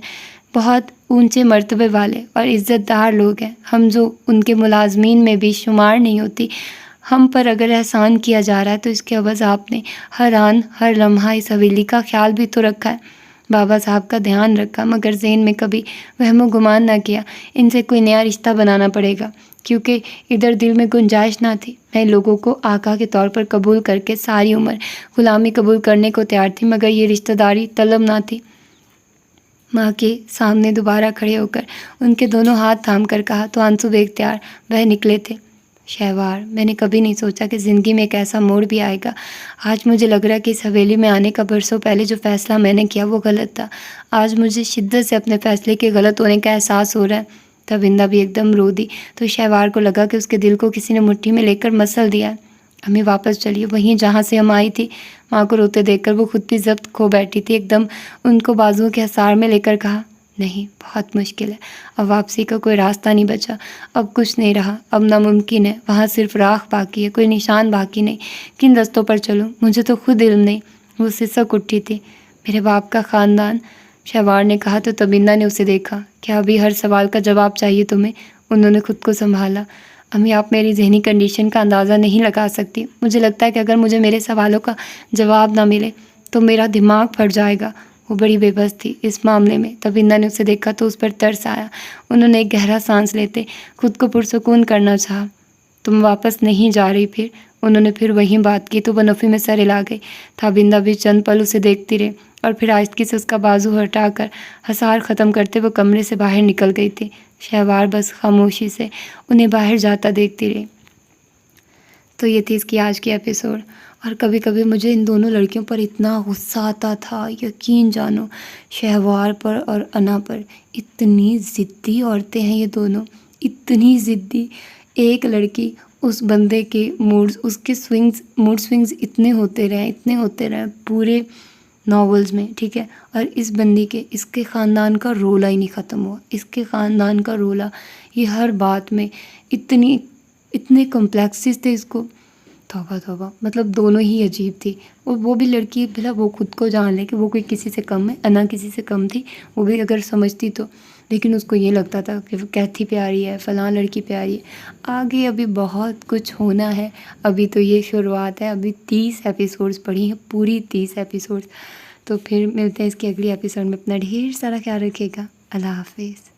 بہت اونچے مرتبے والے اور عزت دار لوگ ہیں. ہم جو ان کے ملازمین میں بھی شمار نہیں ہوتی. ہم پر اگر احسان کیا جا رہا ہے تو اس کے عوض آپ نے ہر آن، ہر لمحہ اس حویلی کا خیال بھی تو رکھا ہے، بابا صاحب کا دھیان رکھا، مگر ذہن میں کبھی وہم و گمان نہ کیا ان سے کوئی نیا رشتہ بنانا پڑے گا، کیونکہ ادھر دل میں گنجائش نہ تھی. میں لوگوں کو آقا کے طور پر قبول کر کے ساری عمر غلامی قبول کرنے کو تیار تھی، مگر یہ رشتہ داری طلب نہ تھی. ماں کے سامنے دوبارہ کھڑے ہو کر ان کے دونوں ہاتھ تھام کر کہا تو آنسو بے اختیار بہہ نکلے تھے. شہوار، میں نے کبھی نہیں سوچا کہ زندگی میں ایک ایسا موڑ بھی آئے گا. آج مجھے لگ رہا ہے کہ اس حویلی میں آنے کا برسوں پہلے جو فیصلہ میں نے کیا وہ غلط تھا. آج مجھے شدت سے اپنے فیصلے کے غلط ہونے کا احساس ہو رہا ہے. تبندہ بھی ایک دم رو دی تو شہوار کو لگا کہ اس کے دل کو کسی نے مٹھی میں لے کر مسل دیا ہے. ہمیں واپس چلیے، وہیں جہاں سے ہم آئی تھی. ماں کو روتے دیکھ کر وہ خود بھی ضبط کھو بیٹھی تھی. ایک دم ان کو بازوؤں کے حصار میں لے کر کہا، نہیں، بہت مشکل ہے، اب واپسی کا کوئی راستہ نہیں بچا، اب کچھ نہیں رہا، اب ناممکن ہے، وہاں صرف راکھ باقی ہے، کوئی نشان باقی نہیں، کن رستوں پر چلوں، مجھے تو خود علم نہیں۔ وہ سسک اٹھی تھی۔ میرے باپ کا خاندان، شہوار نے کہا تو تبینہ نے اسے دیکھا۔ کیا ابھی ہر سوال کا جواب چاہیے تمہیں؟ انہوں نے خود کو سنبھالا۔ امی، آپ میری ذہنی کنڈیشن کا اندازہ نہیں لگا سکتی، مجھے لگتا ہے کہ اگر مجھے میرے سوالوں کا جواب نہ ملے تو میرا دماغ پھٹ جائے گا۔ وہ بڑی بے بس تھی اس معاملے میں۔ تبینہ نے اسے دیکھا تو اس پر ترس آیا۔ انہوں نے ایک گہرا سانس لیتے خود کو پرسکون کرنا چاہا۔ تم واپس نہیں جا رہی پھر؟ انہوں نے پھر وہی بات کی تو بنفی میں سر ہلا گئی۔ تابندہ بھی چند پل اسے دیکھتی رہی اور پھر آہستگی سے اس کا بازو ہٹا کر حسار ختم کرتے وہ کمرے سے باہر نکل گئی تھی۔ شہوار بس خاموشی سے انہیں باہر جاتا دیکھتی رہی۔ تو یہ تھی اس کی آج کی ایپیسوڈ۔ اور کبھی کبھی مجھے ان دونوں لڑکیوں پر اتنا غصہ آتا تھا، یقین جانو، شہوار پر اور انا پر۔ اتنی ضدی عورتیں ہیں یہ دونوں، اتنی ضدی۔ ایک لڑکی اس بندے کے موڈز، اس کے موڈ سوئنگز اتنے ہوتے رہے پورے ناولز میں، ٹھیک ہے، اور اس بندی کے، اس کے خاندان کا رولہ ہی نہیں ختم ہوا۔ اس کے خاندان کا رولہ، یہ ہر بات میں اتنے کمپلیکسز تھے اس کو، توبہ توبہ، مطلب دونوں ہی عجیب تھی۔ اور وہ بھی لڑکی بھلا وہ خود کو جان لے کہ وہ کوئی کسی سے کم ہے، انا کسی سے کم تھی، وہ بھی اگر سمجھتی تو، لیکن اس کو یہ لگتا تھا کہ وہ کیتھی پیاری ہے، فلاں لڑکی پیاری ہے۔ آگے ابھی بہت کچھ ہونا ہے، ابھی تو یہ شروعات ہے، ابھی 30 ایپیسوڈز پڑھی ہیں، پوری 30 ایپیسوڈز۔ تو پھر ملتے ہیں اس کی اگلی ایپیسوڈ میں۔ اپنا ڈھیر سارا خیال رکھیے گا۔ اللہ حافظ۔